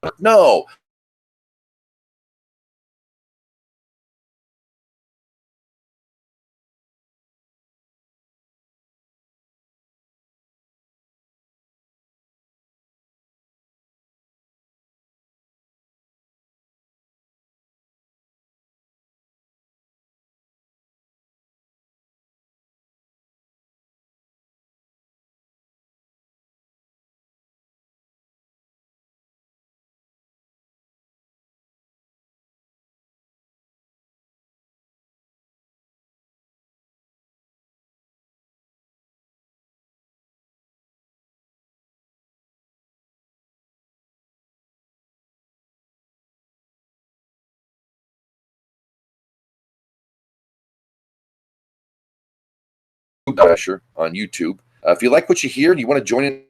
No. Pressure on YouTube. If you like what you hear and you want to join in,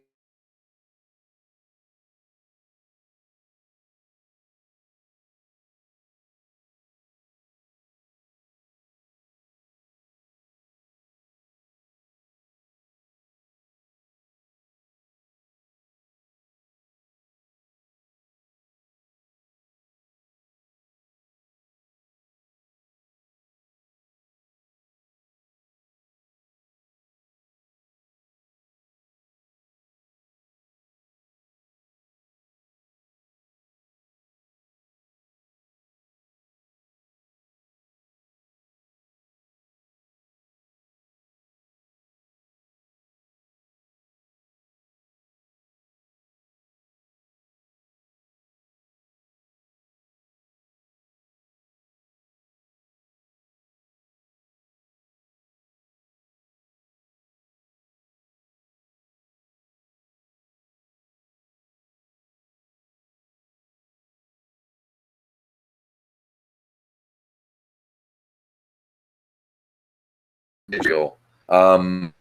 Israel. Um,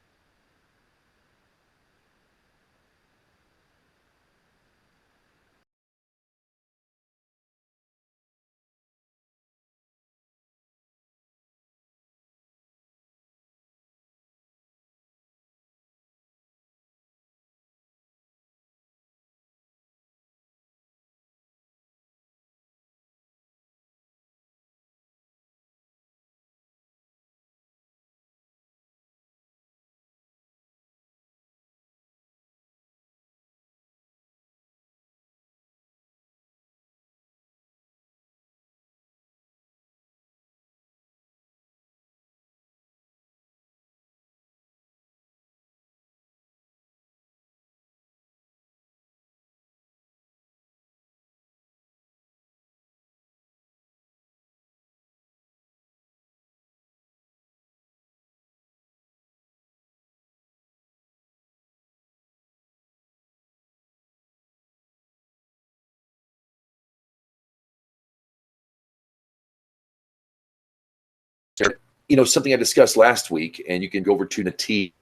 something I discussed last week, and you can go over to Nati.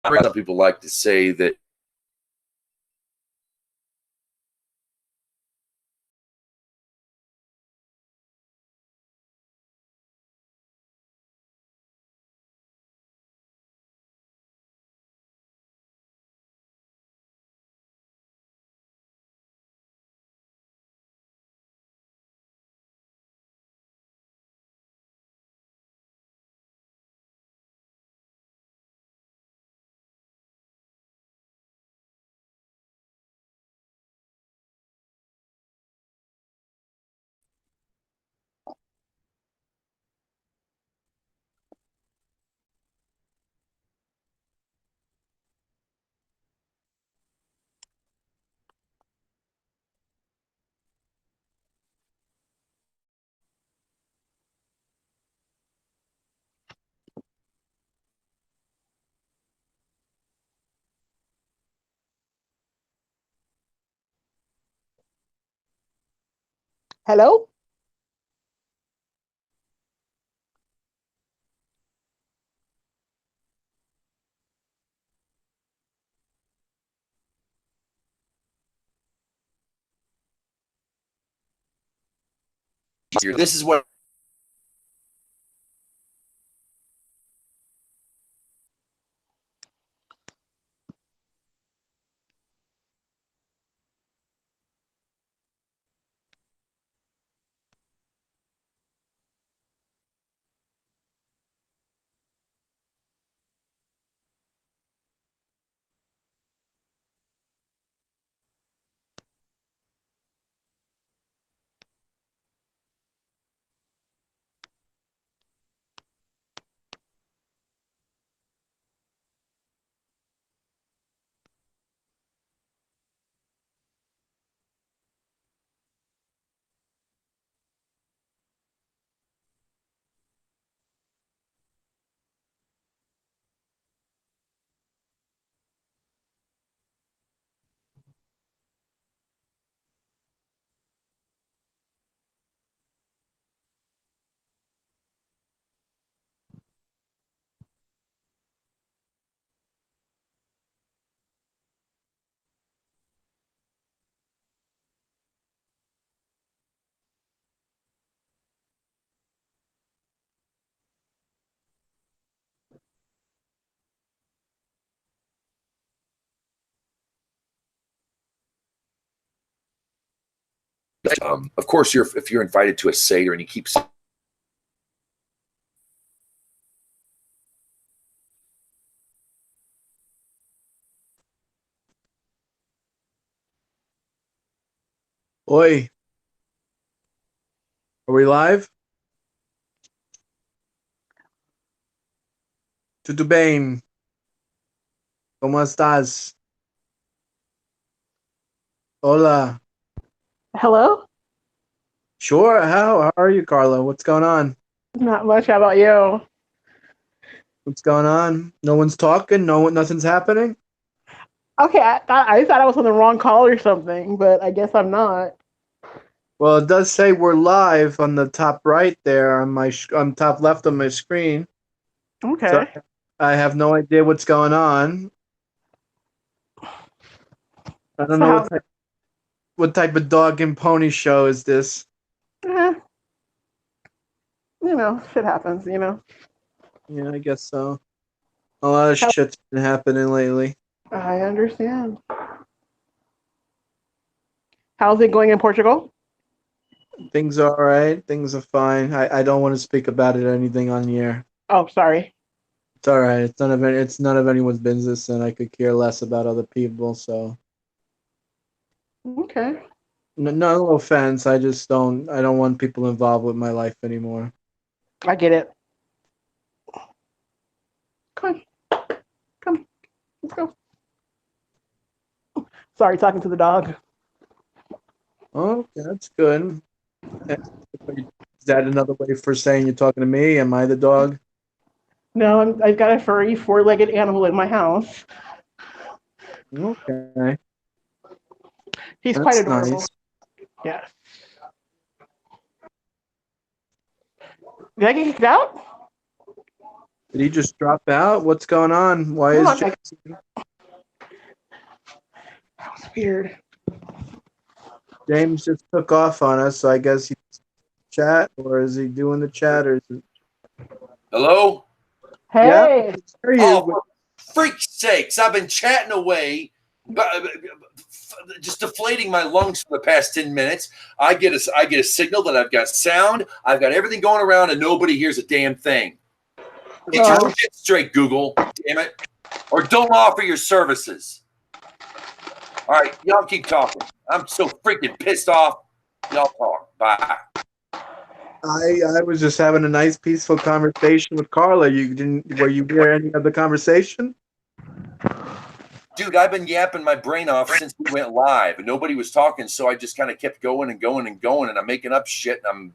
Some people like to say that Hello? This is what of course, if you're invited to a Seder and you keep Oi, are we live? Tudo bem? ¿Cómo estás? Hola. Hello? Sure. How are you, Carla? What's going on? Not much. How about you? What's going on? No one's talking. Nothing's happening. Okay, I thought I was on the wrong call or something, but I guess I'm not. Well, it does say we're live on the top right there on top left on my screen. So Okay. I have no idea what's going on. I don't So know how? what type of dog and pony show is this. Eh, shit happens. Yeah, I guess so. A lot of How, shit's been happening lately. I understand. How's it going in Portugal? Things are all right. Things are fine. I don't want to speak about it or anything on the air. Oh, sorry. It's all right. It's none of anyone's business, and I could care less about other people. So Okay. no offense. I don't want people involved with my life anymore. I get it. Come on. Come. Let's go. Sorry, talking to the dog. Oh, okay, that's good. Is that another way for saying you're talking to me? Am I the dog? No, I've got a furry four-legged animal in my house. Okay, He's quite that's adorable. nice. Yes. Did I get kicked out? Did he just drop out? What's going on? Why Hold is on. James? That was weird. James just took off on us? So I guess he's chat, or is he doing the chat, or is it? hello? Yeah, Hey. are Oh, you? for freak's sakes! I've been chatting away, just deflating my lungs for the past 10 minutes. I get a signal that I've got sound. I've got everything going around, and nobody hears a damn thing. Get your Oh. shit straight, Google. Damn it! Or don't offer your services. All right, y'all keep talking. I'm so freaking pissed off. Y'all talk. Bye. I was just having a nice, peaceful conversation with Carla. You didn't? Were you hear any of the conversation? Dude, I've been yapping my brain off since we went live, and nobody was talking, so I just kind of kept going and going and going, and I'm making up shit, and I'm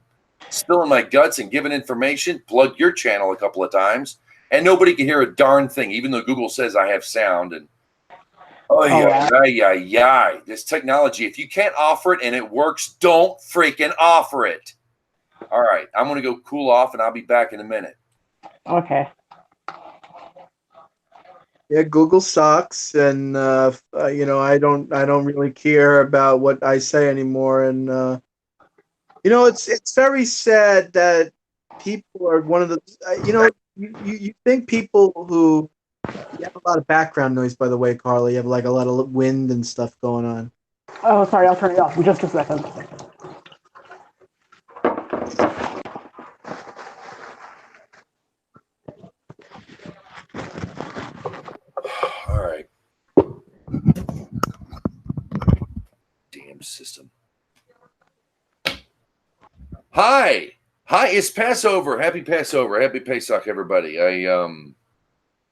spilling my guts and giving information. Plug your channel a couple of times, and nobody can hear a darn thing, even though Google says I have sound. And Oh, Oh, yeah, wow. yeah, yeah. This technology, if you can't offer it and it works, don't freaking offer it. All right, I'm going to go cool off and I'll be back in a minute. Okay. Yeah, Google sucks, and I don't really care about what I say anymore. And it's very sad that people are one of the you think people who you have a lot of background noise, by the way, Carly. You have like a lot of wind and stuff going on. Oh, sorry. I'll turn it off in just a second. All right. Damn system. Hi, it's Passover. Happy Passover. Happy Pesach, everybody.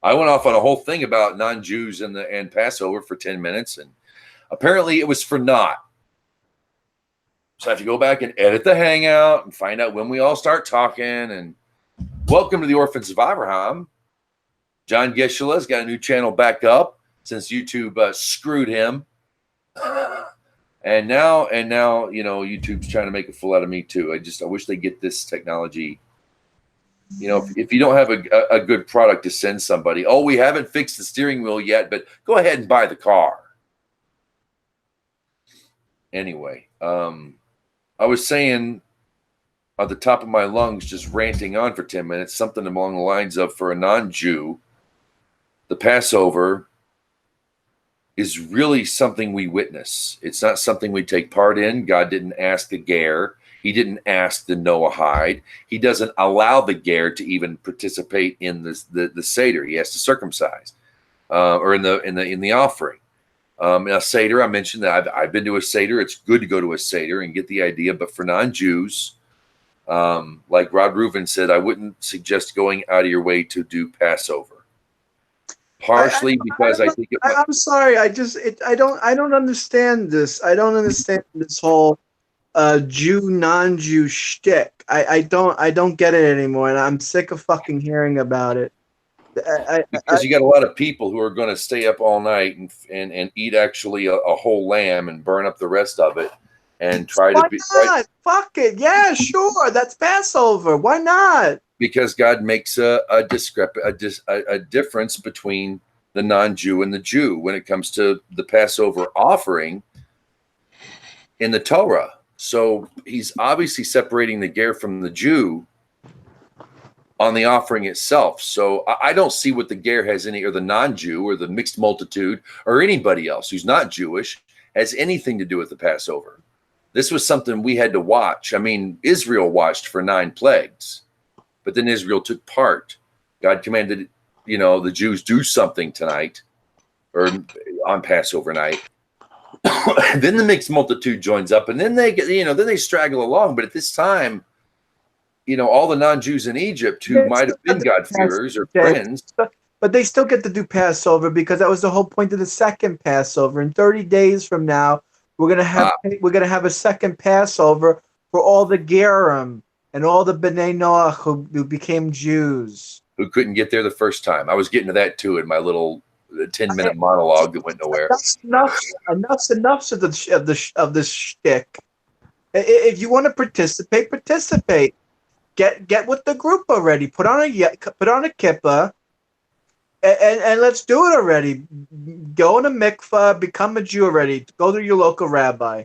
I went off on a whole thing about non-Jews and Passover for 10 minutes, and apparently it was for naught. So I have to go back and edit the hangout and find out when we all start talking. And welcome to the Orphans of Abraham. John Geshula's got a new channel back up since YouTube screwed him. And now, YouTube's trying to make a fool out of me too. I wish they get this technology. If you don't have a good product to send somebody, we haven't fixed the steering wheel yet, but go ahead and buy the car. Anyway, I was saying at the top of my lungs, just ranting on for 10 minutes, something along the lines of, for a non-Jew, the Passover is really something we witness. It's not something we take part in. God didn't ask the ger. He didn't ask the Noahide. He doesn't allow the ger to even participate in the Seder. He has to circumcise, or in the offering. A Seder, I mentioned that I've been to a Seder. It's good to go to a Seder and get the idea. But for non-Jews, like Rod Reuven said, I wouldn't suggest going out of your way to do Passover. Partially because I think I'm sorry. I don't understand this. I don't understand this whole Jew non-Jew shtick. I don't get it anymore, and I'm sick of fucking hearing about it. Because you got a lot of people who are going to stay up all night and eat actually a whole lamb and burn up the rest of it and try Why to be not? right. Fuck it. Yeah, sure. That's Passover. Why not? Because God makes a difference between the non-Jew and the Jew when it comes to the Passover offering in the Torah. So he's obviously separating the ger from the Jew on the offering itself. So I don't see what the ger has any, or the non-Jew or the mixed multitude or anybody else who's not Jewish has anything to do with the Passover. This was something we had to watch. I mean, Israel watched for 9 plagues. But then Israel took part. God commanded, the Jews do something tonight or on Passover night. Then the mixed multitude joins up, and then they get, then they straggle along. But at this time, all the non-Jews in Egypt who might have been God-fearers or friends. But they still get to do Passover because that was the whole point of the second Passover. In 30 days from now, we're gonna have a second Passover for all the Gerim and all the B'nai Noach who became Jews. Who couldn't get there the first time. I was getting to that too in my little 10-minute monologue that went nowhere. Enough's of the shtick. If you want to participate. Get with the group already. Put on a kippah, and let's do it already. Go in a mikvah, become a Jew already. Go to your local rabbi.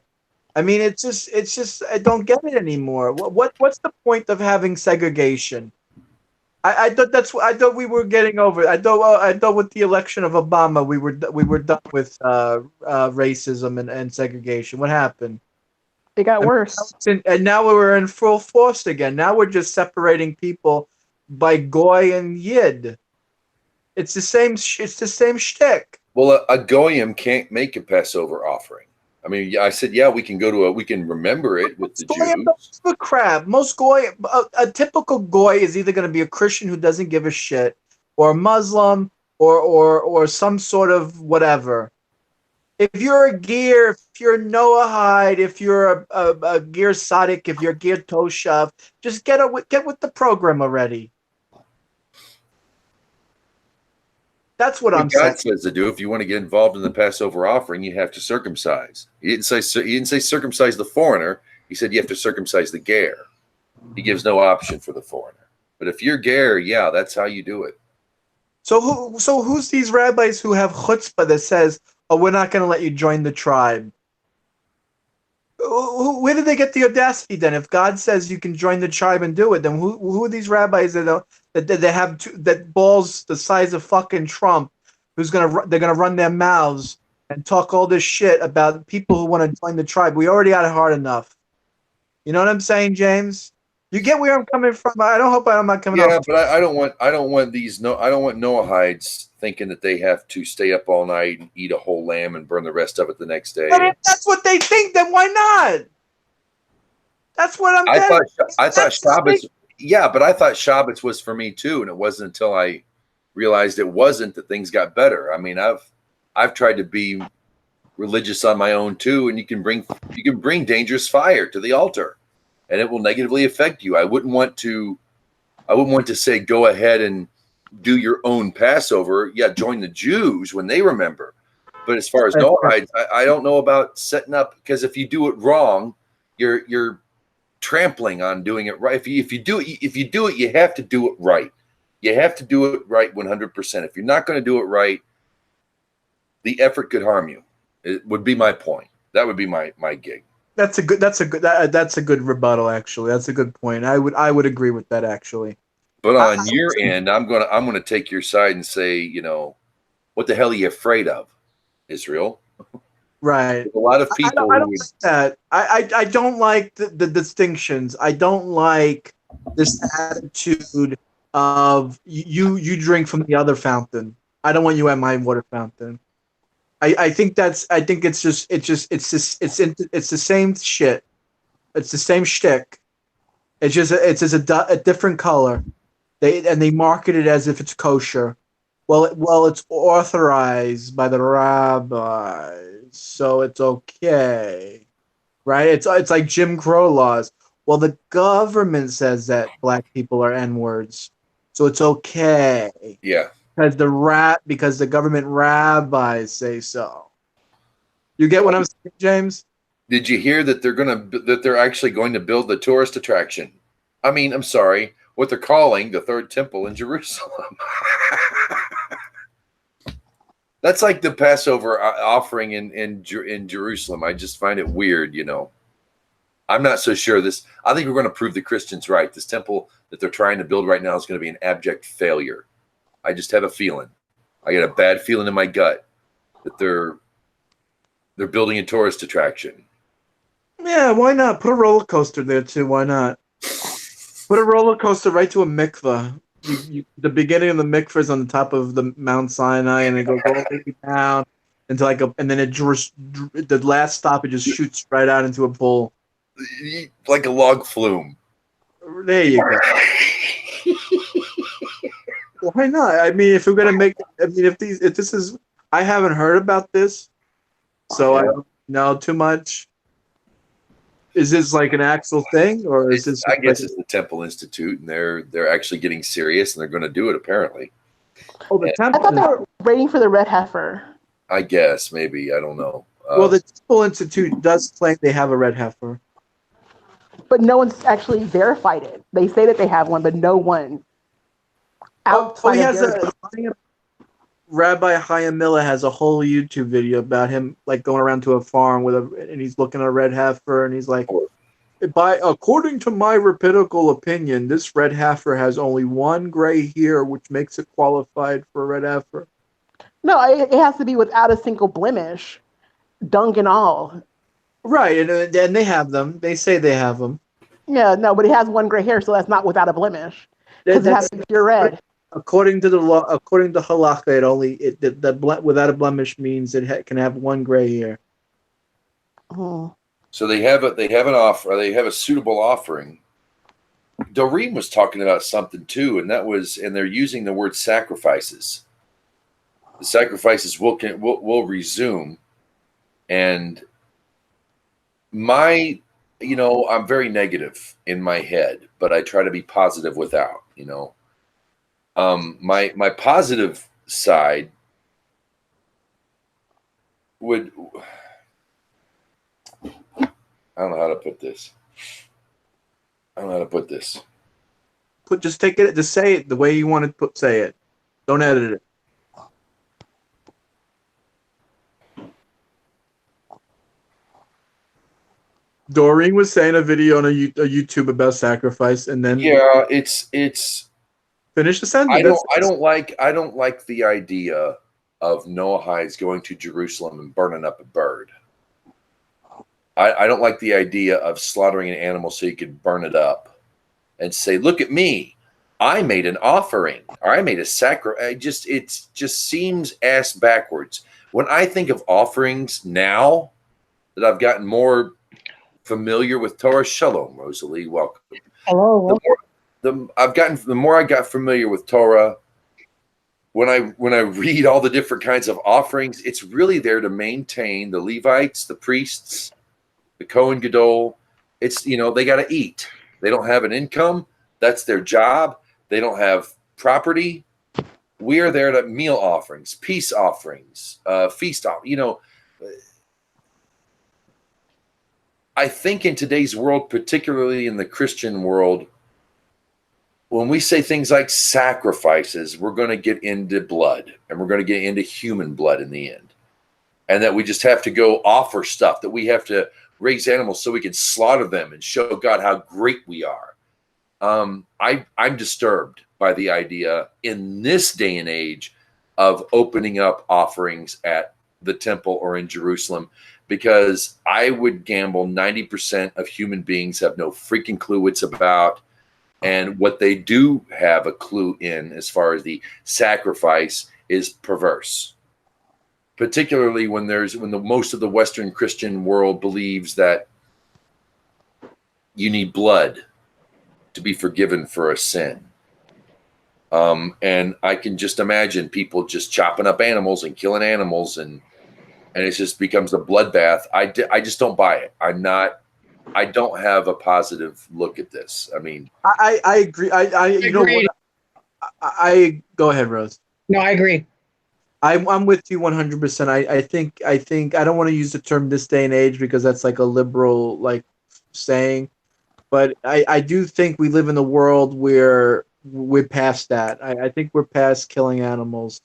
I mean, it's just I don't get it anymore. What's the point of having segregation? I thought we were getting over it. I thought with the election of Obama we were done with racism and segregation. What happened? It got worse. And now we're in full force again. Now we're just separating people by goy and yid. It's the same shtick. Well, a goyim can't make a Passover offering. I mean, I said, we can we can remember it with the Jews. For crap. Most goy, a typical goy is either going to be a Christian who doesn't give a shit, or a Muslim, or some sort of whatever. If you're a ger, if you're a Noahide, if you're a ger Sadik, if you're a ger Toshav, just get with the program already. That's what I'm God saying. says to do. If you want to get involved in the Passover offering, you have to circumcise. He didn't say circumcise the foreigner. He said you have to circumcise the ger. He gives no option for the foreigner. But if you're ger, yeah, that's how you do it. So who's these rabbis who have chutzpah that says, "Oh, we're not going to let you join the tribe"? Where did they get the audacity then? If God says you can join the tribe and do it, then who are these rabbis that have that balls the size of fucking Trump, they're gonna run their mouths and talk all this shit about people who want to join the tribe? We already got it hard enough. You know what I'm saying, James? You get where I'm coming from. I don't hope I'm not coming off. Yeah, but I don't want Noahides thinking that they have to stay up all night and eat a whole lamb and burn the rest of it the next day. But if that's what they think, then why not? That's what I'm getting. I thought Shabbos. Yeah, but I thought Shabbos was for me too, and it wasn't until I realized it wasn't that things got better. I mean, I've tried to be religious on my own too, and you can bring dangerous fire to the altar, and it will negatively affect you. I wouldn't want to say go ahead and do your own Passover. Yeah, join the Jews when they remember. But as far as Noahides, I don't know about setting up, because if you do it wrong, you're trampling on doing it right. If you do it, you have to do it right. You have to do it right 100%. If you're not going to do it right, the effort could harm you. It would be my point. That would be my gig. That's a good rebuttal, actually. That's a good point. I would agree with that, actually. But on your end, I'm gonna take your side and say, what the hell are you afraid of, Israel? Right. There's a lot of people. I don't like that. I don't like the distinctions. I don't like this attitude of you drink from the other fountain. I don't want you at my water fountain. I think it's the same shit. It's the same shtick. It's just a different color. They market it as if it's kosher. Well, it's authorized by the rabbis, so it's okay, right? It's like Jim Crow laws. Well, the government says that black people are N-words, so it's okay. Yeah. Because the government rabbis say so. You get what I'm saying, James? Did you hear that they're actually going to build the tourist attraction? I mean, I'm sorry, what they're calling the third temple in Jerusalem. That's like the Passover offering in Jerusalem. I just find it weird, I'm not so sure I think we're going to prove the Christians right. This temple that they're trying to build right now is going to be an abject failure. I just have a feeling. I get a bad feeling in my gut that they're building a tourist attraction. Yeah, why not? Put a roller coaster there too. Why not? Put a roller coaster right to a mikveh. The beginning of the mikveh is on the top of the Mount Sinai, and it goes all the way down into and then the last stop it just shoots right out into a pool, like a log flume. There you go. Why not? I mean, if we're gonna if this is, I haven't heard about this, so I don't know too much. Is this like an actual thing, or is this? I guess it's the Temple Institute, and they're actually getting serious, and they're going to do it apparently. Oh, the Temple. I thought they were waiting for the red heifer. I guess maybe, I don't know. Well, the Temple Institute does claim they have a red heifer, but no one's actually verified it. They say that they have one, but no one. He has Rabbi Chaim Miller has a whole YouTube video about him like going around to a farm and he's looking at a red heifer, and he's like, according to my rabbinical opinion, this red heifer has only one gray hair, which makes it qualified for a red heifer. No, it has to be without a single blemish, dung and all. Right, and they have them. They say they have them. Yeah, no, but it has one gray hair, so that's not without a blemish. Because it has to be pure red. According to the law, according to halakha, without a blemish means it can have one gray hair. Oh. So they have an offer. They have a suitable offering. Doreen was talking about something too, and they're using the word sacrifices. The sacrifices will resume, and I'm very negative in my head, but I try to be positive without. My positive side would, I don't know how to put this. Just take it. Just say it the way you want to say it. Don't edit it. Doreen was saying a video on a YouTube about sacrifice, and then it's finish the sentence. I don't like the idea of Noahides going to Jerusalem and burning up a bird. I don't like the idea of slaughtering an animal so you could burn it up and say, "Look at me, I made an offering, or I made a sacrifice." It just seems ass backwards. When I think of offerings now that I've gotten more familiar with Torah, shalom, Rosalie, welcome. Hello. The more I got familiar with Torah, when I read all the different kinds of offerings, it's really there to maintain the Levites, the priests, the Kohen Gadol. It's, they got to eat. They don't have an income. That's their job. They don't have property. We are there to meal offerings, peace offerings, feast offerings. I think in today's world, particularly in the Christian world, when we say things like sacrifices, we're going to get into blood, and we're going to get into human blood in the end. And that we just have to go offer stuff, that we have to raise animals so we can slaughter them and show God how great we are. I'm disturbed by the idea in this day and age of opening up offerings at the temple or in Jerusalem, because I would gamble 90% of human beings have no freaking clue what it's about. And what they do have a clue in, as far as the sacrifice, is perverse. Particularly when the most of the Western Christian world believes that you need blood to be forgiven for a sin. And I can just imagine people just chopping up animals and killing animals, and it just becomes a bloodbath. I just don't buy it. I don't have a positive look at this. I mean, I agree. You know what? I go ahead, Rose. No, I agree. I'm with you 100%. I think I don't want to use the term this day and age because that's like a liberal saying, but I do think we live in a world where we're past that. I think we're past killing animals,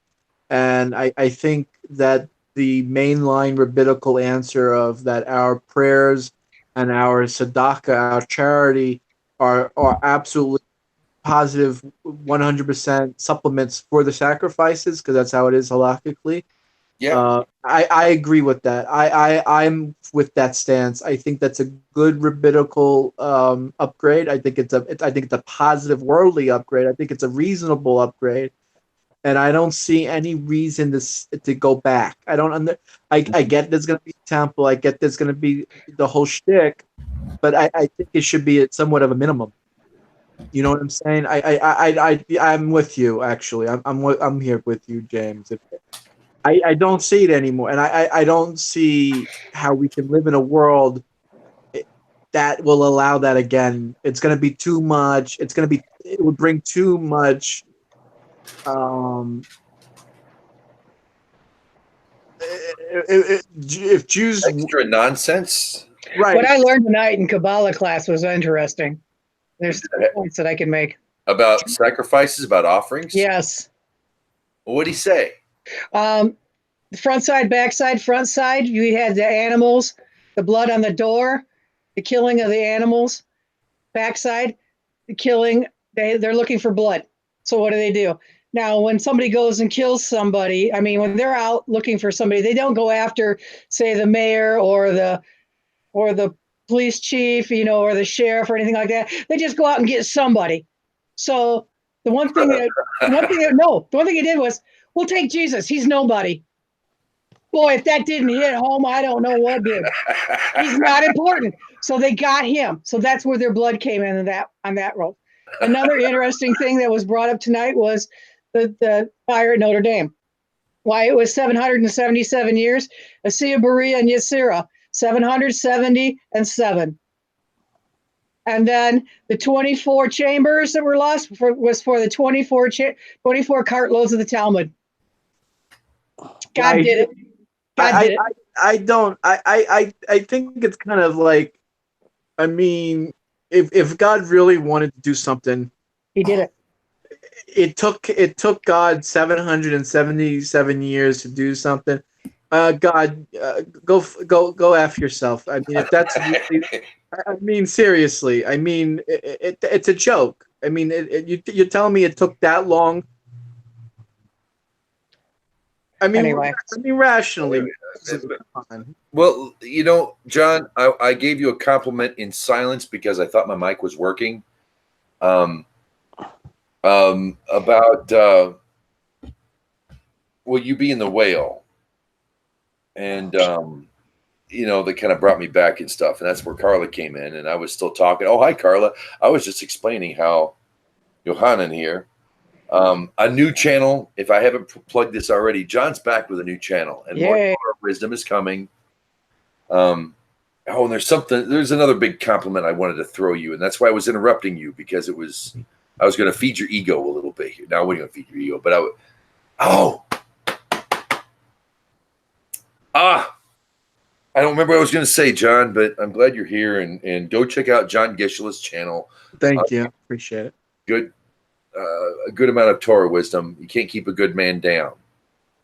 and I think that the mainline rabbinical answer of that our prayers and our tzedakah, our charity, are absolutely positive 100% supplements for the sacrifices, because that's how it is halakhically. yeah. I agree with that. I'm with that stance. I think that's a good rabbinical upgrade. I think it's a positive worldly upgrade. I think it's a reasonable upgrade, and I don't see any reason to go back. I get there's going to be a temple. I get there's going to be the whole shtick, but I think it should be at somewhat of a minimum. You know what I'm saying? I'm with you, actually. I'm here with you, James. I don't see it anymore, and I don't see how we can live in a world that will allow that again. It's going to be too much. It would bring too much. If Jews Extra nonsense. right, What I learned tonight in Kabbalah class was interesting. There's points that I can make. About sacrifices, about offerings? Yes. Well, what'd he say? Front side, back side, front side. You had the animals, the blood on the door, the killing of the animals. Back side, the killing. They're looking for blood. So what do? Now, when somebody goes and kills somebody, I mean, when they're out looking for somebody, they don't go after, say, the mayor or the police chief, or the sheriff or anything like that. They just go out and get somebody. So the one thing he did was, we'll take Jesus. He's nobody. Boy, if that didn't hit home, I don't know what did. He's not important. So they got him. So that's where their blood came in on that rope. Another interesting thing that was brought up tonight was the fire at Notre Dame. Why it was 777 years. Asiya, Berea, and Yetzirah, 770 and 7. And then the 24 chambers that were lost was for the 24 cartloads of the Talmud. God did it. God did it. I don't. I think it's kind of like, I mean, if God really wanted to do something, He did it. it took God 777 years to do something. God, go F yourself. I mean, if that's really, I mean, seriously. I mean, it's a joke. I mean, you're telling me it took that long? I mean, Anyway. rationally. Come on. Well, John, I gave you a compliment in silence because I thought my mic was working. About you being the whale, and that kind of brought me back and stuff, and that's where Carla came in, and I was still talking. Oh, hi, Carla. I was just explaining how Johanan here, a new channel. If I haven't plugged this already, John's back with a new channel, and more Yay. wisdom is coming. And there's another big compliment I wanted to throw you, and that's why I was interrupting you, because I was going to feed your ego a little bit here. Now we're going to feed your ego, but I don't remember what I was going to say, John, but I'm glad you're here, and go check out John Gishela's channel. Thank you. Appreciate it. Good, a good amount of Torah wisdom. You can't keep a good man down.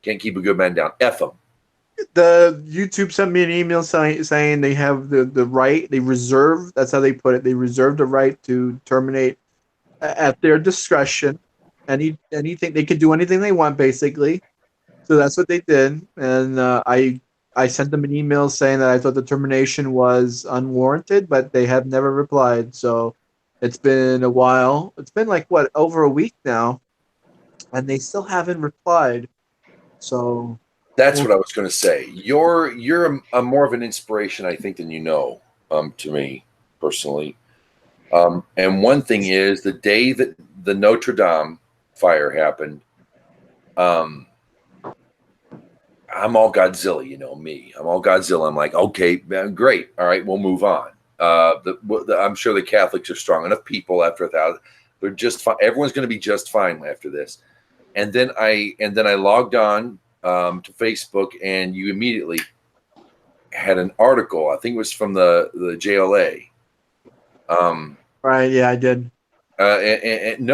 Can't keep a good man down. F him. The YouTube sent me an email saying they have the right, they reserve, that's how they put it, they reserve the right to terminate at their discretion. Anything, they could do anything they want, basically. So that's what they did. And I sent them an email saying that I thought the termination was unwarranted, but they have never replied. So it's been a while. It's been like, over a week now, and they still haven't replied. So that's what I was going to say. You're a more of an inspiration, I think, than to me personally. And one thing is, the day that the Notre Dame fire happened, I'm all Godzilla, me. I'm all Godzilla. I'm like, okay, great. All right, we'll move on. I'm sure the Catholics are strong enough people after 1,000. They're just fine. Everyone's going to be just fine after this. And then I logged on to Facebook, and you immediately had an article. I think it was from the JLA. Right. Yeah, I did. And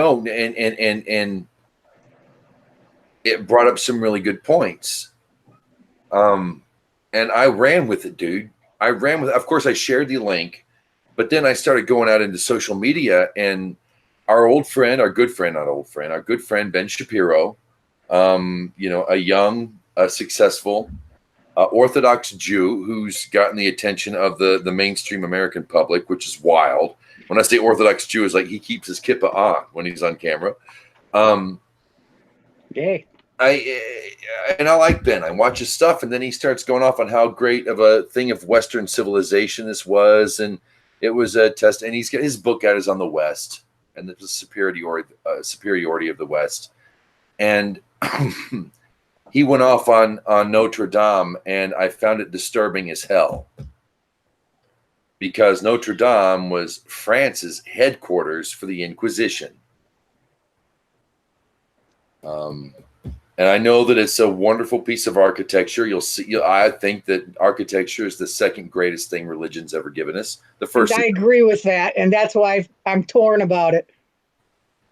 it brought up some really good points. And I ran with it, dude. Of course, I shared the link, but then I started going out into social media, and our good friend Ben Shapiro, a young, successful, Orthodox Jew who's gotten the attention of the mainstream American public, which is wild. When I say Orthodox Jew, is like he keeps his kippah on when he's on camera. Yay. I like Ben. I watch his stuff, and then he starts going off on how great of a thing of Western civilization this was, and it was a test. And he's got his book out is on the West and the superiority of the West. And he went off on Notre Dame, and I found it disturbing as hell, because Notre Dame was France's headquarters for the Inquisition. And I know that it's a wonderful piece of architecture. You'll see. I think that architecture is the second greatest thing religion's ever given us. The first. I agree with that, and that's why I'm torn about it.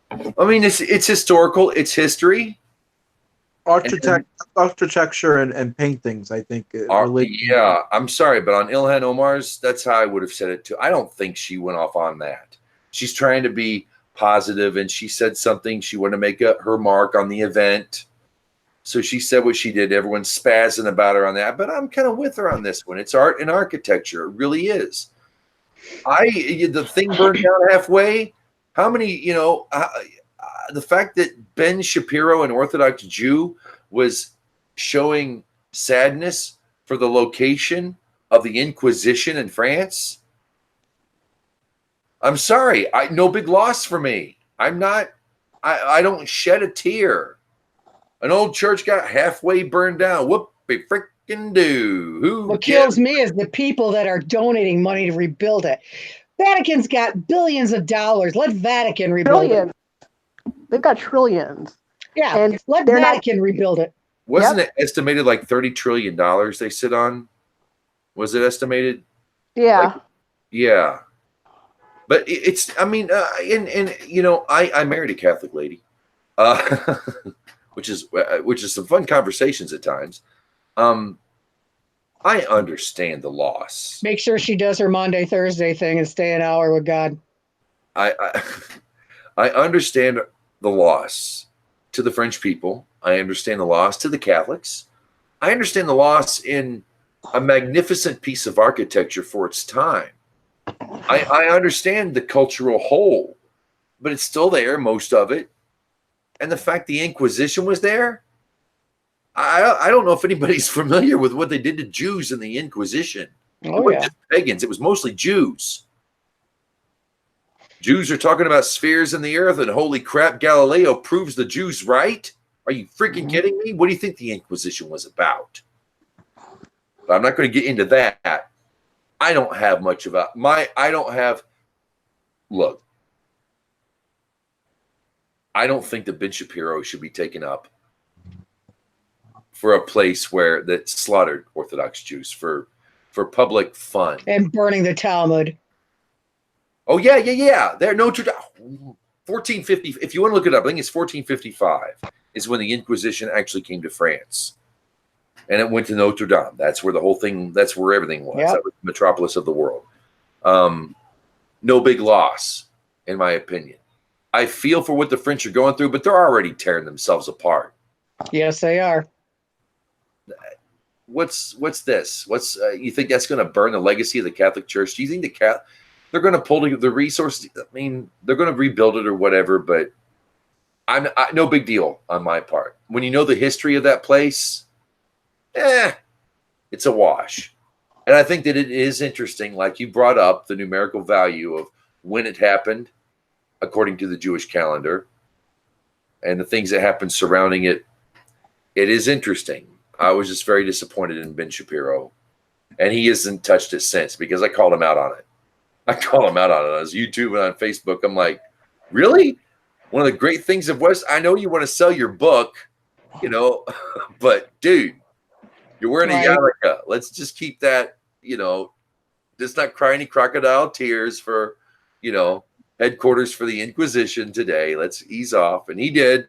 I mean, it's historical. It's history. Architecture and paintings, I think. Yeah, I'm sorry, but on Ilhan Omar's, that's how I would have said it too. I don't think she went off on that. She's trying to be positive, and she said something. She wanted to make her mark on the event. So she said what she did. Everyone's spazzing about her on that, but I'm kind of with her on this one. It's art and architecture. It really is. The thing burned down halfway. How many, the fact that Ben Shapiro, an Orthodox Jew, was showing sadness for the location of the Inquisition in France. I'm sorry. No big loss for me. I don't shed a tear. An old church got halfway burned down. Whoopie freaking do. What kills me is the people that are donating money to rebuild it. Vatican's got billions of dollars. Let Vatican rebuild it. They've got trillions. Yeah, and let Vatican rebuild it. Wasn't it estimated like $30 trillion they sit on? Was it estimated? Yeah. Yeah. But it's, I mean, and you know, I married a Catholic lady, which is some fun conversations at times. I understand the loss. Make sure she does her Monday, Thursday thing and stay an hour with God. I understand the loss to the French people. I understand the loss to the Catholics. I understand the loss in a magnificent piece of architecture for its time. I understand the cultural whole, but it's still there, most of it. And the fact the Inquisition was there, I don't know if anybody's familiar with what they did to Jews in the Inquisition. It wasn't just pagans, it was mostly Jews. Jews are talking about spheres in the earth, and holy crap, Galileo proves the Jews right. Are you freaking kidding me? What do you think the Inquisition was about? But I'm not going to get into that. I don't have much about look, I don't think the Ben Shapiro should be taken up for a place that slaughtered Orthodox Jews for public fun. And burning the Talmud. Oh, yeah. They're Notre Dame. 1450. If you want to look it up, I think it's 1455 is when the Inquisition actually came to France. And it went to Notre Dame. That's where that's where everything was. Yep. That was the metropolis of the world. No big loss, in my opinion. I feel for what the French are going through, but they're already tearing themselves apart. Yes, they are. What's this? You think that's going to burn the legacy of the Catholic Church? Do you think they're going to pull together the resources? I mean, they're going to rebuild it or whatever, but no big deal on my part. When you know the history of that place, it's a wash. And I think that it is interesting, like you brought up, the numerical value of when it happened, according to the Jewish calendar, and the things that happened surrounding it. It is interesting. I was just very disappointed in Ben Shapiro, and he hasn't touched it since because I called him out on it. On his YouTube and on Facebook. I'm like, really? One of the great things of West, I know you want to sell your book, but dude, you're wearing a yarmulke. Let's just keep that, just not cry any crocodile tears for, headquarters for the Inquisition today. Let's ease off. And he did.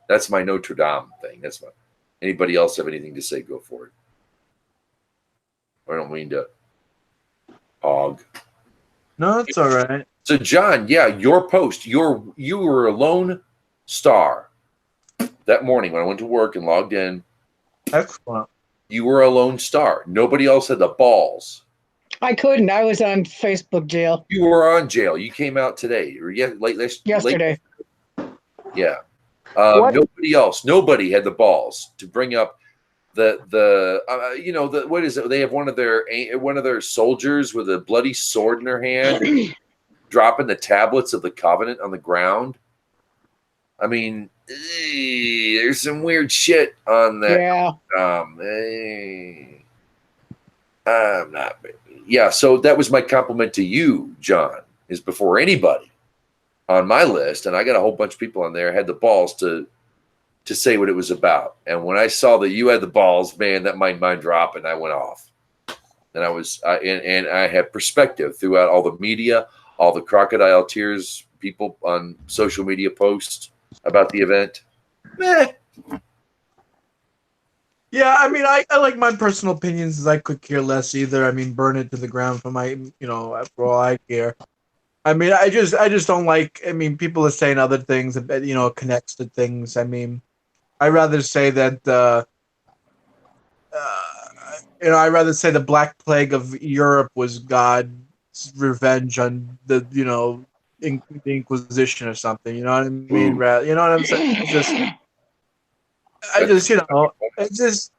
That's my Notre Dame thing. That's my. Anybody else have anything to say? Go for it. I don't mean to hog. No, it's all right. So, John, your post, you were a lone star that morning when I went to work and logged in. Excellent. You were a lone star. Nobody else had the balls. I couldn't. I was on Facebook jail. You were on jail. You came out today. Or Yesterday. Yeah. Nobody had the balls to bring up what is it? They have one of their soldiers with a bloody sword in their hand, dropping the tablets of the covenant on the ground. I mean, there's some weird shit on that. Yeah. I'm not. Yeah. So that was my compliment to you, John, is before anybody on my list, and I got a whole bunch of people on there had the balls to say what it was about. And when I saw that you had the balls, man, that mind dropped, and I went off. And I had perspective throughout all the media, all the crocodile tears, people on social media posts about the event. Yeah, I mean, I like my personal opinions is I could care less either. I mean, burn it to the ground for my, for all I care. I mean, I just don't like, people are saying other things, connects to things. I mean, I'd rather say that, I'd rather say the Black Plague of Europe was God's revenge on the, the Inquisition or something. You know what I mean? You know what I'm saying? It's just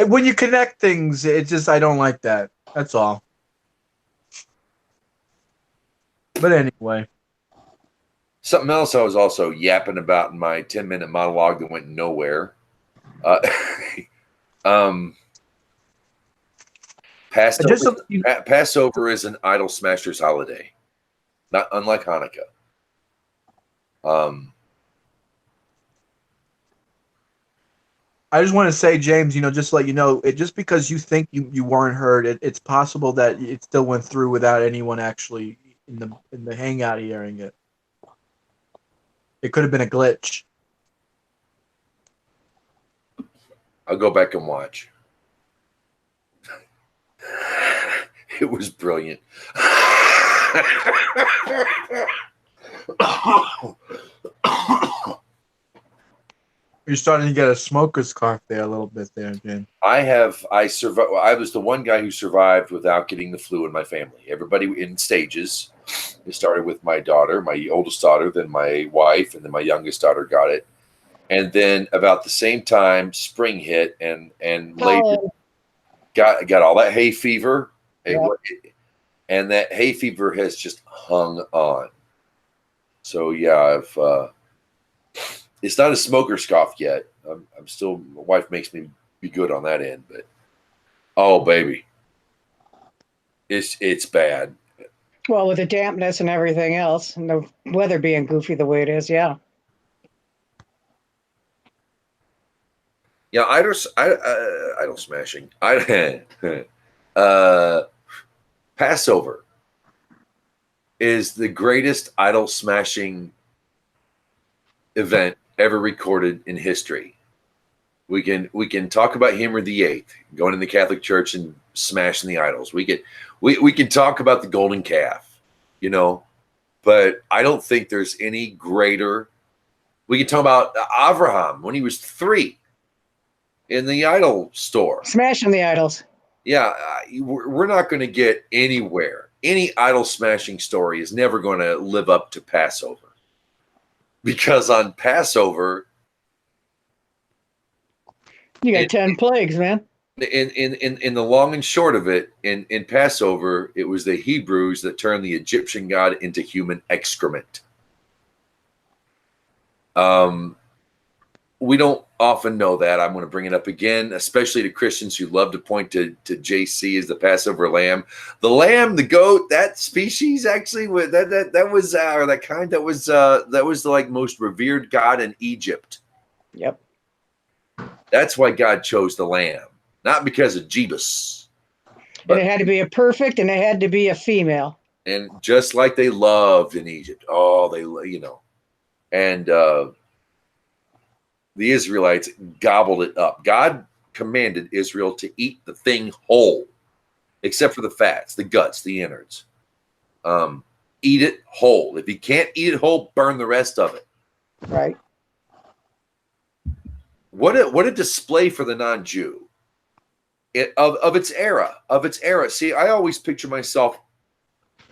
when you connect things, I don't like that. That's all. But anyway. Something else I was also yapping about in my 10-minute monologue that went nowhere. Passover is an idol smasher's holiday, not unlike Hanukkah. I just want to say, James, just to let you know, just because you think you weren't heard, it's possible that it still went through without anyone actually in the hangout hearing it. It could have been a glitch. I'll go back and watch. It was brilliant. You're starting to get a smoker's cough there a little bit there, James. I survived. I was the one guy who survived without getting the flu in my family. Everybody in stages. It started with my daughter, my oldest daughter, then my wife, and then my youngest daughter got it. And then about the same time, spring hit, and later got all that hay fever. Yep. And that hay fever has just hung on. So yeah, it's not a smoker's cough yet. I'm still. My wife makes me be good on that end, but oh baby, it's bad. Well, with the dampness and everything else, and the weather being goofy the way it is, yeah. Yeah, idol smashing. Passover is the greatest idol smashing event ever recorded in history. We can talk about Henry VIII going in the Catholic Church and smashing the idols. We can talk about the golden calf, but I don't think there's any greater. We can talk about Abraham when he was 3 in the idol store. Smashing the idols. Yeah, we're not going to get anywhere. Any idol smashing story is never going to live up to Passover. Because on Passover, you got 10 plagues, man. In the long and short of it, in Passover, it was the Hebrews that turned the Egyptian god into human excrement. We don't often know that. I'm going to bring it up again, especially to Christians who love to point to JC as the Passover lamb. The lamb, the goat, that species actually that was or that kind that was the like most revered god in Egypt. Yep. That's why God chose the lamb, not because of Jebus. And it had to be a perfect, and it had to be a female. And just like they loved in Egypt, and the Israelites gobbled it up. God commanded Israel to eat the thing whole, except for the fats, the guts, the innards. Eat it whole. If you can't eat it whole, burn the rest of it. Right. What a display for the non-Jew of its era. See, I always picture myself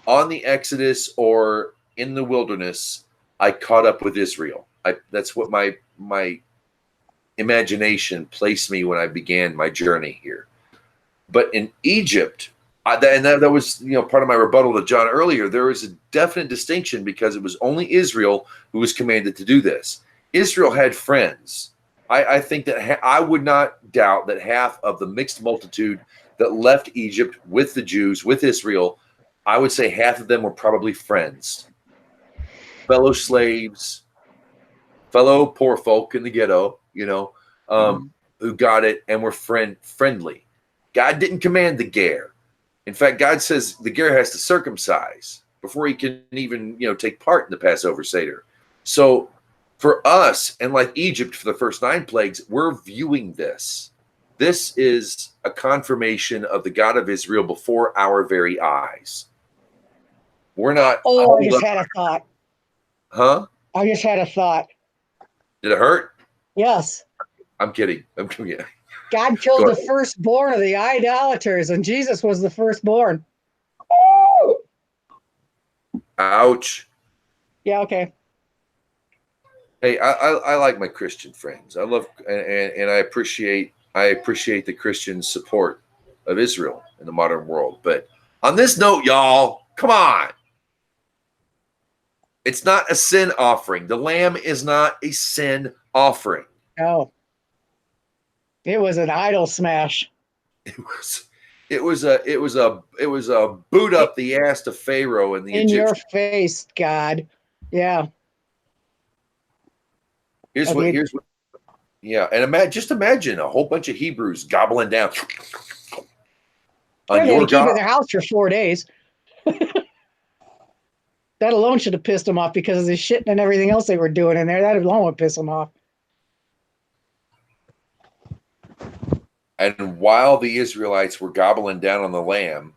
on the Exodus or in the wilderness. I caught up with Israel. That's what my imagination placed me when I began my journey here. But in Egypt, that was part of my rebuttal to John earlier. There was a definite distinction because it was only Israel who was commanded to do this. Israel had friends. I think that I would not doubt that half of the mixed multitude that left Egypt with the Jews, with Israel, I would say half of them were probably friends, fellow slaves, fellow poor folk in the ghetto, who got it and were friendly. God didn't command the ger. In fact, God says the ger has to circumcise before he can even, take part in the Passover Seder. So for us, and like Egypt for the first 9 plagues, we're viewing this. This is a confirmation of the God of Israel before our very eyes. We're not. Oh, I just had a thought. Huh? I just had a thought. Did it hurt? Yes. I'm kidding. I'm kidding. God killed the firstborn of the idolaters, and Jesus was the firstborn. Oh! Ouch. Yeah, okay. Hey, I like my Christian friends. I love and I appreciate the Christian support of Israel in the modern world. But on this note, y'all, come on. It's not a sin offering. The lamb is not a sin offering. No. It was an idol smash. It was a boot up the ass to Pharaoh and the in Egyptians. Your face, God. Yeah. Here's Yeah, and just imagine a whole bunch of Hebrews gobbling down on They had your to keep it in God. their house for 4 days. That alone should have pissed them off because of the shit and everything else they were doing in there. That alone would piss them off. And while the Israelites were gobbling down on the lamb,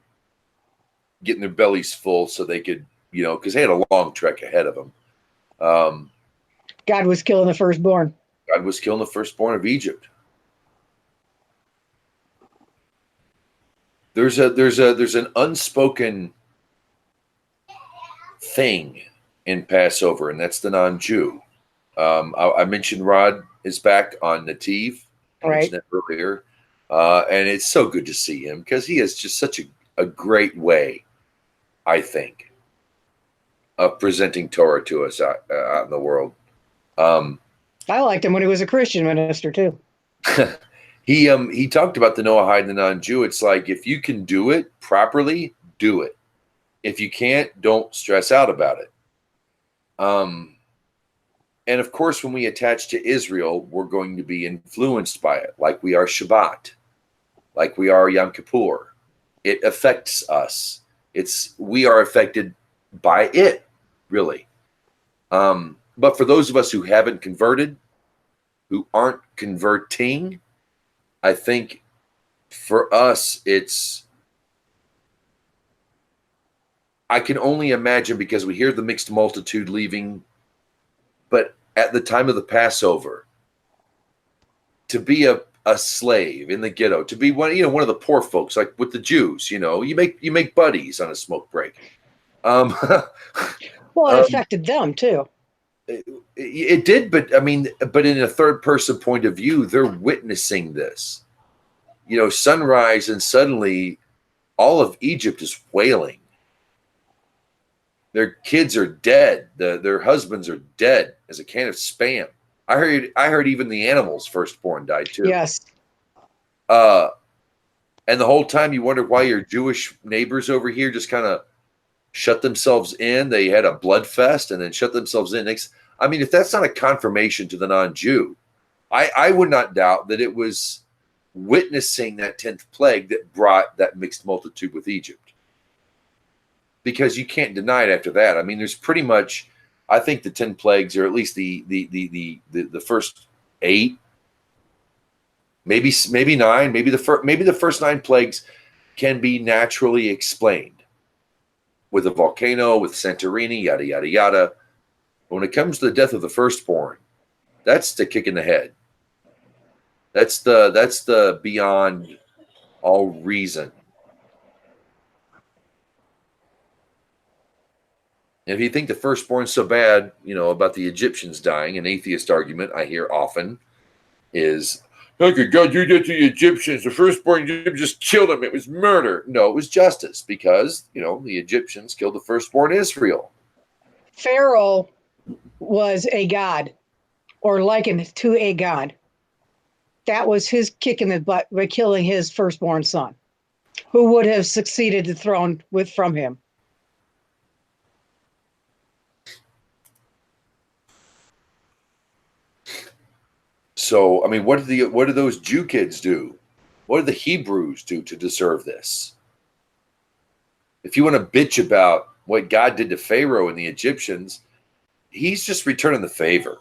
getting their bellies full so they could, because they had a long trek ahead of them. God was killing the firstborn. God was killing the firstborn of Egypt. There's an unspoken thing in Passover, and that's the non-Jew. I mentioned Rod is back on Nativ. I mentioned that earlier. And it's so good to see him because he has just such a great way, I think, of presenting Torah to us out in the world. I liked him when he was a Christian minister too. He talked about the Noahide and the non-Jew. It's like, if you can do it properly, do it. If you can't, don't stress out about it. And of course, when we attach to Israel, we're going to be influenced by it, like we are Shabbat, like we are Yom Kippur. It affects us. We are affected by it, really. But for those of us who haven't converted, who aren't converting, I think for us, I can only imagine, because we hear the mixed multitude leaving, but at the time of the Passover, to be a slave in the ghetto, to be one of the poor folks, like with the Jews, you make buddies on a smoke break. Well, it affected them too. It did, but in a third person point of view, they're witnessing this. Sunrise, and suddenly all of Egypt is wailing. Their kids are dead. Their husbands are dead as a can of Spam. I heard even the animals' firstborn died too. Yes. And the whole time you wonder why your Jewish neighbors over here just kind of shut themselves in. They had a blood fest and then shut themselves in. If that's not a confirmation to the non-Jew, I would not doubt that it was witnessing that 10th plague that brought that mixed multitude with Egypt. Because you can't deny it after that. There's pretty much, I think the 10 plagues, or at least the first 8, maybe 9, maybe the first 9 plagues can be naturally explained with a volcano, with Santorini, yada yada yada. But when it comes to the death of the firstborn, that's the kick in the head. That's the beyond all reason. And if you think the firstborn's so bad, about the Egyptians dying, an atheist argument I hear often is, how could God do that to the Egyptians? The firstborn just killed them. It was murder. No, it was justice, because, the Egyptians killed the firstborn Israel. Pharaoh was a god, or likened to a god. That was his kick in the butt by killing his firstborn son, who would have succeeded the throne from him. So, what do those Jew kids do? What do the Hebrews do to deserve this? If you want to bitch about what God did to Pharaoh and the Egyptians, he's just returning the favor.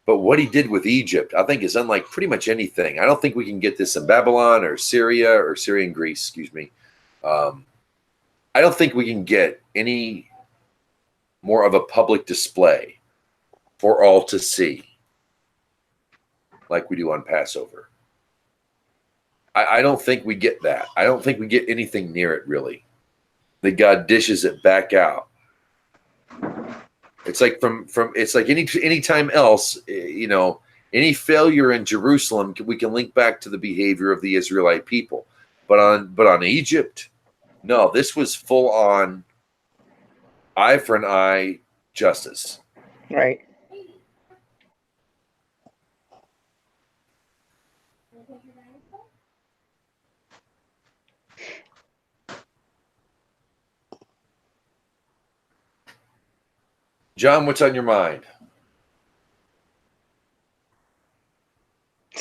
But what he did with Egypt, I think, is unlike pretty much anything. I don't think we can get this in Babylon or Syria or Syrian Greece, excuse me. I don't think we can get any more of a public display for all to see like we do on Passover. I don't think we get that. I don't think we get anything near it, really. That God dishes it back out. It's like it's like any time else, any failure in Jerusalem, we can link back to the behavior of the Israelite people. But on Egypt, no, this was full on eye for an eye justice. Right. John, what's on your mind?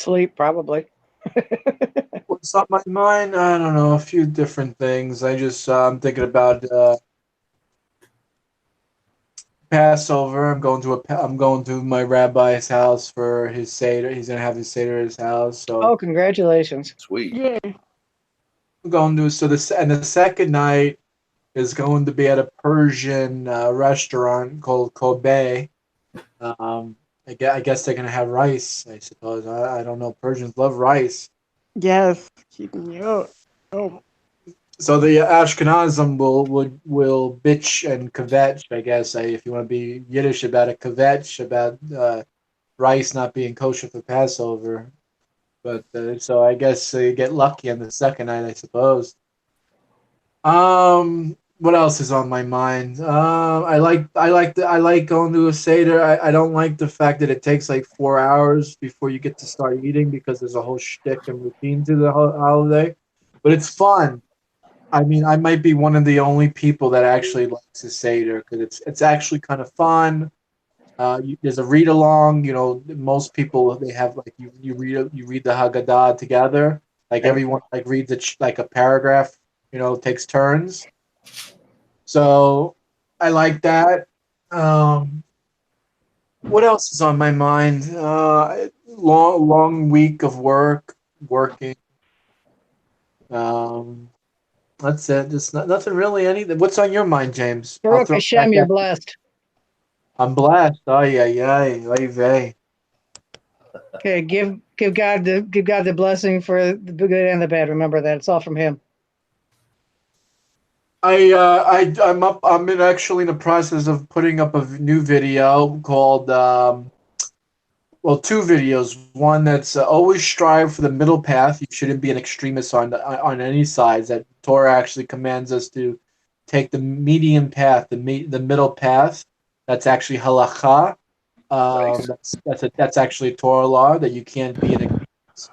Sleep, probably. What's on my mind? I don't know. A few different things. I'm thinking about Passover. I'm going to my rabbi's house for his seder. He's gonna have his seder at his house. So Oh, congratulations. Sweet. Yeah. I'm going to the second night is going to be at a Persian restaurant called Kobe. I guess they're gonna have rice. I suppose. I don't know. Persians love rice. Yes. Keeping me up. Oh. So the Ashkenazim will bitch and kvetch, I guess, if you want to be Yiddish about it, kvetch about rice not being kosher for Passover. But so I guess you get lucky on the second night, I suppose. What else is on my mind? I like going to a seder. I don't like the fact that it takes like 4 hours before you get to start eating because there's a whole shtick and routine to the holiday. But it's fun. I mean, I might be one of the only people that actually likes a seder because it's actually kind of fun. There's a read along. You know, most people they have like you read the Haggadah together. Like everyone like reads like a paragraph. You know, takes turns. So I like that. What else is on my mind? Long week of working. That's it. Just nothing really. Anything. What's on your mind, James? Baruch Hashem, you're blessed. I'm blessed. Ay, vey. Okay, give God the blessing for the good and the bad. Remember that it's all from Him. I'm actually in the process of putting up a new video called two videos. One that's always strive for the middle path. You shouldn't be an extremist on any sides. That Torah actually commands us to take the medium path, the middle path. That's actually halacha. Nice. That's actually a Torah law that you can't be an extremist.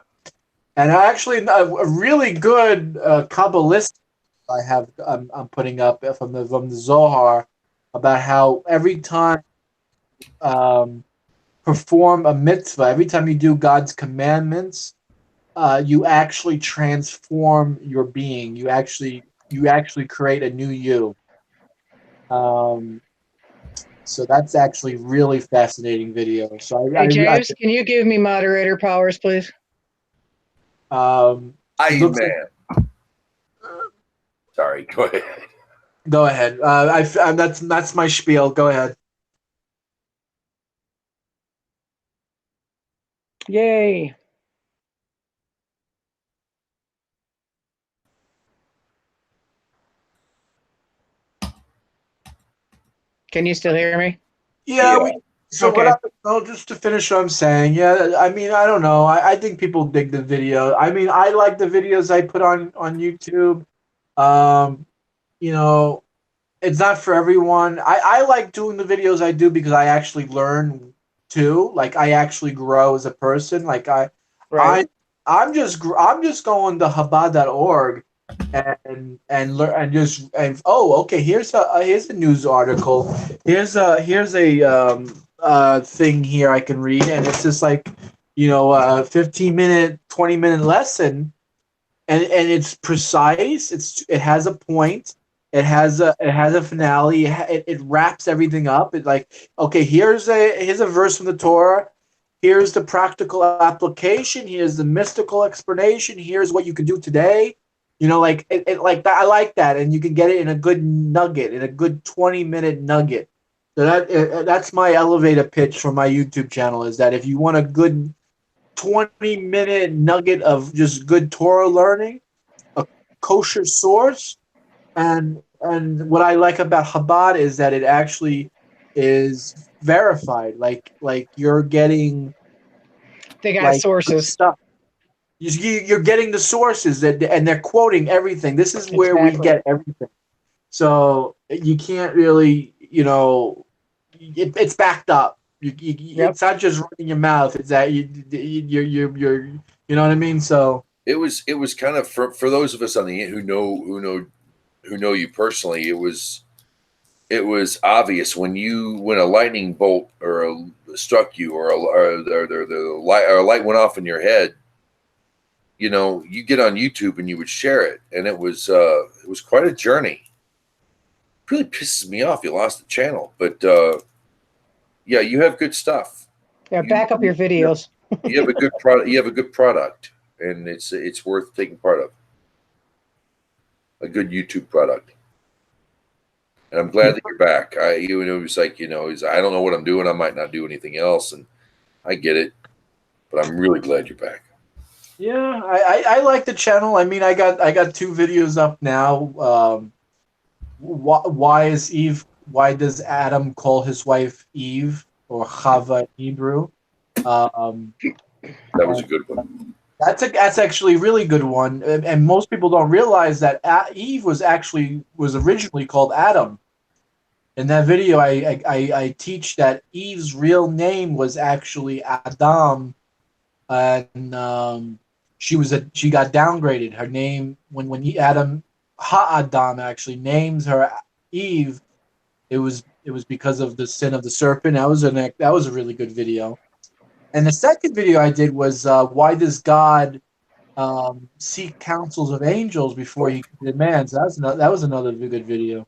And actually, a really good Kabbalist I'm putting up from the Zohar about how every time perform a mitzvah, every time you do God's commandments, you actually transform your being. You actually create a new you. So that's actually really fascinating video. So Hey, James, can you give me moderator powers, please? Man. Sorry, go ahead. Go ahead. That's my spiel. Go ahead. Yay. Can you still hear me? Yeah. Okay. Just to finish what I'm saying, yeah, I mean, I don't know. I think people dig the video. I mean, I like the videos I put on YouTube. You know, it's not for everyone. I like doing the videos I do because I actually learn too. Like I actually grow as a person. Like I'm just going to Chabad.org and learn and okay, here's a news article. Here's a thing here I can read, and it's just like, you know, a 15-minute, 20-minute lesson, and it's precise. It has a point. It has a finale. It wraps everything up. It like, okay, here's a verse from the Torah. Here's the practical application. Here's the mystical explanation. Here's what you can do today. You know, like it like that. I like that, and you can get it in a good nugget, in a good 20-minute nugget. So that's my elevator pitch for my YouTube channel. Is that if you want a good 20-minute nugget of just good Torah learning, a kosher source, and what I like about Chabad is that it actually is verified. Like you're getting, they got like, sources. stuff. You're getting the sources and they're quoting everything. This is where we get everything. So you can't really, you know, it's backed up. It's not just running your mouth. It's that you're you know what I mean. So it was kind of for those of us on the who know you personally. It was it was obvious when a lightning bolt struck you or a light went off in your head. You know, you get on YouTube and you would share it, and it was quite a journey. It really pisses me off you lost the channel, but yeah, you have good stuff. Yeah, back up your videos. You have a good product. You have a good product, and it's worth taking part of. A good YouTube product. And I'm glad that you're back. It was like, I don't know what I'm doing. I might not do anything else, and I get it, but I'm really glad you're back. Yeah, I like the channel. I mean, I got 2 videos up now. Why is Eve? Why does Adam call his wife Eve or Chava in Hebrew? That was a good one. That's actually a really good one, and most people don't realize that Eve was originally called Adam. In that video, I teach that Eve's real name was actually Adam, and she got downgraded. Her name when Adam Ha-Adam actually names her Eve, it was because of the sin of the serpent. That was a really good video. And the second video I did was why does God seek counsels of angels before he demands? That was another good video.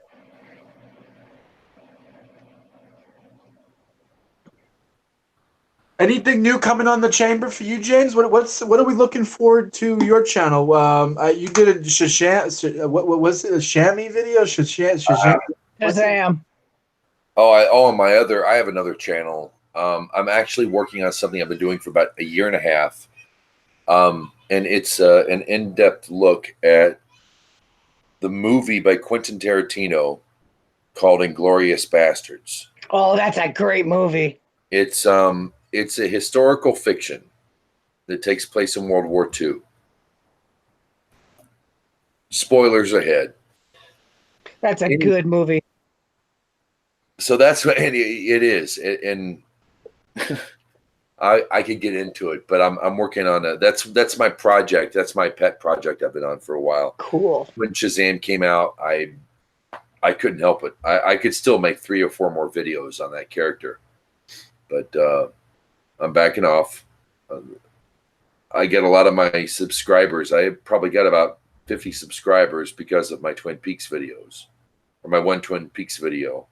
Anything new coming on the chamber for you, James? What are we looking forward to your channel? You did a what was it? A Shami video? Shazam. I have another channel. I'm actually working on something I've been doing for about a year and a half. And it's an in-depth look at the movie by Quentin Tarantino called Inglourious Bastards. Oh, that's a great movie. It's a historical fiction that takes place in World War II. Spoilers ahead. That's a good movie. So that's what it is, and I could get into it, but I'm working on that's my project. That's my pet project I've been on for a while. Cool. When Shazam came out, I couldn't help it. I could still make 3 or 4 more videos on that character, but I'm backing off. I get a lot of my subscribers. I probably got about 50 subscribers because of my Twin Peaks videos, or my one Twin Peaks video.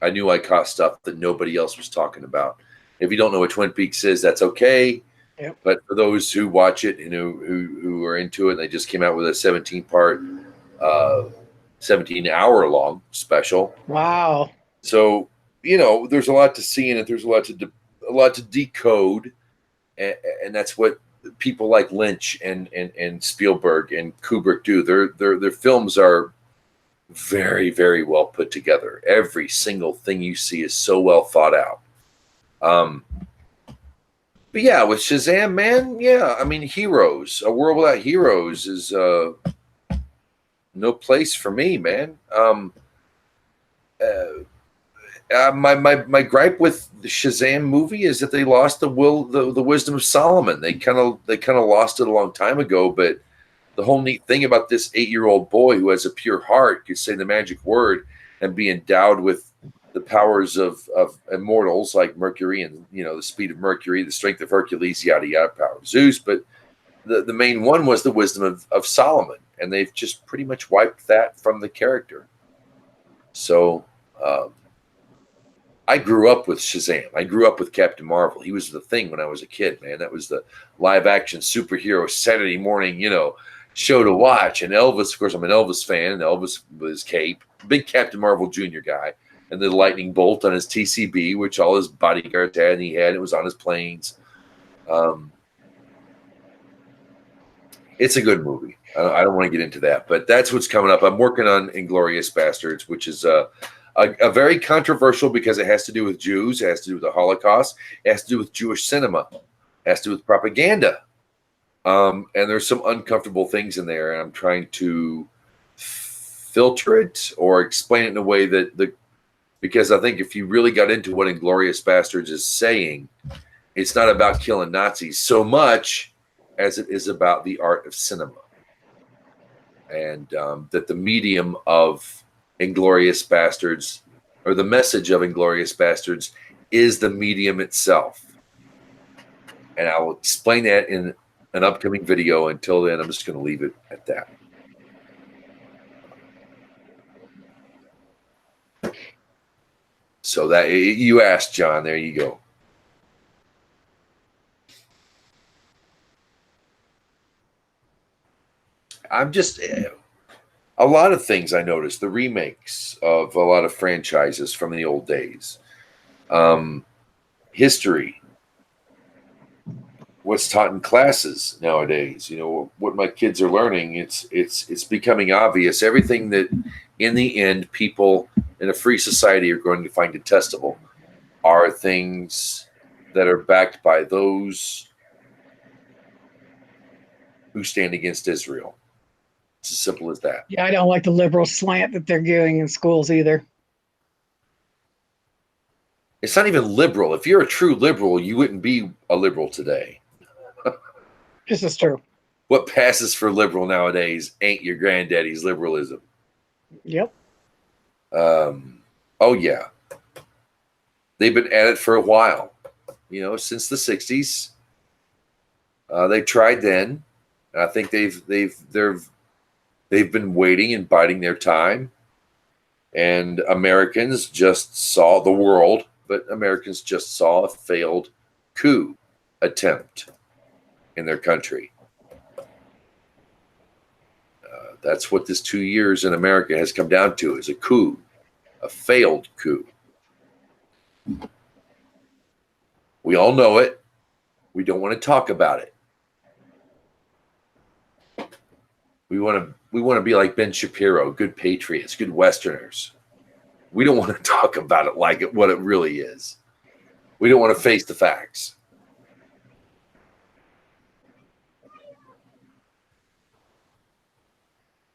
I knew I caught stuff that nobody else was talking about. If you don't know what Twin Peaks is, that's okay. Yep. But for those who watch it and who are into it, they just came out with a 17-part, 17-hour long special. Wow. So, there's a lot to see in it. There's a lot to decode. And that's what people like Lynch and Spielberg and Kubrick do. Their films are very, very well put together. Every single thing you see is so well thought out. But yeah, with Shazam, man, yeah, I mean, heroes. A world without heroes is no place for me, man. My gripe with the Shazam movie is that they lost the wisdom of Solomon. They kind of lost it a long time ago, but the whole neat thing about this 8-year-old boy who has a pure heart could say the magic word and be endowed with the powers of immortals like Mercury and the speed of Mercury, the strength of Hercules, yada yada, power of Zeus. But the main one was the wisdom of Solomon, and they've just pretty much wiped that from the character. So I grew up with Shazam. I grew up with Captain Marvel. He was the thing when I was a kid, man. That was the live action superhero Saturday morning, show to watch. And Elvis, of course, I'm an Elvis fan. And Elvis with his cape, big Captain Marvel Jr. guy, and the lightning bolt on his TCB, which all his bodyguards had, and he had. It was on his planes. It's a good movie. I don't want to get into that, but that's what's coming up. I'm working on Inglourious Bastards, which is a very controversial because it has to do with Jews, it has to do with the Holocaust, it has to do with Jewish cinema, it has to do with propaganda. And there's some uncomfortable things in there, and I'm trying to filter it or explain it in a way because I think if you really got into what Inglourious Bastards is saying, it's not about killing Nazis so much as it is about the art of cinema. And that the medium of Inglorious Bastards, or the message of Inglorious Bastards, is the medium itself. And I will explain that in an upcoming video. Until then, I'm just going to leave it at that. So that you asked, John, there you go. I'm just a lot of things I noticed, the remakes of a lot of franchises from the old days. History, what's taught in classes nowadays, you know, what my kids are learning, it's becoming obvious. Everything that in the end people in a free society are going to find detestable are things that are backed by those who stand against Israel. It's as simple as that. Yeah, I don't like the liberal slant that they're giving in schools either. It's not even liberal. If you're a true liberal, you wouldn't be a liberal today. This is true. What passes for liberal nowadays ain't your granddaddy's liberalism. Yep. Oh yeah, they've been at it for a while. You know, since the '60s. They tried then. I think they've been waiting and biding their time. And Americans just saw the world, but Americans just saw a failed coup attempt in their country. That's what this 2 years in America has come down to, is a coup, a failed coup. We all know it. We don't want to talk about it. We want to be like Ben Shapiro, good patriots, good Westerners. We don't want to talk about it like what it really is. We don't want to face the facts.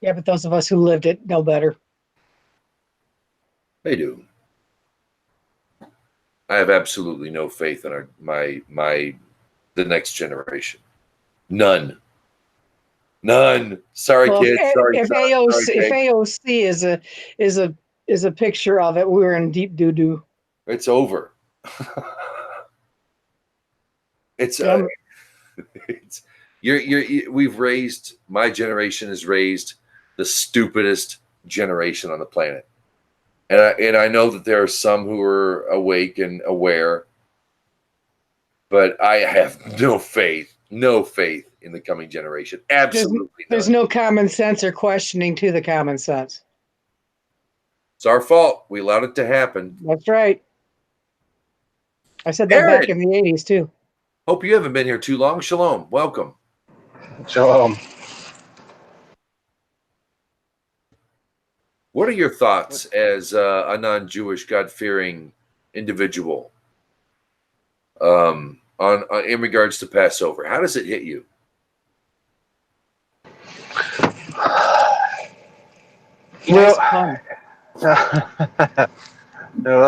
Yeah, but those of us who lived it know better. They do. I have absolutely no faith in the next generation. None. Sorry, Well, kids. if AOC is a picture of it, we're in deep doo doo. It's over. My generation has raised the stupidest generation on the planet. And I know that there are some who are awake and aware, but I have no faith in the coming generation. Absolutely There's no common sense or questioning to the common sense. It's our fault. We allowed it to happen. That's right. I said that back in the 80s too. Hope you haven't been here too long. Shalom. Welcome. Shalom. What are your thoughts as a non-Jewish, God-fearing individual on in regards to Passover? How does it hit you? Well,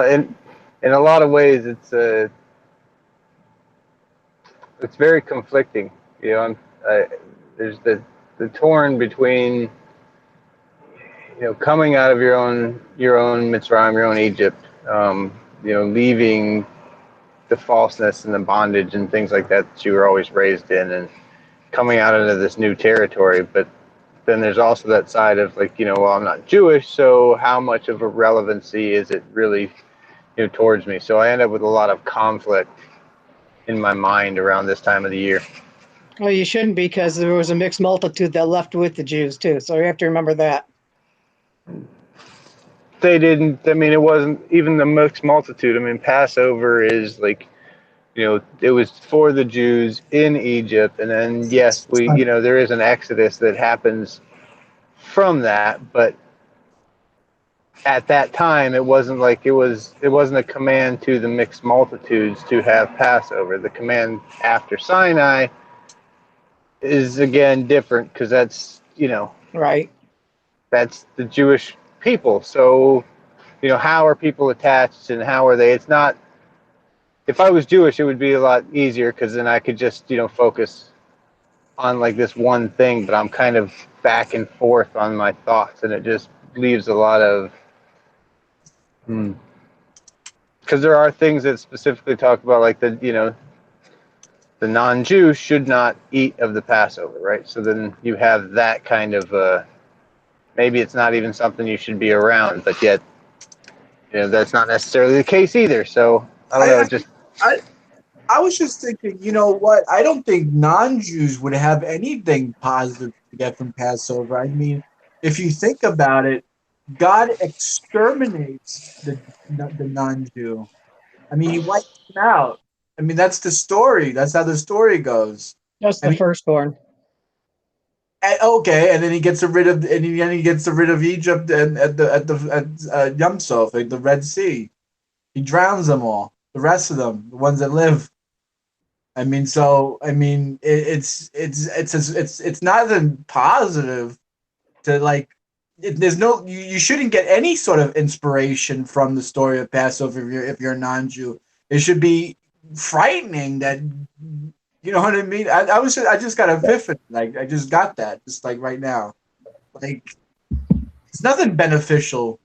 in a lot of ways, it's very conflicting. You know, there's the torn between, you know, coming out of your own Mitzrayim, your own Egypt, you know, leaving the falseness and the bondage and things like that you were always raised in, and coming out into this new territory. But then there's also that side of, like, you know, well, I'm not Jewish, so how much of a relevancy is it really, you know, towards me? So I end up with a lot of conflict in my mind around this time of the year. Well, you shouldn't, because there was a mixed multitude that left with the Jews too. So you have to remember that. They didn't. I mean, it wasn't even the mixed multitude. I mean, Passover is like, you know, it was for the Jews in Egypt, and then yes, you know, there is an exodus that happens from that, but at that time, it wasn't like it wasn't a command to the mixed multitudes to have Passover. The command after Sinai is again different, because that's, you know, right, that's the Jewish people. So, you know, how are people attached and how are they? It's not. If I was Jewish, it would be a lot easier, because then I could just, you know, focus on like this one thing. But I'm kind of back and forth on my thoughts, and it just leaves a lot of because there are things that specifically talk about like the the non-Jew should not eat of the Passover, right? So then you have that kind of maybe it's not even something you should be around, but yet that's not necessarily the case either. So I don't know, just I was just thinking, you know what? I don't think non-Jews would have anything positive to get from Passover. I mean, if you think about it, God exterminates the non-Jew. I mean, he wipes them out. I mean, that's the story. That's how the story goes. Just I the mean, firstborn. okay, and then he gets rid of, and then he gets rid of Egypt and at Yom Sov, like the Red Sea. He drowns them all. The rest of them, the ones that live. I mean, it's nothing positive to like. There's no you shouldn't get any sort of inspiration from the story of Passover if you're a non-Jew. It should be frightening that you know what I mean. I just got a epiphany. Like I just got that just like right now. Like it's nothing beneficial.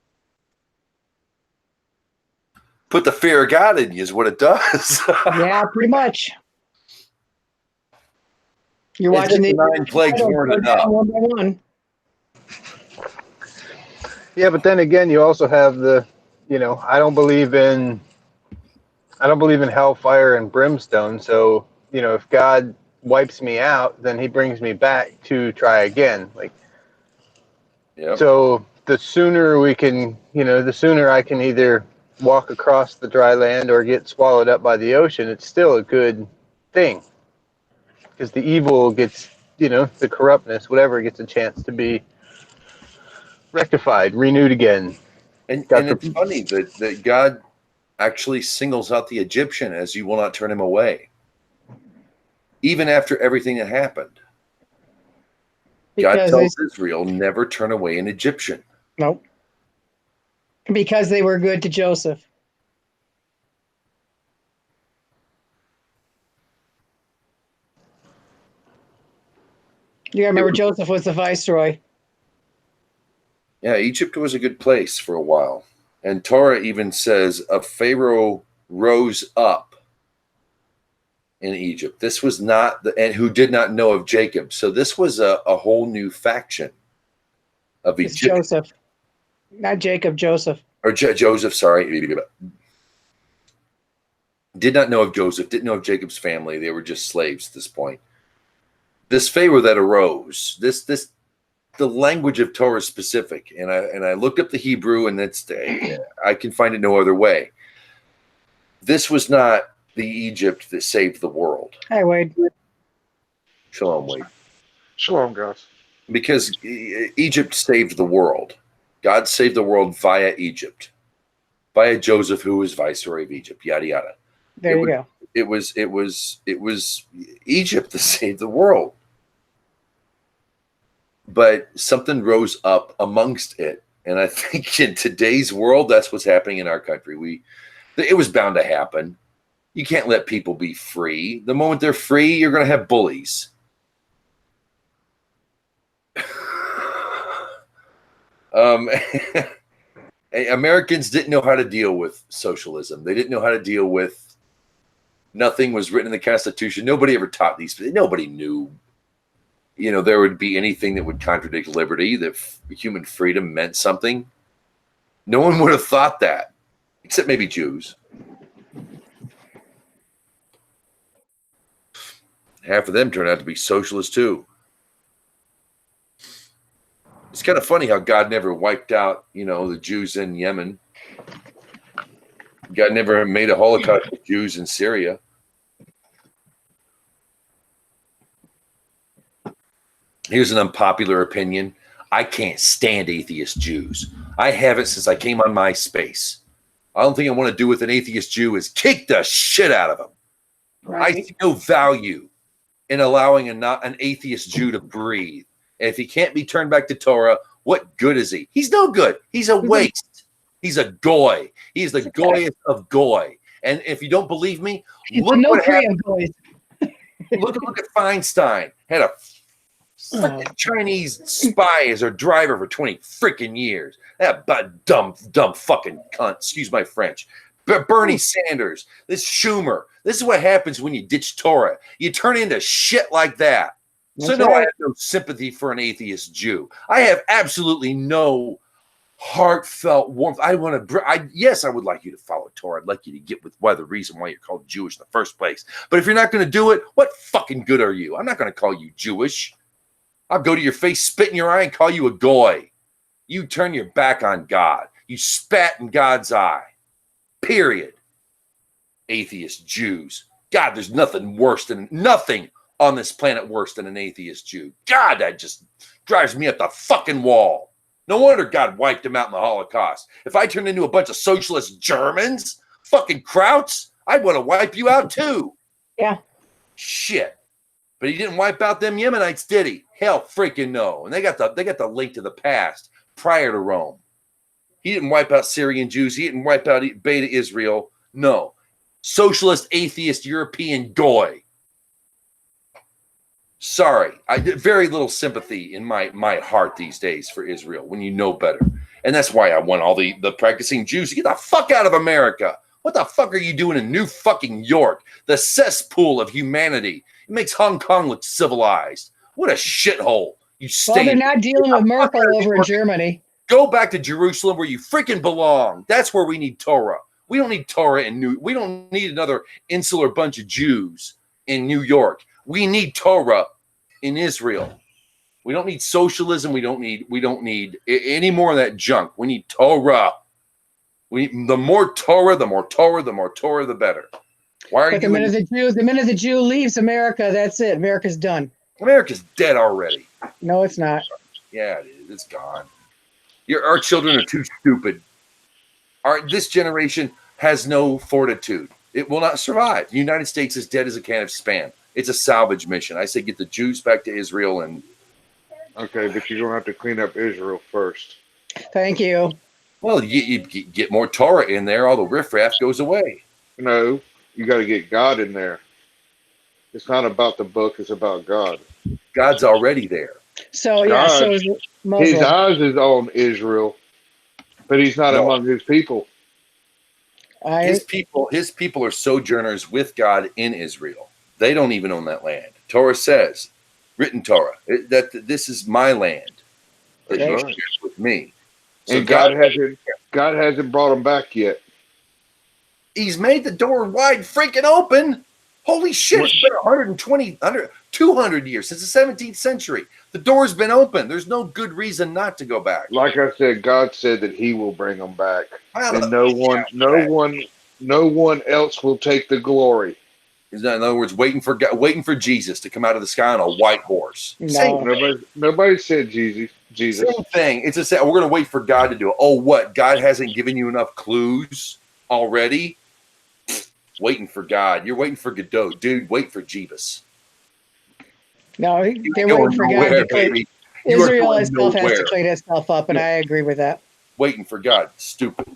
Put the fear of God in you is what it does. Yeah, pretty much. You're As watching if the 9 plagues weren't enough. one by one. yeah, but then again, you also have the, I don't believe in hellfire and brimstone. So, if God wipes me out, then he brings me back to try again. Like, Yep. so the sooner we can, the sooner I can either walk across the dry land or get swallowed up by the ocean, it's still a good thing. Because the evil gets, the corruptness, whatever, gets a chance to be rectified, renewed again. And it's funny that God actually singles out the Egyptian as you will not turn him away. Even after everything that happened. God tells Israel, never turn away an Egyptian. Nope. Because they were good to Joseph. You gotta remember Joseph was the viceroy. Yeah, Egypt was a good place for a while. And Torah even says a Pharaoh rose up in Egypt. This was not and who did not know of Jacob. So this was a whole new faction of Egypt. Joseph. Not Jacob, Joseph. Or Joseph, sorry. Did not know of Joseph, didn't know of Jacob's family. They were just slaves at this point. This Pharaoh that arose, the language of Torah is specific, and I looked up the Hebrew, and I can find it no other way. This was not the Egypt that saved the world. Hi, Wade. Shalom, Wade. Shalom, guys. Because Egypt saved the world. God saved the world via Egypt, via Joseph, who was viceroy of Egypt. Yada yada. There you go. It was Egypt that saved the world. But something rose up amongst it. And I think in today's world, that's what's happening in our country. It was bound to happen. You can't let people be free. The moment they're free, you're going to have bullies. Americans didn't know how to deal with socialism. They didn't know how to deal with nothing was written in the Constitution. Nobody ever taught these. Nobody knew, there would be anything that would contradict liberty, that human freedom meant something. No one would have thought that, except maybe Jews. Half of them turned out to be socialists too. It's kind of funny how God never wiped out, the Jews in Yemen. God never made a Holocaust of Jews in Syria. Here's an unpopular opinion. I can't stand atheist Jews. I haven't since I came on MySpace. I don't think I want to do with an atheist Jew is kick the shit out of them. Right. I see no value in allowing an atheist Jew to breathe. And if he can't be turned back to Torah, what good is he? He's no good. He's a waste. He's a goy. He's the goyest of goy. And if you don't believe me, look what happened. Look at Feinstein. Had a Freaking Chinese spy as our driver for 20 freaking years. That dumb fucking cunt. Excuse my French. Bernie Sanders, this Schumer. This is what happens when you ditch Torah. You turn into shit like that. So That's no, I right. have no sympathy for an atheist Jew. I have absolutely no heartfelt warmth. Yes, I would like you to follow Torah. I'd like you to get with the reason why you're called Jewish in the first place. But if you're not going to do it, what fucking good are you? I'm not going to call you Jewish. I'll go to your face, spit in your eye, and call you a goy. You turn your back on God. You spat in God's eye. Period. Atheist Jews. God, there's nothing on this planet worse than an atheist Jew. God, that just drives me up the fucking wall. No wonder God wiped them out in the Holocaust. If I turned into a bunch of socialist Germans, fucking Krauts, I'd want to wipe you out too. Yeah. Shit. But he didn't wipe out them Yemenites, did he? Hell freaking no. And they got the link to the past prior to Rome. He didn't wipe out Syrian Jews. He didn't wipe out Beta Israel. No. Socialist, atheist, European goy. Sorry. I did very little sympathy in my heart these days for Israel when you know better. And that's why I want all the practicing Jews to get the fuck out of America. What the fuck are you doing in New fucking York? The cesspool of humanity. It makes Hong Kong look civilized. What a shithole. You stay. Well, they're not dealing with Merkel over in Germany. Go back to Jerusalem where you freaking belong. That's where we need Torah. We don't need Torah we don't need another insular bunch of Jews in New York. We need Torah in Israel. We don't need socialism. We don't need any more of that junk. We need Torah. The more Torah, the better. Why are But the minute the Jew leaves America, that's it. America's done. America's dead already. No, it's not. Yeah, it is. It's gone. Our children are too stupid. This generation has no fortitude. It will not survive. The United States is dead as a can of Spam. It's a salvage mission. I say get the Jews back to Israel and. Okay, but you're gonna have to clean up Israel first. Thank you. Well, you get more Torah in there. All the riffraff goes away. No, you got to get God in there. It's not about the book; it's about God. God's already there. So yeah, God, so is Muslim. His eyes is on Israel, but he's not among his people. His people are sojourners with God in Israel. They don't even own that land. Torah says, written Torah, that this is my land that you share with me. So And God hasn't brought them back yet. He's made the door wide freaking open. Holy shit, it's been 200 years, since the 17th century. The door's been open. There's no good reason not to go back. Like I said, God said that He will bring them back, and no one else will take the glory. In other words, waiting for Jesus to come out of the sky on a white horse. No. Nobody said Jesus. Same thing. It's we're going to wait for God to do it. Oh, what? God hasn't given you enough clues already? Waiting for God. You're waiting for Godot. Dude, wait for Jeebus. No, they're waiting for God to clean. Israel itself has to clean itself up, and I agree with that. Waiting for God. Stupid.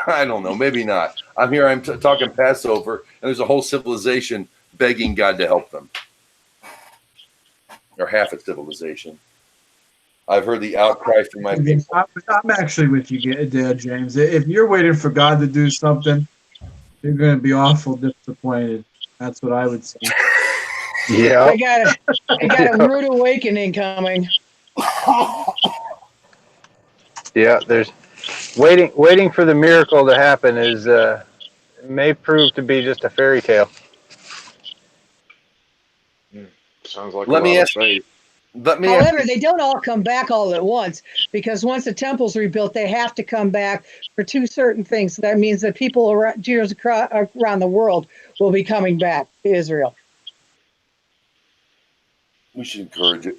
I don't know. Maybe not. I'm here. I'm talking Passover, and there's a whole civilization begging God to help them. Or half a civilization. I've heard the outcry from my people. I'm actually with you, James. If you're waiting for God to do something, you're going to be awful disappointed. That's what I would say. Yeah. I got a rude awakening coming. Yeah, there's waiting for the miracle to happen is may prove to be just a fairy tale. Sounds like Let me ask faith. However, they don't all come back all at once, because once the temple's rebuilt, they have to come back for two certain things. So that means that Jews around the world will be coming back to Israel. We should encourage it.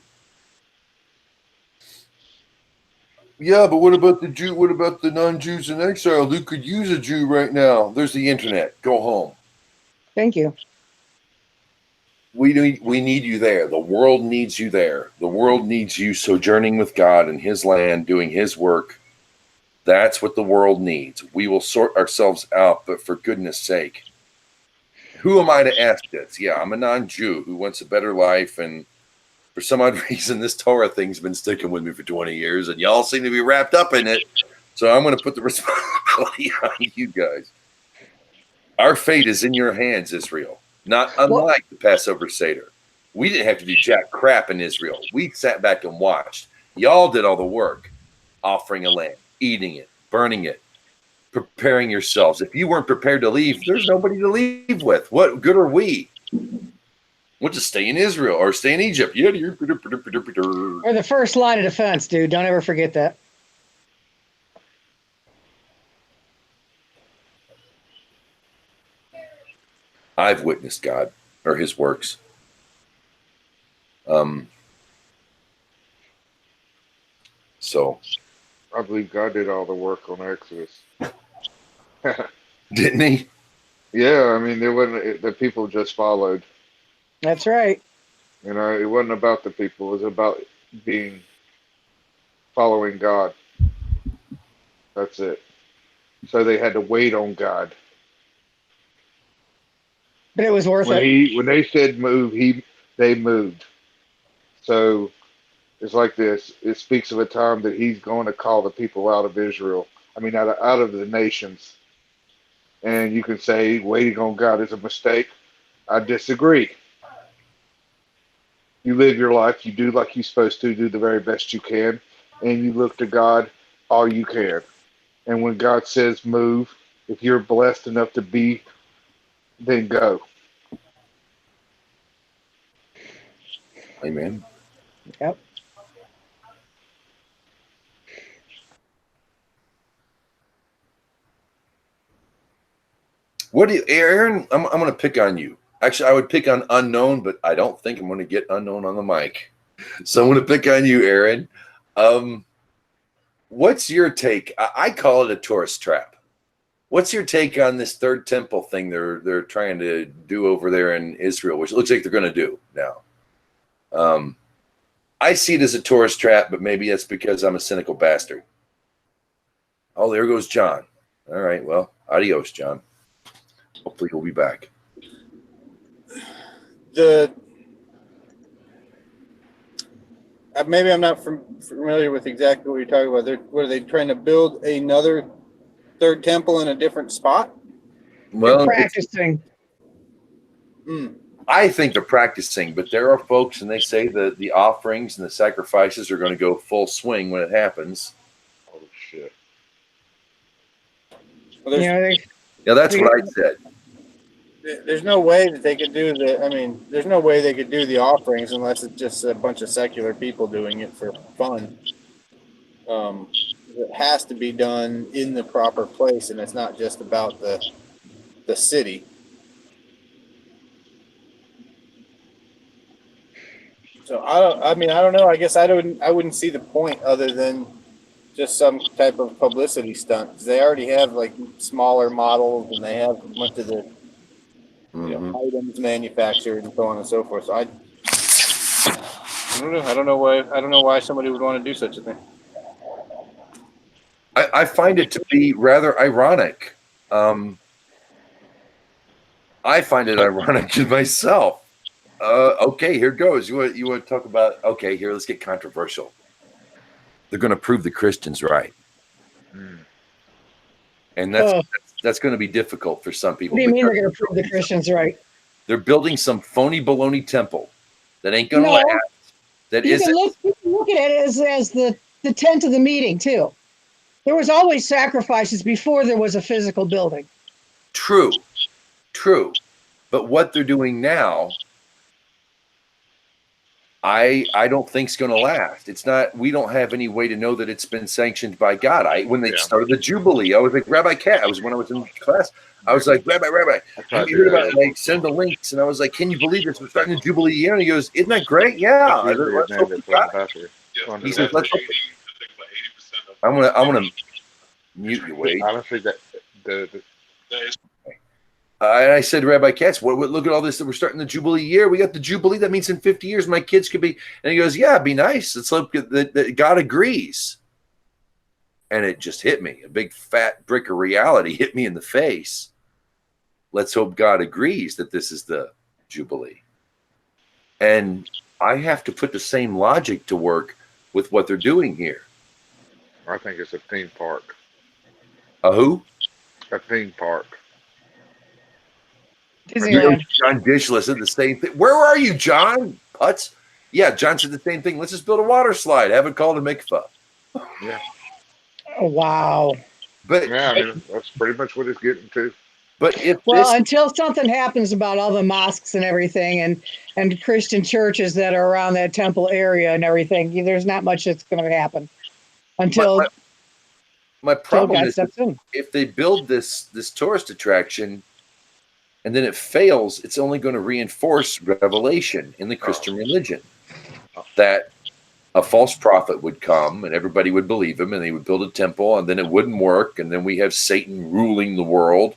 Yeah, but what about the Jew? What about the non-Jews in exile who could use a Jew right now? There's the internet. Go home. Thank you. We need you there. The world needs you there. The world needs you sojourning with God in His land, doing His work. That's what the world needs. We will sort ourselves out, but for goodness sake. Who am I to ask this? Yeah, I'm a non-Jew who wants a better life, and for some odd reason, this Torah thing's been sticking with me for 20 years, and y'all seem to be wrapped up in it. So I'm going to put the responsibility on you guys. Our fate is in your hands, Israel. Not unlike the Passover Seder. We didn't have to do jack crap in Israel. We sat back and watched. Y'all did all the work, offering a lamb, eating it, burning it, preparing yourselves. If you weren't prepared to leave, there's nobody to leave with. What good are we? We'll just stay in Israel or stay in Egypt. We're the first line of defense, dude. Don't ever forget that. I've witnessed God or his works. So I believe God did all the work on Exodus. didn't he? Yeah, I mean, there wasn't the people just followed. That's right. You know, it wasn't about the people. It was about following God. That's it. So they had to wait on God. But it was worth it. When they said move, they moved. So it's like this. It speaks of a time that he's going to call the people out of Israel. I mean, out of the nations. And you can say waiting on God is a mistake. I disagree. You live your life. You do like you're supposed to. Do the very best you can. And you look to God all you can. And when God says move, if you're blessed enough to be, then go. Amen. Yep. What do you, Aaron? I'm going to pick on you. Actually, I would pick on unknown, but I don't think I'm going to get unknown on the mic. So I'm going to pick on you, Aaron. What's your take? I call it a tourist trap. What's your take on this third temple thing they're trying to do over there in Israel, which it looks like they're going to do now? I see it as a tourist trap, but maybe that's because I'm a cynical bastard. Oh, there goes John. All right, well, adios, John. Hopefully he'll be back. Maybe I'm not familiar with exactly what you're talking about. Were they trying to build another third temple in a different spot? Well, practicing. I think they're practicing, but there are folks, and they say that the offerings and the sacrifices are going to go full swing when it happens. Oh, shit. Well, yeah, that's what I said. There's no way that they could do there's no way they could do the offerings unless it's just a bunch of secular people doing it for fun. It has to be done in the proper place, and it's not just about the city. So I don't know. I guess I wouldn't see the point other than just some type of publicity stunt. 'Cause they already have like smaller models, and they have a bunch of the items manufactured and so on and so forth. So I don't know. I don't know why somebody would want to do such a thing. I find it to be rather ironic. I find it ironic myself. Okay, here goes. You want to talk about? Okay, here, let's get controversial. They're going to prove the Christians right, and that's going to be difficult for some people. What do you mean they're going to prove the Christians right? They're building some phony baloney temple that ain't going to last. That you can look at it as the tent of the meeting too. There was always sacrifices before there was a physical building. True. But what they're doing now, I don't think is going to last. It's not. We don't have any way to know that it's been sanctioned by God. When they started the Jubilee, I was like, Rabbi Cat. When I was in class, I was like, Rabbi, have you heard about it? Like, send the links. And I was like, can you believe this? We're starting the Jubilee year. And he goes, isn't that great? Yeah. He says, let's. I'm gonna mute you, Wade. Honestly, and I said, Rabbi Katz, look at all this that we're starting the Jubilee year. We got the Jubilee. That means in 50 years, my kids could be. And he goes, yeah, it'd be nice. Let's look at that God agrees. And it just hit me. A big fat brick of reality hit me in the face. let's hope God agrees that this is the Jubilee. And I have to put the same logic to work with what they're doing here. I think it's a theme park. A who? A theme park. Disneyland. John Dishless said the same thing. Where are you, John? Putz? Yeah, John said the same thing. Let's just build a water slide. Have it called a mikvah. Yeah. Oh, wow. But Yeah, I mean, that's pretty much what it's getting to. but if Well, this, until something happens about all the mosques and everything and Christian churches that are around that temple area and everything, there's not much that's going to happen until my problem God is steps in. if they build this tourist attraction and then it fails, it's only going to reinforce revelation in the Christian religion that a false prophet would come and everybody would believe him and they would build a temple and then it wouldn't work and then we have Satan ruling the world,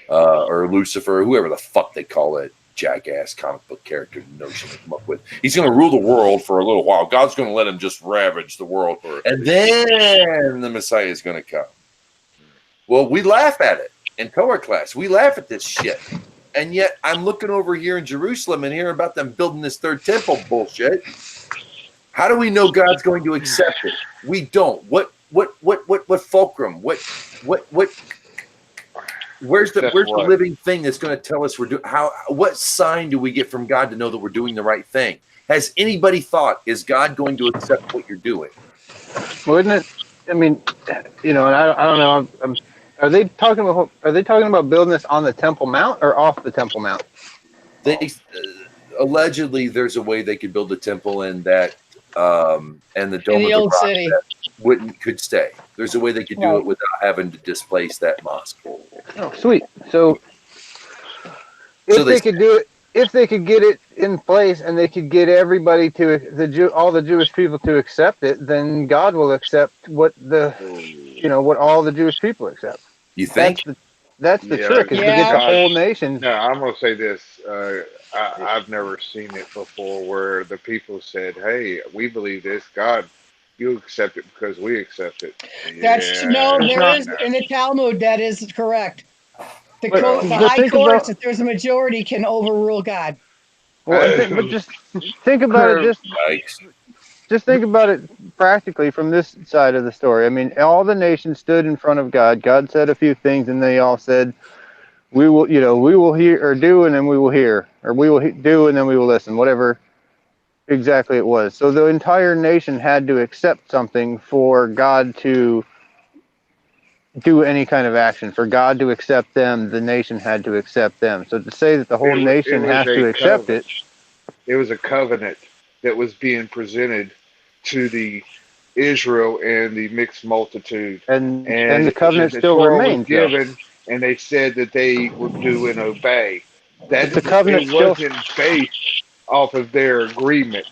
or Lucifer, whoever the fuck they call it, jackass comic book character notion to come up with. He's going to rule the world for a little while. God's going to let him just ravage the world, and then the Messiah is going to come. Well, we laugh at it in Torah class. We laugh at this shit. And yet I'm looking over here in Jerusalem and hearing about them building this third temple bullshit. How do we know God's going to accept it? We don't. What fulcrum? Where's the living thing that's going to tell us we're doing? What sign do we get from God to know that we're doing the right thing? Has anybody thought, is God going to accept what you're doing? Wouldn't it? I mean, you know, and I don't know. Are they talking about building this on the Temple Mount or off the Temple Mount? They allegedly there's a way they could build a temple and that and the dome In the of old the rock city. could stay. There's a way they could do it without having to displace that mosque. Oh, sweet. So if they could do it, if they could get it in place and they could get everybody to all the Jewish people to accept it, then God will accept what what all the Jewish people accept. You think? That's the trick, is to get the whole nation. No, I'm going to say this. I've never seen it before where the people said, hey, we believe this. God, you accept it because we accept it. There is in the Talmud, that is correct. The high courts, if there's a majority, can overrule God. Well, but just think about it. Just think about it practically from this side of the story. I mean, all the nations stood in front of God. God said a few things, and they all said, we will hear or do, and then we will hear, or we will do, and then we will listen, whatever exactly it was. So the entire nation had to accept something for God to do any kind of action. For God to accept them, the nation had to accept them. So to say that the whole nation has to accept it. It was a covenant that was being presented to the Israel and the mixed multitude. And the covenant still remains. Given, and they said that they would do and obey. That the covenant wasn't based off of their agreement.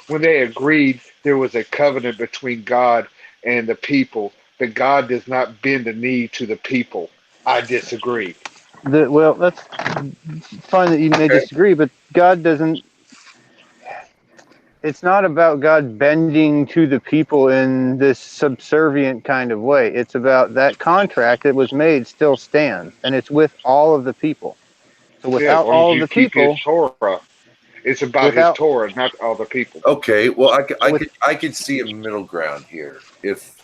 When they agreed, there was a covenant between God and the people. That God does not bend the knee to the people. I disagree. Well, that's fine that you may disagree, but God doesn't. It's not about God bending to the people in this subservient kind of way. It's about that contract that was made still stands, and it's with all of the people. So without all of the people, Torah, it's about his Torah, not all the people. Okay, well, I could see a middle ground here. This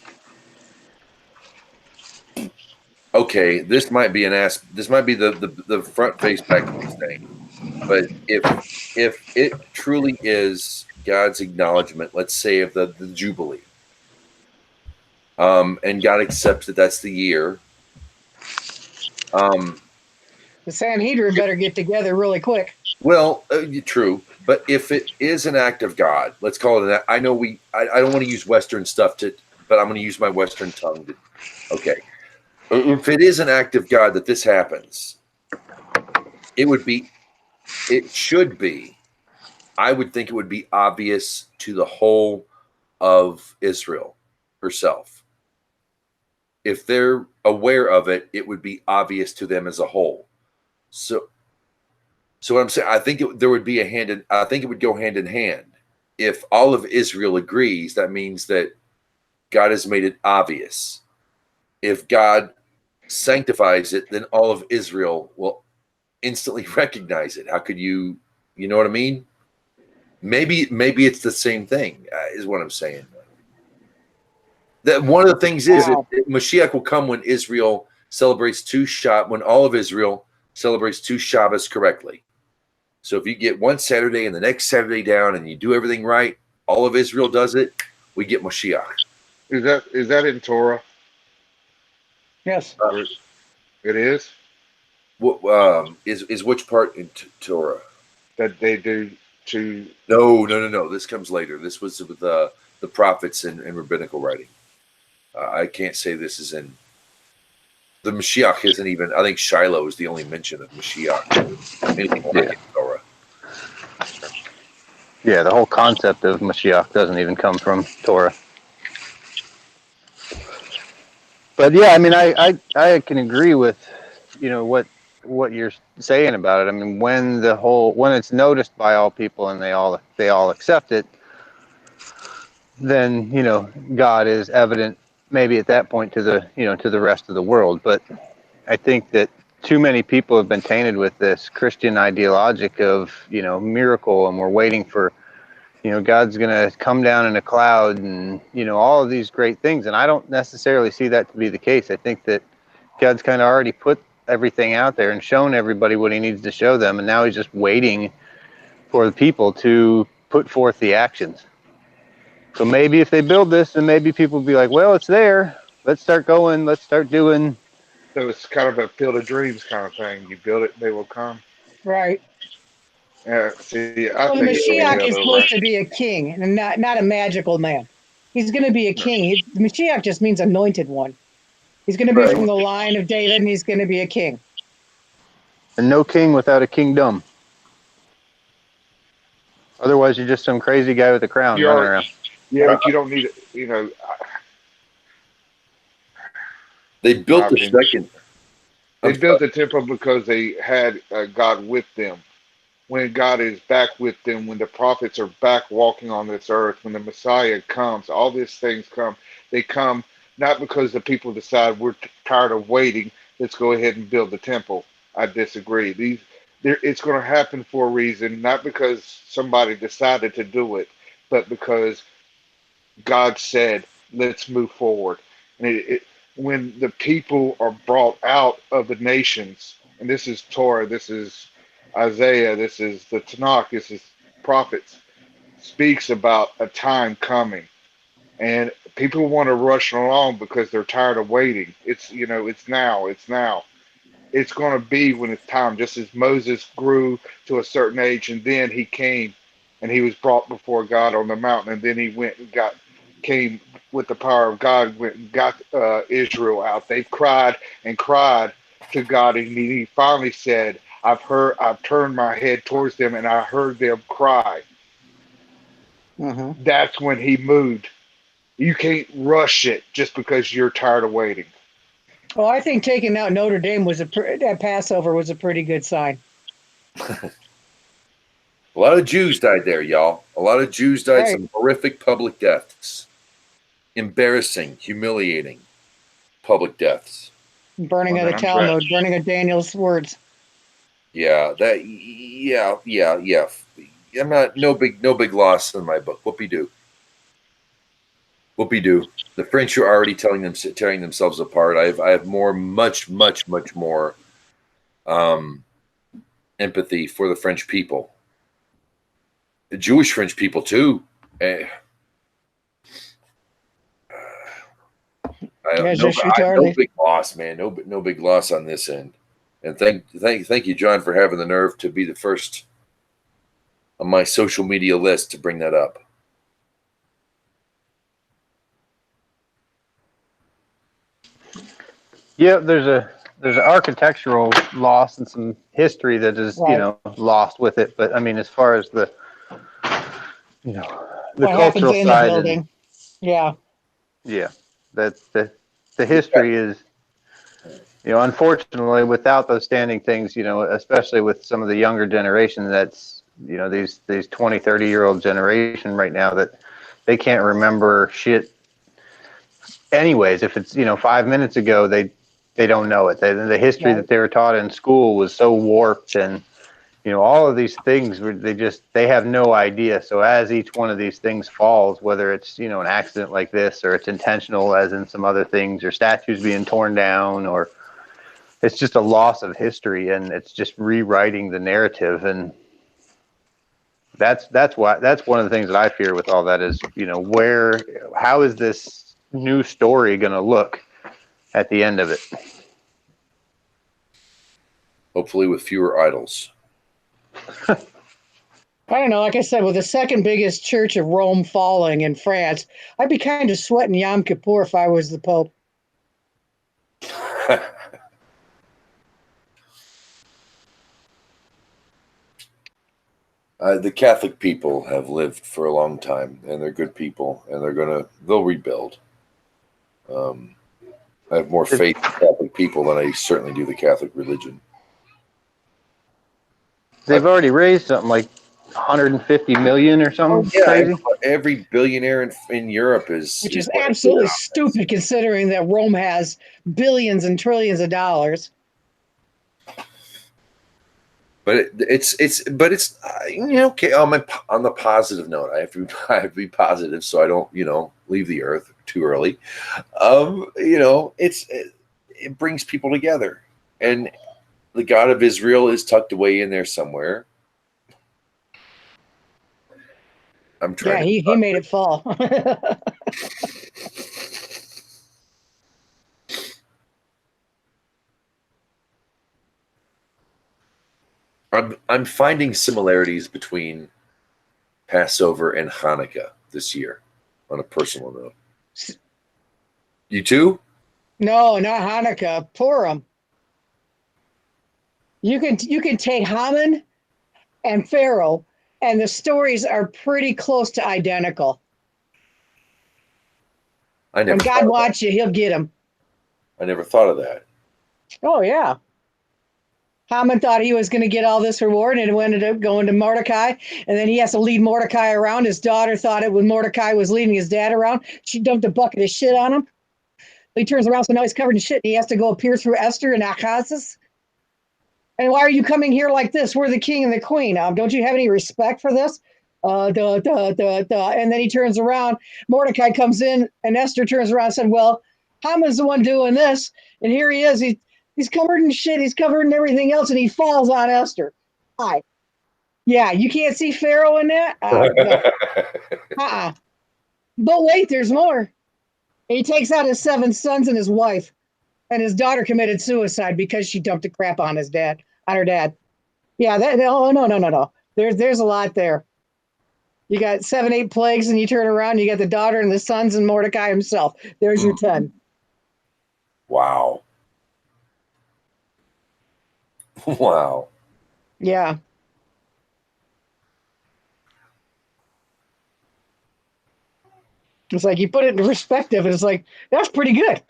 might be the front face back thing, but if it truly is God's acknowledgement, let's say of the Jubilee, and God accepts that that's the year, the Sanhedrin better get together really quick. Well, true, but if it is an act of God, let's call it that. I know I don't want to use Western stuff but I'm going to use my Western tongue. If it is an act of God that this happens, it should be, I would think it would be obvious to the whole of Israel herself. If they're aware of it, it would be obvious to them as a whole. So what I'm saying, I think there would be I think it would go hand in hand. If all of Israel agrees, that means that God has made it obvious. If God sanctifies it, then all of Israel will instantly recognize it? How could you know what I mean? Maybe it's the same thing, is what I'm saying. That one of the things is Wow. that Mashiach will come when Israel celebrates when all of Israel celebrates two Shabbos correctly. So if you get one Saturday and the next Saturday down and you do everything right, all of Israel does it, we get Mashiach. Is that in Torah? Yes. It is What is which part in Torah? that they do to. No. This comes later. This was with the prophets and rabbinical writing. I can't say this is in the Mashiach. Isn't even. I think Shiloh is the only mention of Mashiach. Anything like it in Torah. Yeah, the whole concept of Mashiach doesn't even come from Torah. But yeah, I mean, I can agree with, what you're saying about it. I mean, when it's noticed by all people and they all accept it, then God is evident maybe at that point to the rest of the world. But I think that too many people have been tainted with this Christian ideologic of miracle, and we're waiting for God's going to come down in a cloud and all of these great things. And I don't necessarily see that to be the case. I think that God's kind of already put everything out there and shown everybody what he needs to show them, and now he's just waiting for the people to put forth the actions. So maybe if they build this, then maybe people will be like, well, it's there. Let's start going. Let's start doing. So it's kind of a field of dreams kind of thing. You build it, they will come. Right. See, I Well, the think it's going Mashiach the is other way. supposed to be a king and not a magical man. He's going to be a king. The Mashiach just means anointed one. He's going to be Right. from the line of David, and he's going to be a king. And no king without a kingdom. Otherwise, you're just some crazy guy with a crown You running are, around. yeah, but you don't need it. They built my the opinion. second. They built the temple because they had God with them. When God is back with them, when the prophets are back walking on this earth, when the Messiah comes, all these things come. They come not because the people decide we're tired of waiting. Let's go ahead and build the temple. I disagree. It's going to happen for a reason, not because somebody decided to do it, but because God said, let's move forward. And when the people are brought out of the nations, and this is Torah, this is Isaiah, this is the Tanakh, this is prophets, speaks about a time coming. And people want to rush along because they're tired of waiting. It's now, it's now. It's going to be when it's time, just as Moses grew to a certain age and then he came and he was brought before God on the mountain, and then he went and came with the power of God, went and got Israel out. They cried and cried to God, and he finally said, I've turned my head towards them and I heard them cry. Mm-hmm. That's when he moved. You can't rush it just because you're tired of waiting. Well, I think taking out Notre Dame at Passover was a pretty good sign. A lot of Jews died there, y'all. A lot of Jews died Right. some horrific public deaths. Embarrassing, humiliating public deaths. Burning Well, of the then I'm glad. Talmud, burning of Daniel's words. Yeah, yeah. I'm not no big loss in my book. Whoopie-doo. The French are already tearing themselves apart. I have much more empathy for the French people. The Jewish French people too. No big loss, man. No big loss on this end. And thank you, John, for having the nerve to be the first on my social media list to bring that up. Yeah, there's an architectural loss and some history that is lost with it. But I mean, as far as the what cultural happens in side, the building? the history is, unfortunately, without those standing things, especially with some of the younger generation, that's these 20, 30-year-old generation right now, that they can't remember shit anyways. If it's 5 minutes ago, they they don't know it. The history that they were taught in school was so warped, and all of these things they have no idea. So as each one of these things falls, whether it's an accident like this, or it's intentional as in some other things, or statues being torn down, or it's just a loss of history, and it's just rewriting the narrative. And that's one of the things that I fear with all that is, how is this new story going to look at the end of it? Hopefully with fewer idols. I don't know. Like I said, with the second biggest church of Rome falling in France, I'd be kind of sweating Yom Kippur if I was the Pope. The Catholic people have lived for a long time, and they're good people, and they'll rebuild. I have more faith in Catholic people than I certainly do the Catholic religion. They've already raised something like 150 million or something crazy. Every billionaire in Europe which is absolutely stupid, considering that Rome has billions and trillions of dollars. But it's okay. On the positive note, I have to be positive, so I don't leave the earth too early. It brings people together, and the God of Israel is tucked away in there somewhere. I'm trying. Yeah, he made it fall. I'm finding similarities between Passover and Hanukkah this year, on a personal note. You too? No, not Hanukkah. Purim. You can take Haman and Pharaoh, and the stories are pretty close to identical. When God wants you, he'll get him. I never thought of that. Oh, yeah. Haman thought he was going to get all this reward, and it ended up going to Mordecai, and then he has to lead Mordecai around. His daughter thought it when Mordecai was leading his dad around. She dumped a bucket of shit on him. He turns around, so now he's covered in shit, and he has to go appear through Esther and Ahasuerus. And why are you coming here like this? We're the king and the queen. Don't you have any respect for this? And then he turns around. Mordecai comes in, and Esther turns around and said, well, Haman's the one doing this, and here he is. He's covered in shit. He's covered in everything else, and he falls on Esther. Hi. Yeah, you can't see Pharaoh in that? No. But wait, there's more. And he takes out his 7 sons and his wife, and his daughter committed suicide because she dumped the crap on her dad. Yeah, no. There's a lot there. You got 7, 8 plagues, and you turn around, you got the daughter and the sons and Mordecai himself. There's your 10. Wow. Wow. Yeah. It's like you put it into perspective, and it's like, that's pretty good.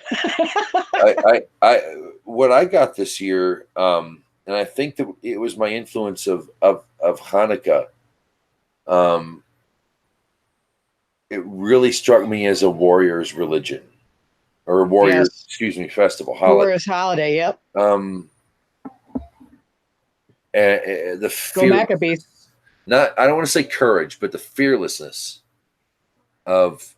What I got this year, and I think that it was my influence of Hanukkah. It really struck me as a warrior's religion, or a warrior's, festival holiday. Warrior's holiday, yep. The Go Maccabees. I don't want to say courage, but the fearlessness of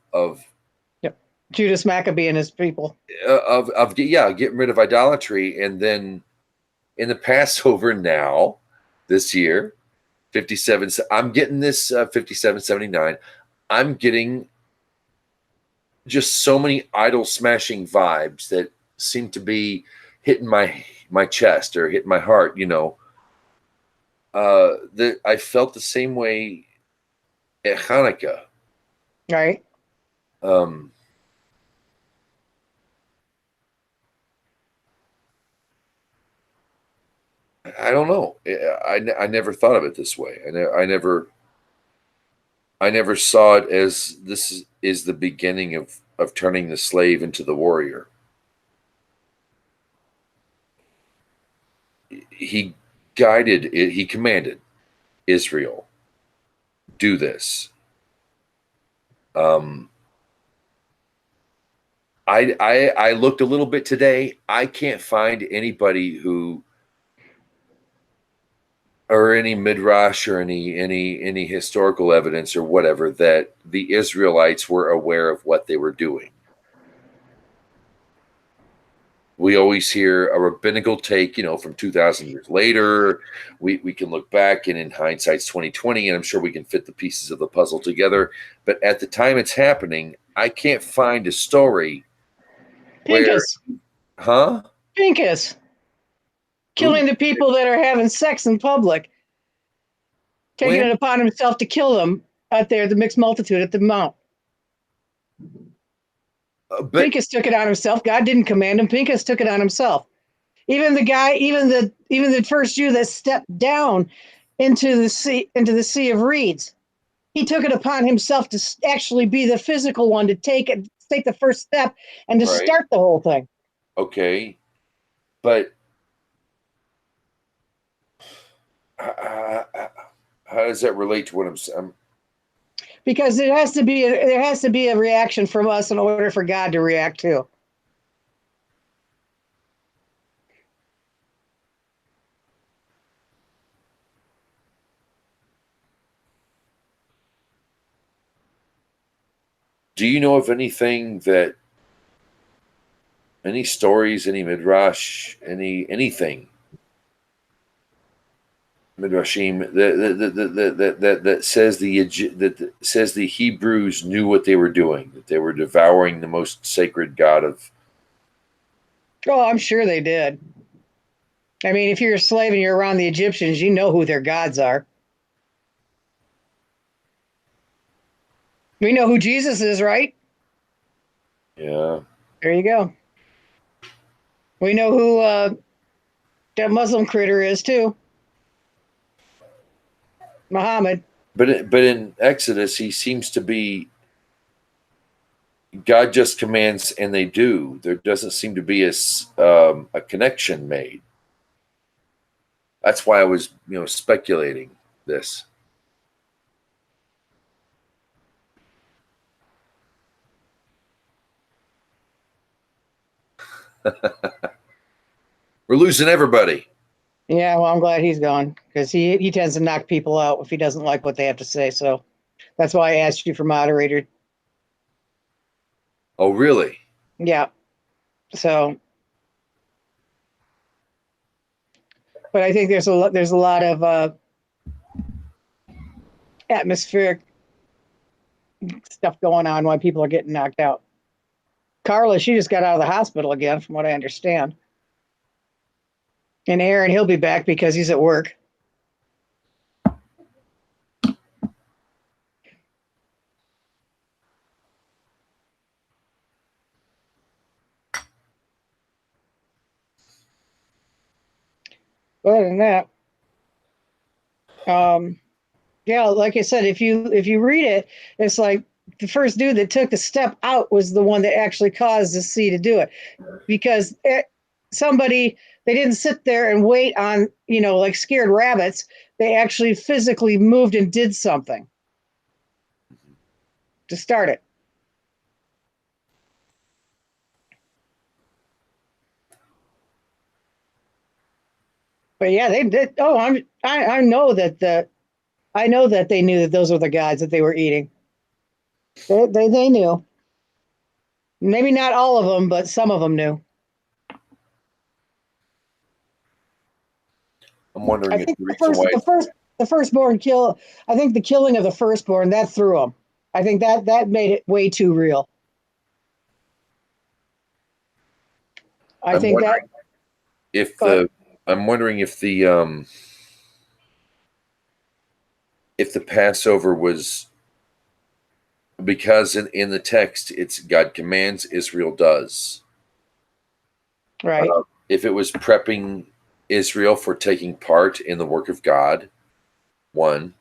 Judas Maccabee and his people. Getting rid of idolatry. And then in the Passover now, this year, 57, I'm getting this 5779. I'm getting just so many idol smashing vibes that seem to be hitting my chest or hitting my heart, that I felt the same way at Hanukkah. Right. I don't know. I never thought of it this way. I never saw it as this is the beginning of turning the slave into the warrior. He commanded Israel, do this. I looked a little bit today. I can't find anybody who, or any midrash or any historical evidence or whatever, that the Israelites were aware of what they were doing. We always hear a rabbinical take, from 2,000 years later. We can look back, and in hindsight's 2020, and I'm sure we can fit the pieces of the puzzle together. But at the time it's happening, I can't find a story where, Pincus. huh? Pincus. Killing the people that are having sex in public. Taking it upon himself to kill them out there, the mixed multitude at the Mount. Pincus took it on himself. God didn't command him. Pincus took it on himself. Even the first Jew that stepped down into the sea of reeds, he took it upon himself to actually be the physical one to take the first step and to start the whole thing. Okay, but how does that relate to what I'm saying? Because there has to be a reaction from us in order for God to react too. Do you know of anything any stories, any midrash, anything midrashim that says the Hebrews knew what they were doing, that they were devouring the most sacred God of? Oh, I'm sure they did. I mean, if you're a slave and you're around the Egyptians, you know who their gods are. We know who Jesus is, right? Yeah. There you go. We know who that Muslim critter is too. Muhammad. But in Exodus, he seems to be, God just commands and they do. There doesn't seem to be a connection made. That's why I was, speculating this. We're losing everybody. Yeah, well, I'm glad he's gone because he tends to knock people out if he doesn't like what they have to say. So that's why I asked you for moderator. Oh, really? Yeah. So, but I think there's a lot of atmospheric stuff going on while people are getting knocked out. Carla, she just got out of the hospital again, from what I understand. And Aaron, he'll be back because he's at work. Other than that, yeah, like I said, if you read it, it's like the first dude that took the step out was the one that actually caused the sea to do it, because they didn't sit there and wait on, like scared rabbits. They actually physically moved and did something to start it. But yeah, they did. Oh, I know that they knew that those were the gods that they were eating. They knew. Maybe not all of them, but some of them knew. I'm wondering I if think the reason why the firstborn kill. I think the killing of the firstborn that threw them. I think that made it way too real. I'm wondering if the Passover was, because in the text it's God commands, Israel does. Right. If it was prepping Israel for taking part in the work of God, one.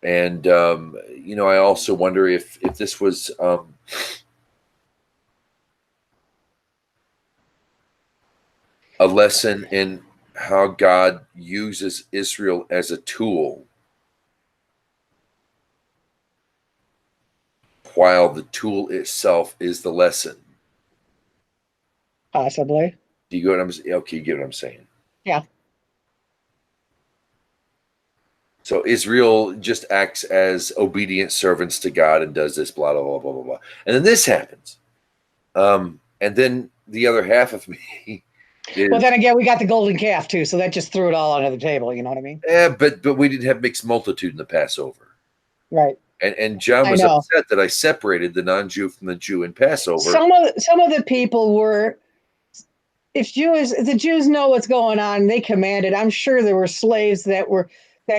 And I also wonder if this was a lesson in how God uses Israel as a tool, while the tool itself is the lesson. Possibly. Do you get what I'm saying? Okay, you get what I'm saying. Yeah. So Israel just acts as obedient servants to God and does this, blah, blah, blah, blah, blah, blah. And then this happens. And then the other half of me is, Well, then again, we got the golden calf too, so that just threw it all under the table. You know what I mean? but we didn't have mixed multitude in the Passover. Right. And John I was know. upset that I separated the non-Jew from the Jew in Passover. Some of the people were, if the Jews know what's going on, they commanded. I'm sure there were slaves that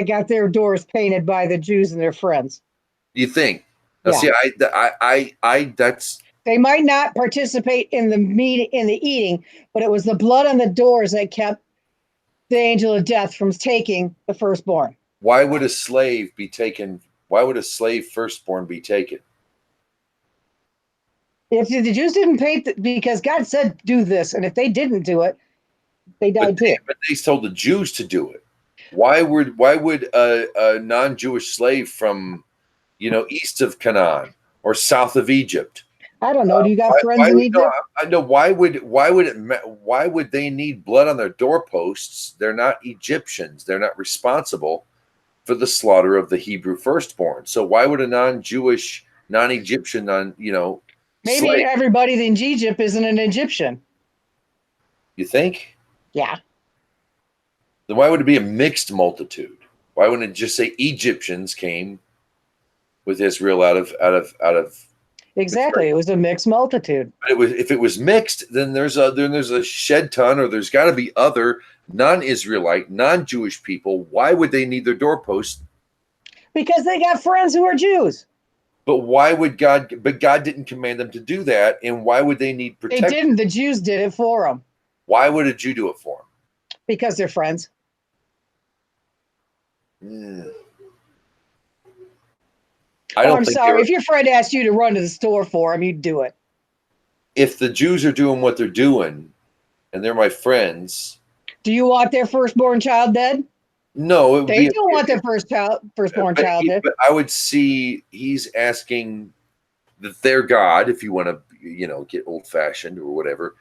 got their doors painted by the Jews and their friends. You think? Now, Yeah. see, I that's They might not participate in the eating, but it was the blood on the doors that kept the angel of death from taking the firstborn. why would a slave be taken? Why would a slave firstborn be taken? If the Jews didn't paint, because God said do this, and if they didn't do it, they died too. But they told the Jews to do it. Why would a non-Jewish slave from east of Canaan or south of Egypt? I don't know. Do you got friends in Egypt? I know. Why would they need blood on their doorposts? They're not Egyptians. They're not responsible for the slaughter of the Hebrew firstborn. So why would a non-Jewish, non-Egyptian, Maybe slave? everybody in Egypt isn't an Egyptian. You think? Yeah. Then why would it be a mixed multitude? Why wouldn't it just say Egyptians came with Israel out of? Exactly. It was a mixed multitude. But if it was mixed, then there's a shed ton, or there's got to be other non-Israelite, non-Jewish people. Why would they need their doorposts? Because they got friends who are Jews. But why would God? But God didn't command them to do that, and why would they need They protection? didn't. The Jews did it for them. Why would a Jew do it for Because they're friends. them? I'm sorry. If your friend asked you to run to the store for him, you'd do it. If the Jews are doing what they're doing, and they're my friends, do you want their firstborn child dead? No, they don't want their firstborn child dead. But I would see he's asking that their God, if you want to, get old-fashioned or whatever,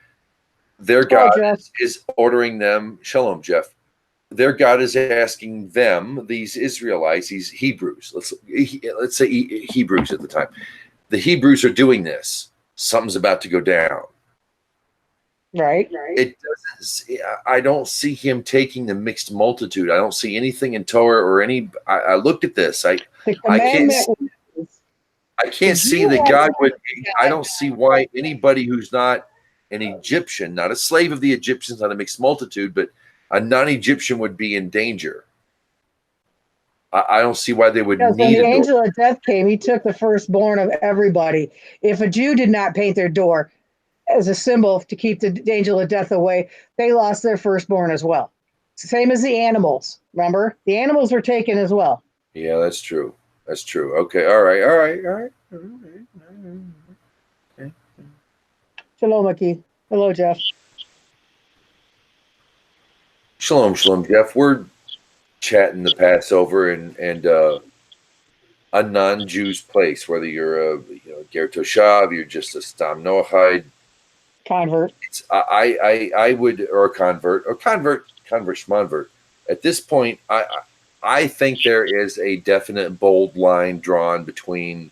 their God is ordering them. Shalom, Jeff. Their God is asking them, these Israelites, these Hebrews, let's say Hebrews at the time. The Hebrews are doing this. Something's about to go down. Right. It doesn't. I don't see him taking the mixed multitude. I don't see anything in Torah or any. I looked at this. I can't see that God would. I don't see why anybody who's not an Egyptian, not a slave of the Egyptians, not a mixed multitude, but a non-Egyptian would be in danger. I don't see why they would need. When the angel of death came, he took the firstborn of everybody. If a Jew did not paint their door as a symbol to keep the angel of death away, they lost their firstborn as well. Same as the animals. Remember, the animals were taken as well. Yeah, that's true. That's true. Okay. All right. Okay. Shalom, Aki. Hello, Jeff. Shalom, Jeff. We're chatting the Passover and a non-Jew's place, whether you're a Ger Toshav, you're just a Stam Noachide convert. I would, or a convert Shmonvert. At this point, I think there is a definite bold line drawn between.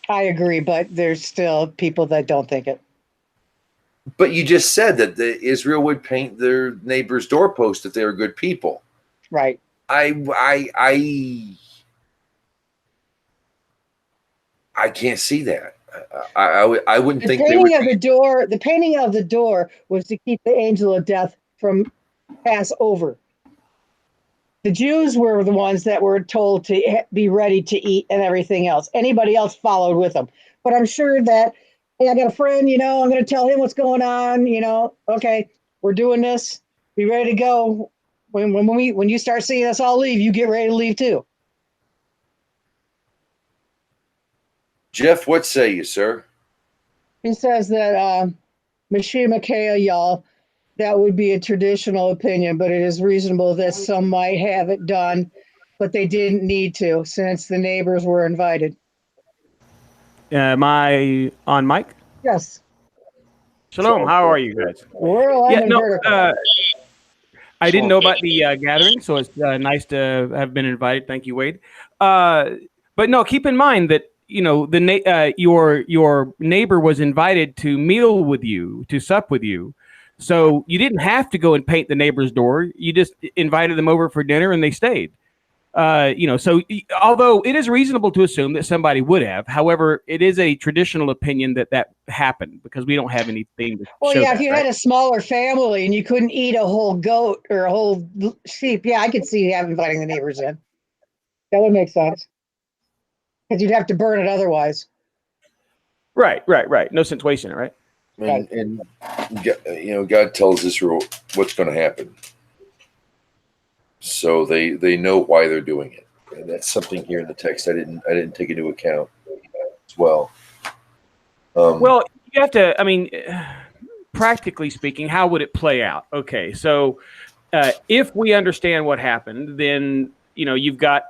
I agree, but there's still people that don't think it. But you just said that Israel would paint their neighbor's doorpost if they were good people. Right. I can't see that. I wouldn't think the painting of the door was to keep the angel of death from Passover. The Jews were the ones that were told to be ready to eat and everything else. Anybody else followed with them. But I'm sure that, hey, I got a friend, I'm going to tell him what's going on, okay, we're doing this. Be ready to go. When you start seeing us all leave, you get ready to leave too. Jeff, what say you, sir? He says that Mashiach Makaya, y'all, that would be a traditional opinion, but it is reasonable that some might have it done, but they didn't need to since the neighbors were invited. Am I on mic? Yes. Shalom. How are you guys? We're alive Yeah, and no, vertical. I didn't know about the gathering, so it's nice to have been invited. Thank you, Wade. But no, keep in mind that your neighbor was invited to meal with you, to sup with you. So you didn't have to go and paint the neighbor's door. You just invited them over for dinner, and they stayed. So although it is reasonable to assume that somebody would have, however, it is a traditional opinion that happened because we don't have anything to Well, show yeah, that, if you right? had a smaller family and you couldn't eat a whole goat or a whole sheep, yeah, I could see you inviting the neighbors in. That would make sense. Because you'd have to burn it otherwise. Right. No sense wasting it, right? And God tells Israel what's going to happen, so they know why they're doing it, and that's something here in the text I didn't take into account as well. Well, you have to. I mean, practically speaking, how would it play out? Okay, so if we understand what happened, then you've got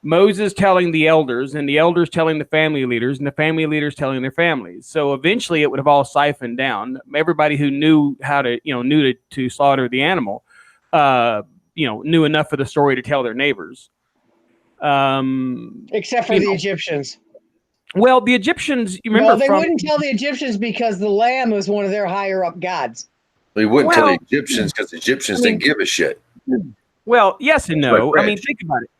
Moses telling the elders, and the elders telling the family leaders, and the family leaders telling their families. So eventually, it would have all siphoned down. Everybody who knew how to, knew to slaughter the animal, knew enough of the story to tell their neighbors. Except for the Egyptians. Well, the Egyptians, you remember? No, they wouldn't tell the Egyptians because the lamb was one of their higher up gods. They wouldn't tell the Egyptians because the Egyptians didn't give a shit. Well, yes and no. Like I mean, think about it.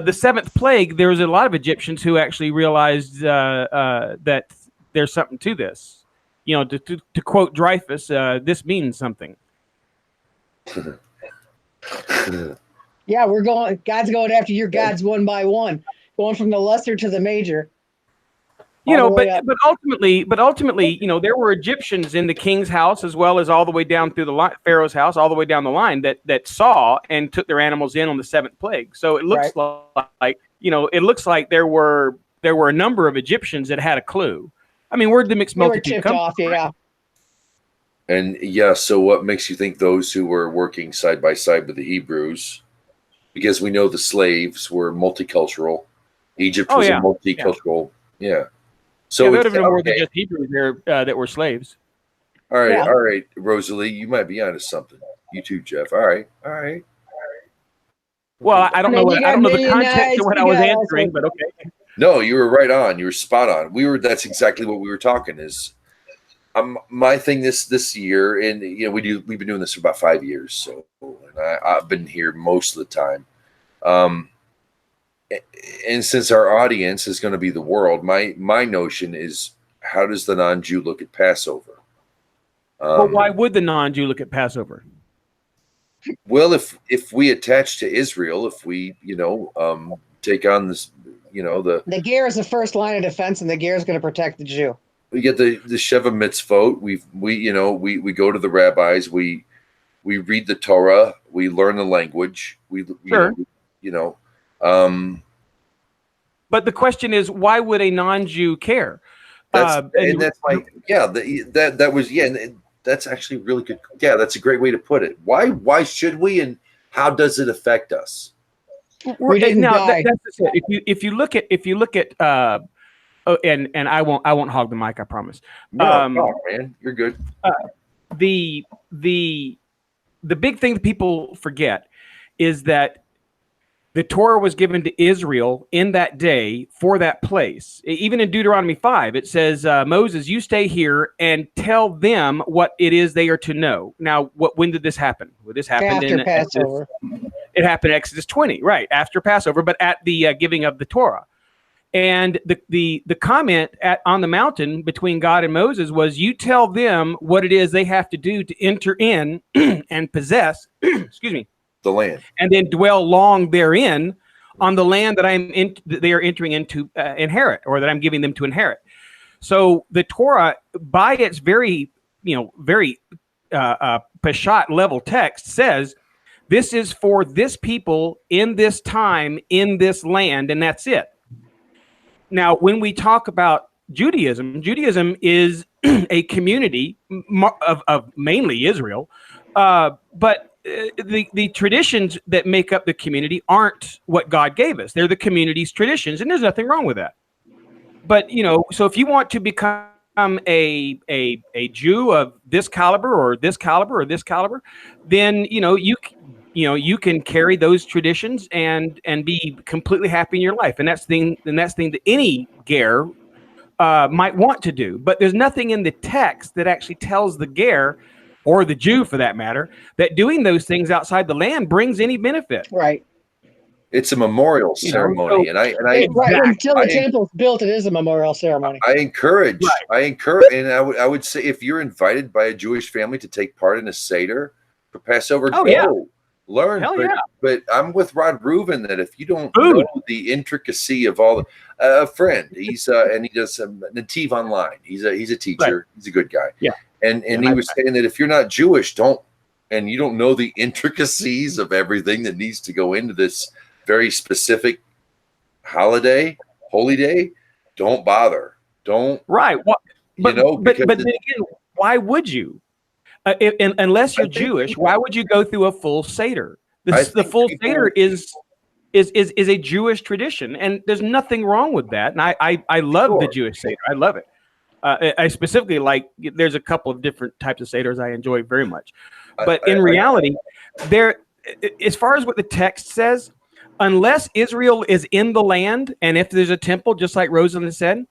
The seventh plague, there was a lot of Egyptians who actually realized that there's something to this. To quote Dreyfus, this means something. Yeah, God's going after your gods one by one, going from the lesser to the major. But ultimately, there were Egyptians in the king's house as well as all the way down through the Pharaoh's house, all the way down the line that saw and took their animals in on the seventh plague. So it looks like there were a number of Egyptians that had a clue. I mean, where'd the mixed multitude come off, yeah. And so what makes you think those who were working side by side with the Hebrews, because we know the slaves were multicultural, Egypt was a multicultural, So there would have been more than just Hebrews there that were slaves. All right, Rosalie, you might be onto something. You too, Jeff. All right. Well, I don't know the context of what I was answering, but okay. No, you were right on. You were spot on. That's exactly what we were talking is. My thing this year, and we've been doing this for about 5 years, so and I've been here most of the time. And since our audience is going to be the world, my notion is, how does the non-Jew look at Passover? Well, why would the non-Jew look at Passover? Well, if we attach to Israel, if we take on this, the ger is the first line of defense, and the ger is going to protect the Jew. We get the Sheva mitzvot. We go to the rabbis. We read the Torah. We learn the language. But the question is, why would a non-Jew care? That's actually really good. Yeah, that's a great way to put it. Why should we, and how does it affect us? We didn't die. That's it. If you look at and I won't hog the mic, I promise. No, man, you're good. The big thing that people forget is that the Torah was given to Israel in that day for that place. Even in Deuteronomy 5, it says, Moses, you stay here and tell them what it is they are to know. Now, when did this happen? Well, this happened after Passover. It happened in Exodus 20, right, after Passover, but at the giving of the Torah. And the comment on the mountain between God and Moses was, you tell them what it is they have to do to enter in and possess, the land, and then dwell long therein on the land that they are entering into inherit, or that I'm giving them to inherit. So the Torah, by its very Peshat level text, says this is for this people in this time in this land, and that's it. Now, when we talk about Judaism is a community of mainly Israel, but the traditions that make up the community aren't what God gave us. They're the community's traditions, and there's nothing wrong with that. But so if you want to become I'm a Jew of this caliber or this caliber or this caliber, then you can carry those traditions and be completely happy in your life, and that's the thing that any ger might want to do. But there's nothing in the text that actually tells the ger, or the Jew for that matter, that doing those things outside the land brings any benefit. Right. It's a memorial ceremony, and I right until the temple's built, it is a memorial ceremony. I encourage, and I would say if you're invited by a Jewish family to take part in a Seder for Passover, learn. But I'm with Rod Reuben that if you don't know the intricacy of all a friend, he's and he does some Nativ online. He's a teacher. Right. He's a good guy. Yeah. And he was saying that if you're not Jewish, and you don't know the intricacies of everything that needs to go into this very specific holy day, don't bother. Don't. Right. Well, but then again, why would you? Unless you're Jewish, why would you go through a full Seder? The full Seder is a Jewish tradition, and there's nothing wrong with that. And I love the Jewish Seder. I love it. I specifically like. There's a couple of different types of Seders I enjoy very much, but in reality, as far as what the text says, unless Israel is in the land, and if there's a temple, just like Rosalind said,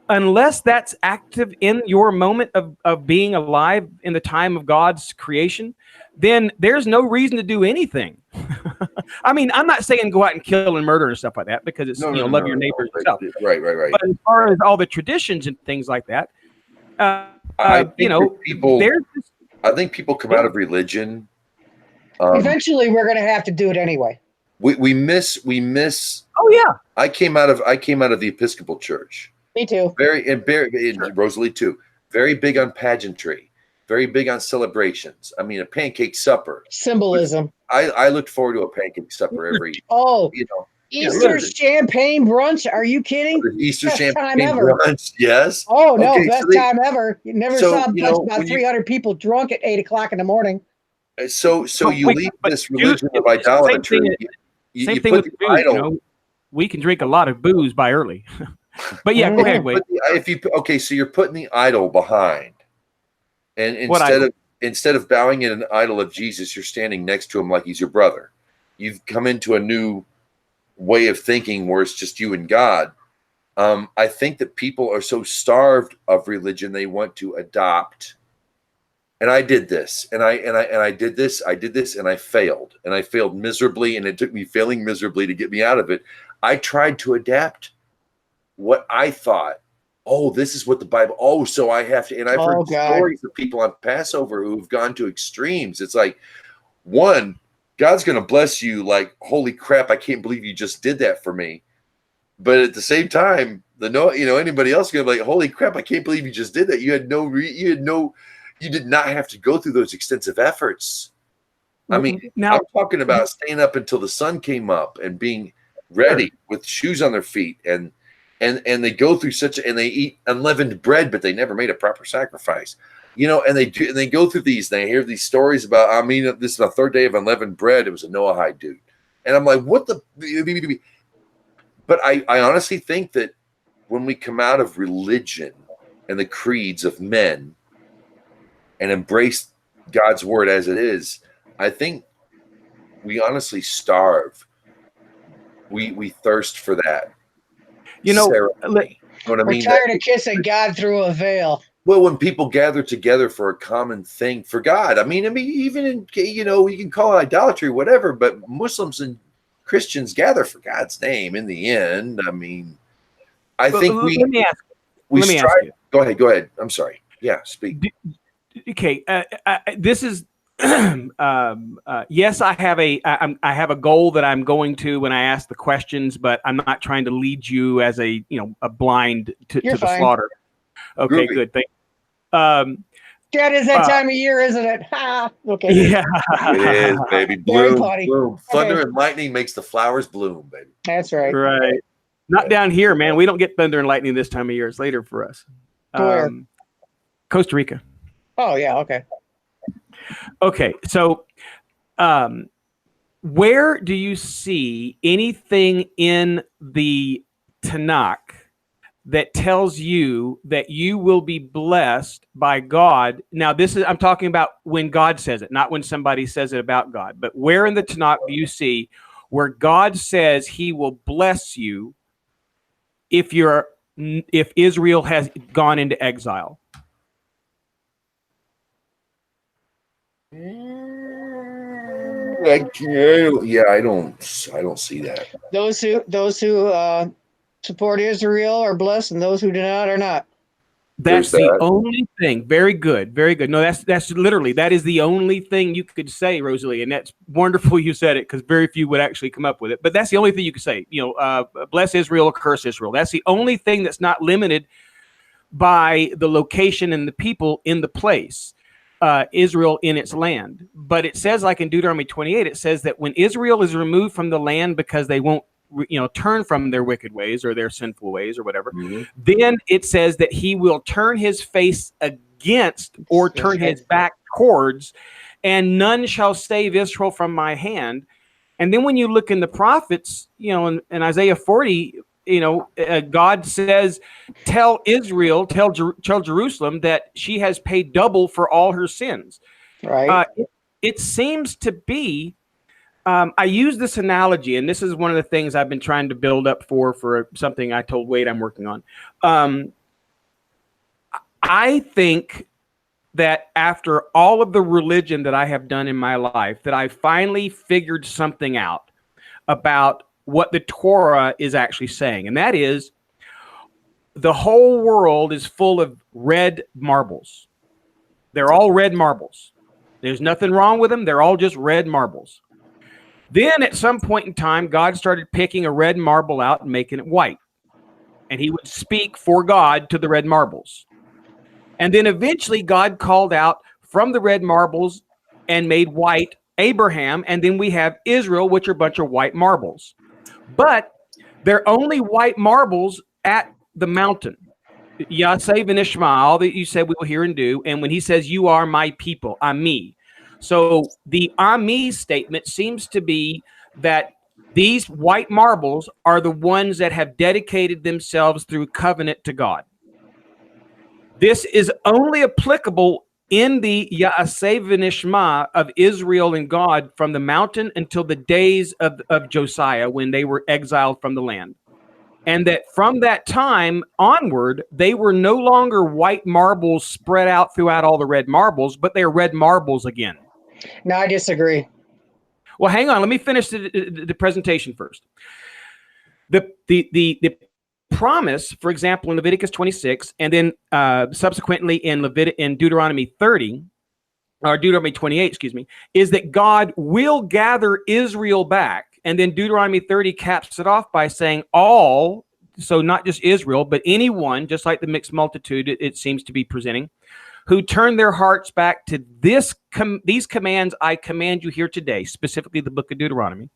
unless that's active in your moment of being alive in the time of God's creation, then there's no reason to do anything. I mean, I'm not saying go out and kill and murder and stuff like that, because it's love your neighbors yourself. Right. But as far as all the traditions and things like that, I think people come out of religion. Eventually, we're going to have to do it anyway. We miss. Oh yeah. I came out of the Episcopal Church. Me too. Rosalie too. Very big on pageantry. Very big on celebrations. I mean, a pancake supper. Symbolism. I look forward to a pancake supper every. Easter champagne brunch. Are you kidding? Easter best champagne brunch. Yes. Oh no, best time ever. You never saw about 300 people drunk at 8 o'clock in the morning. So you leave this religion of idolatry. Same thing with booze. We can drink a lot of booze by early. But yeah, go ahead, Wade. So you're putting the idol behind, and instead of bowing at an idol of Jesus, you're standing next to him like he's your brother. You've come into a new way of thinking where it's just you and God. I think that people are so starved of religion they want to adopt. And I did this, and I did this, and I failed miserably, and it took me failing miserably to get me out of it. I tried to adapt what I thought. Oh, this is what the Bible. Oh, so I have to. And I've heard stories of people on Passover who've gone to extremes. It's like, one, God's going to bless you. Like, holy crap! I can't believe you just did that for me. But at the same time, anybody else going to be like, holy crap! I can't believe you just did that. You did not have to go through those extensive efforts. I mean, I'm talking about staying up until the sun came up and being ready with shoes on their feet, and they go through and they eat unleavened bread, but they never made a proper sacrifice, and they go through these, and they hear these stories about, this is the third day of unleavened bread. It was a Noahide dude. And I'm like, what the, but I honestly think that when we come out of religion and the creeds of men and embrace God's word as it is, I think we honestly starve. We thirst for that. We're tired of kissing God through a veil. Well, when people gather together for a common thing for God, even in, you can call it idolatry, whatever, but Muslims and Christians gather for God's name in the end. I think let me ask you. Go ahead. I'm sorry. Yeah, speak. Okay, this is yes. I have a goal that I'm going to when I ask the questions, but I'm not trying to lead you as a blind to the slaughter. Okay, good. Thank you. That is that time of year, isn't it? Okay. Yeah, it is, baby. Bloom. Thunder and lightning makes the flowers bloom, baby. That's right. Right. Not down here, man. We don't get thunder and lightning this time of year. It's later for us. Where? Costa Rica. Oh yeah. Okay. Okay. So, where do you see anything in the Tanakh that tells you that you will be blessed by God. Now, I'm talking about when God says it, not when somebody says it about God. But where in the Tanakh do you see where God says he will bless you if Israel has gone into exile? I don't see that. Those who support Israel are blessed, and those who do not are not. That's the only thing. Very good. Very good. No, that's literally, that is the only thing you could say, Rosalie. And that's wonderful you said it, because very few would actually come up with it. But that's the only thing you could say. Bless Israel or curse Israel. That's the only thing that's not limited by the location and the people in the place. Israel in its land. But it says, like in Deuteronomy 28, it says that when Israel is removed from the land because they won't turn from their wicked ways or their sinful ways or whatever, then it says that he will turn his face against or turn his back towards, and none shall save Israel from my hand. And then when you look in the prophets, in Isaiah 40, God says, tell Israel, tell Jerusalem that she has paid double for all her sins. Right. It seems to be, I use this analogy, and this is one of the things I've been trying to build up for something I told Wade I'm working on. I think that after all of the religion that I have done in my life, that I finally figured something out about what the Torah is actually saying. And that is, the whole world is full of red marbles. They're all red marbles. There's nothing wrong with them. They're all just red marbles. Then at some point in time, God started picking a red marble out and making it white. And he would speak for God to the red marbles. And then eventually God called out from the red marbles and made white Abraham. And then we have Israel, which are a bunch of white marbles. But they're only white marbles at the mountain. Yaseh v'nishma, all that you said we will hear and do. And when he says, you are my people, Ami. So the Ami statement seems to be that these white marbles are the ones that have dedicated themselves through covenant to God. This is only applicable in the Ya'aseh v'nishma of Israel and God from the mountain until the days of Josiah, when they were exiled from the land. And that from that time onward, they were no longer white marbles spread out throughout all the red marbles, but they're red marbles again. No, I disagree. Well, hang on. Let me finish the presentation first. The promise, for example, in Leviticus 26, and then subsequently in Deuteronomy 30, or Deuteronomy 28, excuse me, is that God will gather Israel back. And then Deuteronomy 30 caps it off by saying all, so not just Israel, but anyone, just like the mixed multitude it seems to be presenting, who turn their hearts back to these commands I command you here today, specifically the book of Deuteronomy,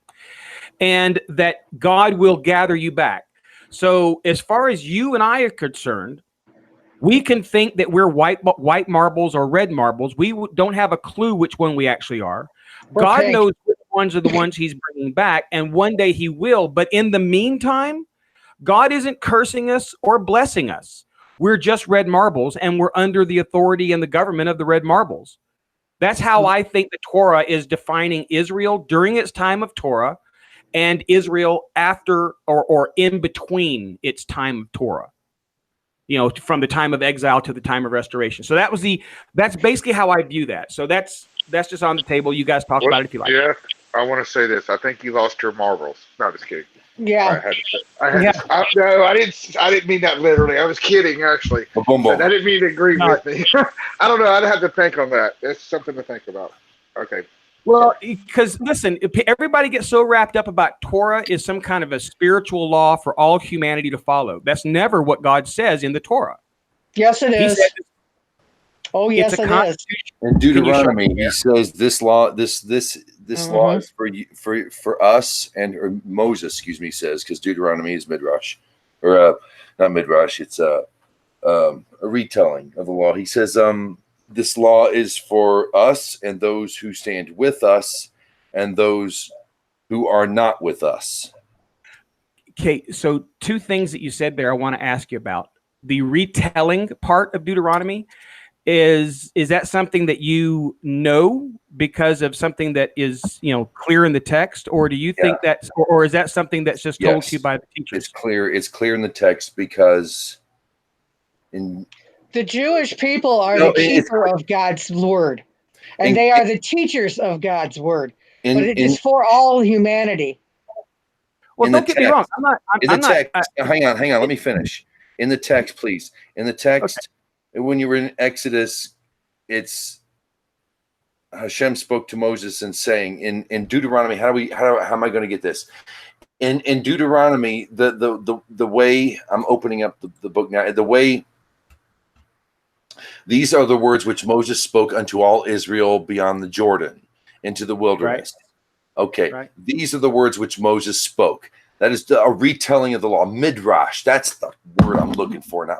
and that God will gather you back. So as far as you and I are concerned, we can think that we're white marbles or red marbles. We don't have a clue which one we actually are. God knows which ones are the ones he's bringing back, and one day he will. But in the meantime, God isn't cursing us or blessing us. We're just red marbles, and we're under the authority and the government of the red marbles. That's how I think the Torah is defining Israel during its time of Torah, and Israel after or in between its time of Torah. From the time of exile to the time of restoration. So that's basically how I view that. So that's just on the table. You guys talk about it if you like. Yeah, I want to say this. I think you lost your marbles. No, just kidding. Yeah. No, I didn't mean that literally. I was kidding, actually. I didn't mean to agree with me. I don't know. I'd have to think on that. That's something to think about. Okay. Well, because listen, everybody gets so wrapped up about Torah is some kind of a spiritual law for all humanity to follow. That's never what God says in the Torah. Yes, it is. Oh, yes, it is. In Deuteronomy, he says this law, this law is for us, and Moses, excuse me, says, because Deuteronomy is midrash, or not midrash. It's a retelling of the law. He says, this law is for us and those who stand with us and those who are not with us. Okay, so two things that you said there I want to ask you about. The retelling part of Deuteronomy, is that something that you know because of something that is, clear in the text, or do you think that's, or is that something that's just told to you by the teachers? It's clear in the text because the Jewish people are the keeper of God's word, and they are the teachers of God's word. But it is for all humanity. Well, don't get me wrong. Hang on. Let me finish. In the text, please. In the text, when you were in Exodus, it's Hashem spoke to Moses and saying in Deuteronomy. How am I going to get this? In Deuteronomy, the way I'm opening up the book now, the way these are the words which Moses spoke unto all Israel beyond the Jordan into the wilderness. Right. Okay, right. These are the words which Moses spoke. That is a retelling of the law. Midrash. That's the word I'm looking for now.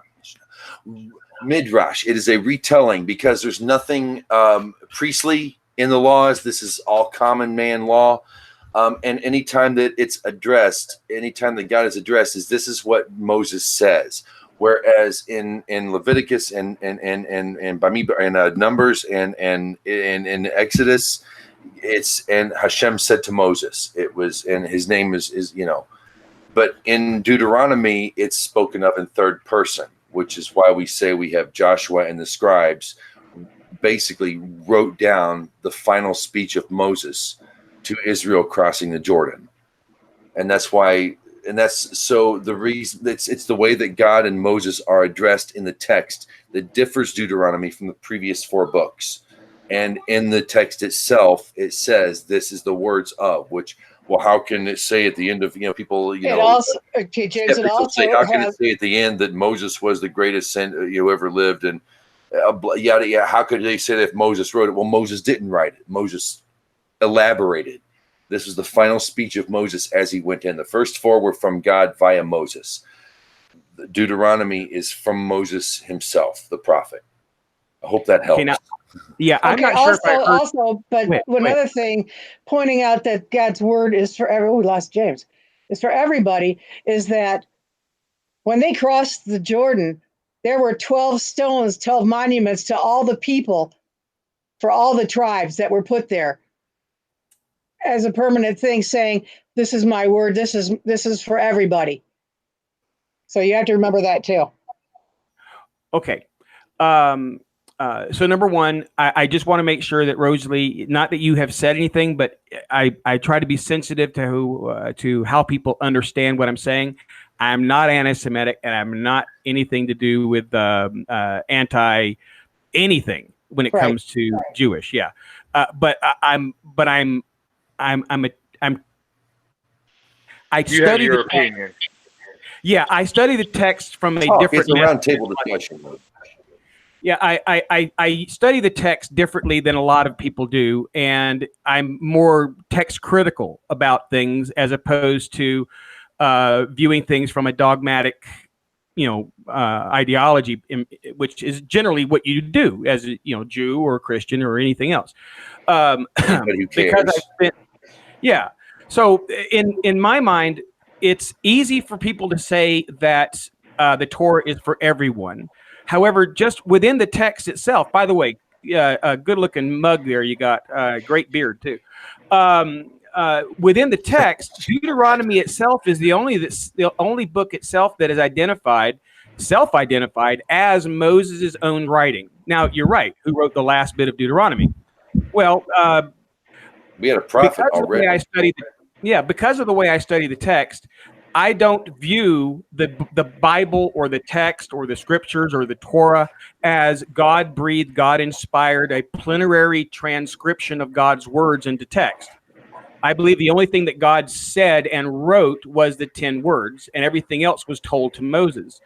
Midrash. It is a retelling because there's nothing priestly in the laws. This is all common man law. And anytime that it's addressed, anytime that God is addressed, this is what Moses says. Whereas in Leviticus and Numbers and in Exodus, and Hashem said to Moses, it was, and his name is but in Deuteronomy it's spoken of in third person, which is why we say we have Joshua and the scribes basically wrote down the final speech of Moses to Israel crossing the Jordan. And that's why, and that's so the reason it's the way that God and Moses are addressed in the text that differs Deuteronomy from the previous 4 books. And in the text itself, it says, this is the words of, which, well, how can it say at the end of, people, it also, okay, James, it also how can it say at the end that Moses was the greatest who ever lived? And how could they say that if Moses wrote it? Well, Moses didn't write it. Moses elaborated. This was the final speech of Moses as he went in. The first 4 were from God via Moses. Deuteronomy is from Moses himself, the prophet. I hope that helps. Okay, yeah, I'm okay, not also, sure if I heard... also, but another thing, pointing out that God's word is for everyone. We lost James. Is for everybody. Is that when they crossed the Jordan, there were 12 stones, 12 monuments to all the people, for all the tribes that were put there, as a permanent thing, saying, "This is my word. This is for everybody." So you have to remember that too. Okay. So number one, I just want to make sure that Rosalie, not that you have said anything, but I try to be sensitive to how people understand what I'm saying. I'm not anti-Semitic, and I'm not anything to do with anti anything when it comes to Jewish. Yeah, but I You have your opinion. Yeah, I study the text from a different. It's a round table discussion. Yeah, I study the text differently than a lot of people do, and I'm more text critical about things as opposed to viewing things from a dogmatic, ideology, which is generally what you do as a Jew or Christian or anything else. Because so in my mind, it's easy for people to say that the Torah is for everyone. However, just within the text itself, by the way, a good-looking mug there you got, great beard too. Within the text, Deuteronomy itself is the only book itself that is self-identified as Moses' own writing. Now, you're right. Who wrote the last bit of Deuteronomy? Well, we had a prophet already. Because of the way I study the text, I don't view the Bible or the text or the scriptures or the Torah as God-breathed, God-inspired, a plenary transcription of God's words into text. I believe the only thing that God said and wrote was the 10 words, and everything else was told to Moses.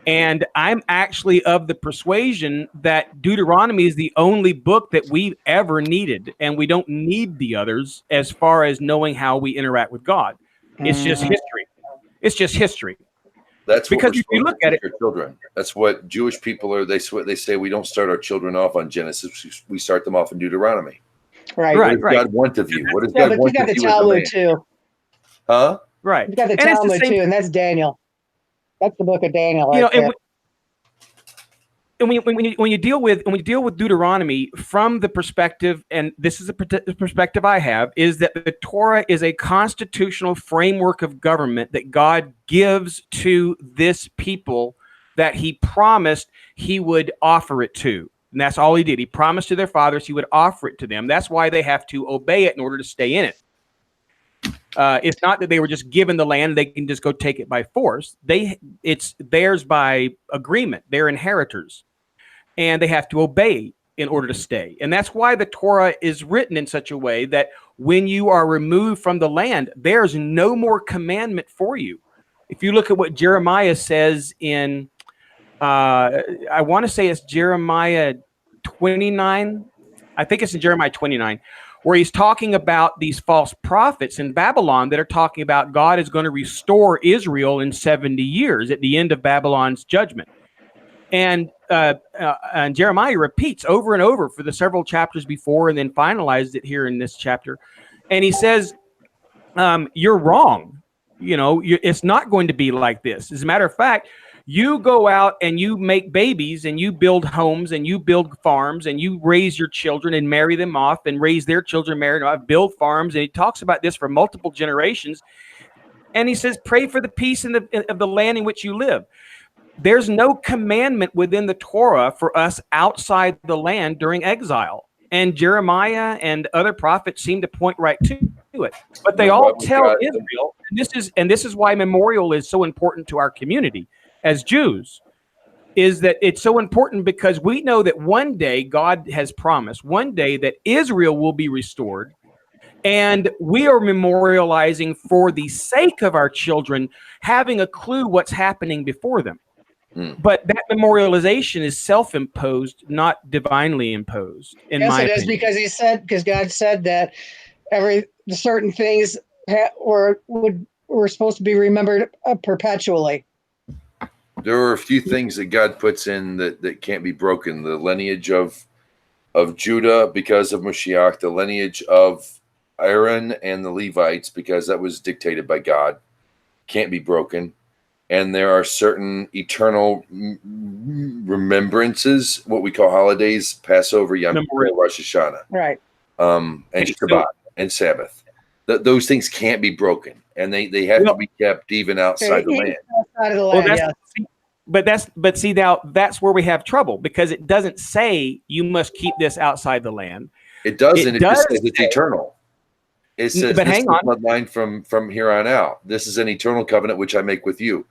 And I'm actually of the persuasion that Deuteronomy is the only book that we've ever needed, and we don't need the others as far as knowing how we interact with God. It's just history. It's just history. That's because if you look at it, children. That's what Jewish people are. They say we don't start our children off on Genesis. We start them off in Deuteronomy. Right. What does God want of you? What does God want of you? You got the Talmud too. Huh? Right. You got the And it's the Talmud same, too, and that's Daniel. That's the book of Daniel you right know, there. and when you deal with Deuteronomy from the perspective, and this is the perspective I have, is that the Torah is a constitutional framework of government that God gives to this people that He promised He would offer it to, and that's all He did. He promised to their fathers He would offer it to them. That's why they have to obey it in order to stay in it. It's not that they were just given the land; they can just go take it by force. It's theirs by agreement. They're inheritors. And they have to obey in order to stay. And that's why the Torah is written in such a way that when you are removed from the land, there's no more commandment for you. If you look at what Jeremiah says in, I want to say it's Jeremiah 29. I think it's in Jeremiah 29, where he's talking about these false prophets in Babylon that are talking about God is going to restore Israel in 70 years at the end of Babylon's judgment. And Jeremiah repeats over and over for the several chapters before, and then finalized it here in this chapter. And he says, "You're wrong. It's not going to be like this. As a matter of fact, you go out and you make babies, and you build homes, and you build farms, and you raise your children and marry them off, and raise their children, marry them off, build farms." And he talks about this for multiple generations. And he says, "Pray for the peace of the land in which you live." There's no commandment within the Torah for us outside the land during exile. And Jeremiah and other prophets seem to point right to it. But they all tell Israel, and this is why memorial is so important to our community as Jews, is that it's so important because we know that one day God has promised, one day that Israel will be restored. And we are memorializing for the sake of our children having a clue what's happening before them. But that memorialization is self-imposed, not divinely imposed. Yes, it is, because God said that certain things were supposed to be remembered perpetually. There are a few things that God puts in that can't be broken. The lineage of Judah because of Mashiach, the lineage of Aaron and the Levites because that was dictated by God, can't be broken. And there are certain eternal remembrances, what we call holidays, Passover, Yom Kippur, Rosh Hashanah, right, and Shabbat and Sabbath. Those things can't be broken, and they have to be kept even outside the land. Outside of the land, But see now that's where we have trouble, because it doesn't say you must keep this outside the land. It doesn't. It just says it's eternal. It says, but hang on, bloodline from here on out. This is an eternal covenant which I make with you.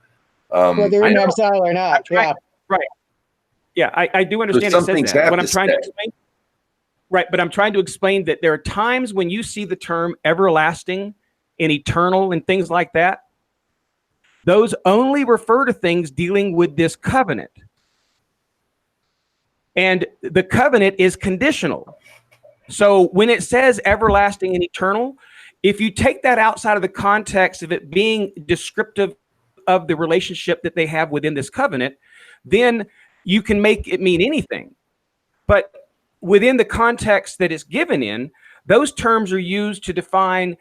Whether in exile or not. Yeah. Right. Yeah, I do understand it says that. What I'm trying to explain. Right, but I'm trying to explain that there are times when you see the term everlasting and eternal and things like that. Those only refer to things dealing with this covenant. And the covenant is conditional. So when it says everlasting and eternal, if you take that outside of the context of it being descriptive of the relationship that they have within this covenant, then you can make it mean anything. But within the context that it's given in, those terms are used to define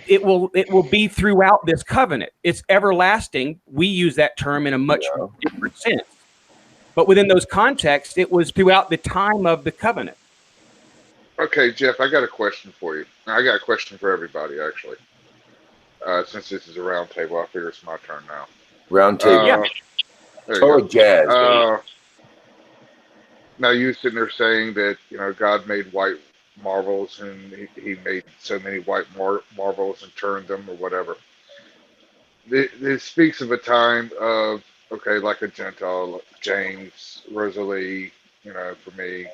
it will be throughout this covenant. It's everlasting. We use that term in a much different sense. But within those contexts, it was throughout the time of the covenant. Okay, Jeff, I got a question for you. I got a question for everybody, actually. Since this is a round table, I figure it's my turn now. Round table. Yeah. Total jazz. Now you sitting there saying that God made white marbles and he made so many white marbles and turned them or whatever. This speaks of a time of like a Gentile, James, Rosalie, for me,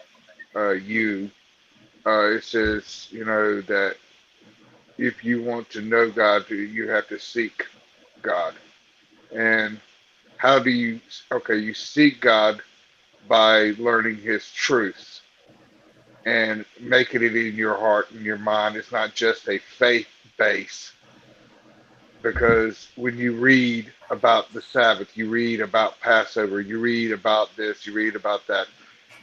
you. It says that if you want to know God, you have to seek God. And how do you seek God by learning his truths and making it in your heart and your mind. It's not just a faith base, because when you read about the Sabbath, you read about Passover, you read about this, you read about that,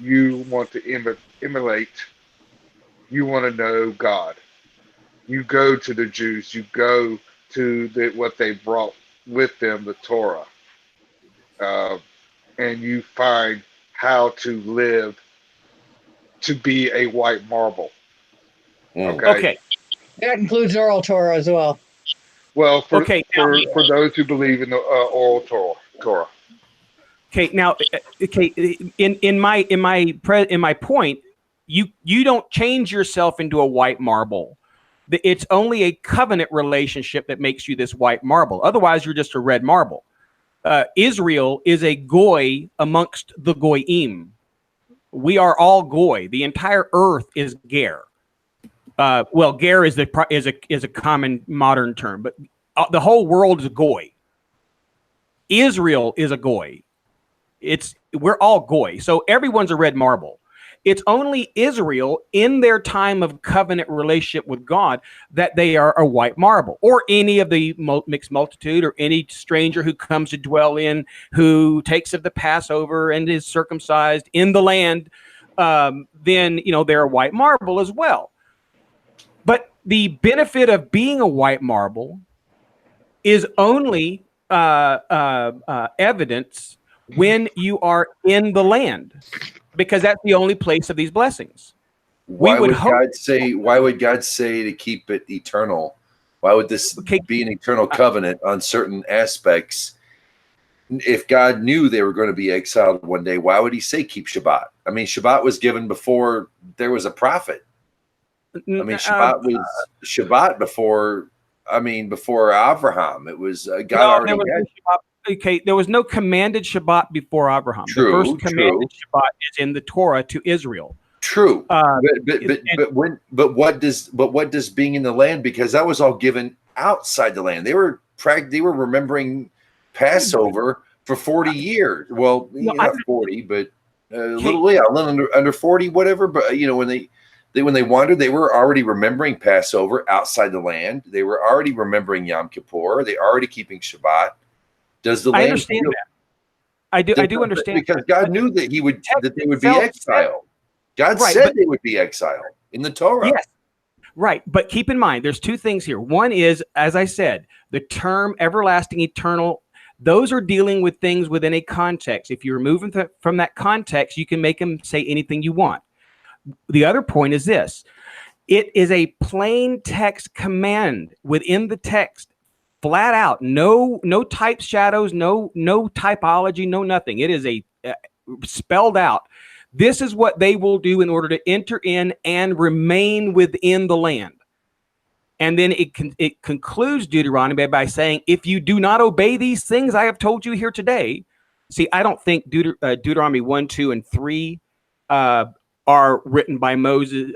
you want to emulate, you want to know God. You go to the Jews, you go to what they brought with them, the Torah, and you find how to live to be a white marble. Okay. Okay. That includes oral Torah as well. Well, for Okay, for those who believe in the oral Torah. Okay, now, okay, in my point, you don't change yourself into a white marble. It's only a covenant relationship that makes you this white marble. Otherwise, you're just a red marble. Israel is a goy amongst the goyim. We are all goy. The entire earth is ger. Well, ger is a common modern term, but the whole world is a goy. Israel is a goy. We're all goy, so everyone's a red marble. It's only Israel in their time of covenant relationship with God that they are a white marble, or any of the mixed multitude, or any stranger who comes to dwell in, who takes of the Passover and is circumcised in the land. Then they're a white marble as well. But the benefit of being a white marble is only evidence when you are in the land, because that's the only place of these blessings. Why would God say to keep it eternal? Why would this be an eternal covenant on certain aspects? If God knew they were going to be exiled one day, why would he say keep Shabbat? I mean, Shabbat was given before there was a prophet. I mean, Shabbat was Shabbat before Abraham. It was God already had. Okay, there was no commanded Shabbat before Abraham. The first commanded Shabbat is in the Torah to Israel. True, but what does being in the land? Because that was all given outside the land. They were remembering Passover for 40 years. Well, not 40, but a little under 40, whatever. But when they wandered, they were already remembering Passover outside the land. They were already remembering Yom Kippur. They already keeping Shabbat. Does the land? I understand that. I do understand, because God knew that they would be exiled. God said they would be exiled in the Torah. Yes, right. But keep in mind, there's two things here. One is, as I said, the term everlasting, eternal. Those are dealing with things within a context. If you're moving from that context, you can make them say anything you want. The other point is this: it is a plain text command within the text. Flat out, no type shadows, no typology, no nothing. It is a spelled out. This is what they will do in order to enter in and remain within the land. And then it concludes Deuteronomy by saying, if you do not obey these things I have told you here today. See, I don't think Deuteronomy 1, 2, and 3 are written by Moses.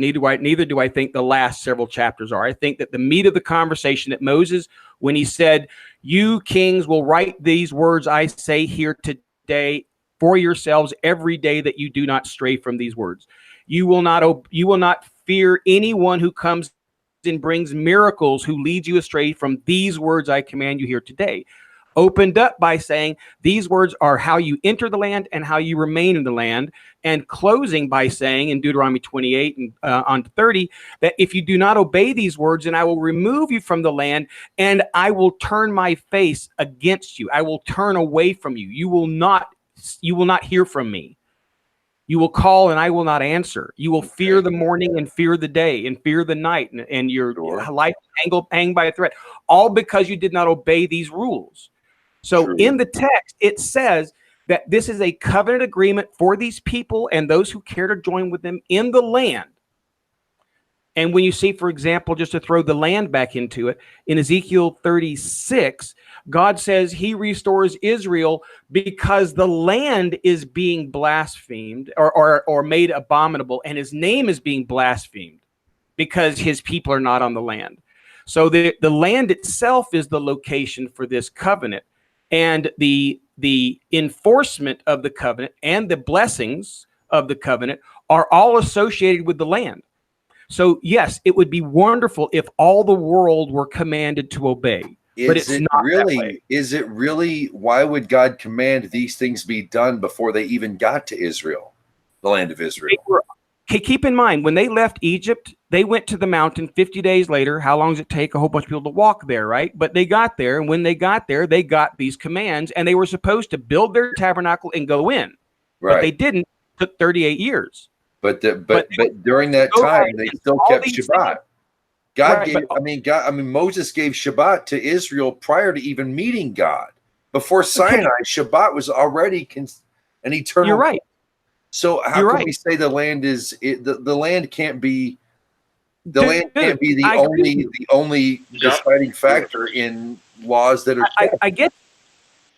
Neither do I think the last several chapters are. I think that the meat of the conversation that Moses, when he said, "You kings will write these words I say here today for yourselves every day, that you do not stray from these words. You will not fear anyone who comes and brings miracles, who leads you astray from these words I command you here today." Opened up by saying these words are how you enter the land and how you remain in the land, and closing by saying in Deuteronomy 28 and on 30 that if you do not obey these words, then I will remove you from the land, and I will turn my face against you. I will turn away from you. You will not hear from me. You will call and I will not answer. You will fear the morning and fear the day and fear the night, and your life hang by a thread, all because you did not obey these rules. So in the text, it says that this is a covenant agreement for these people and those who care to join with them in the land. And when you see, for example, just to throw the land back into it, in Ezekiel 36, God says he restores Israel because the land is being blasphemed or made abominable, and his name is being blasphemed because his people are not on the land. So the land itself is the location for this covenant. And the enforcement of the covenant and the blessings of the covenant are all associated with the land. So, yes, it would be wonderful if all the world were commanded to obey. But it's not that way. Is it really? Why would God command these things be done before they even got to Israel, the land of Israel? Okay, keep in mind, when they left Egypt, they went to the mountain 50 days later. How long does it take a whole bunch of people to walk there, right? But they got there, and when they got there, they got these commands, and they were supposed to build their tabernacle and go in. But they didn't. It took 38 years. But during that time, they still kept Shabbat. Moses gave Shabbat to Israel prior to even meeting God. Before Sinai, Shabbat was already an eternal. You're right. So how can we say the land is the land can't be the only deciding factor in laws that are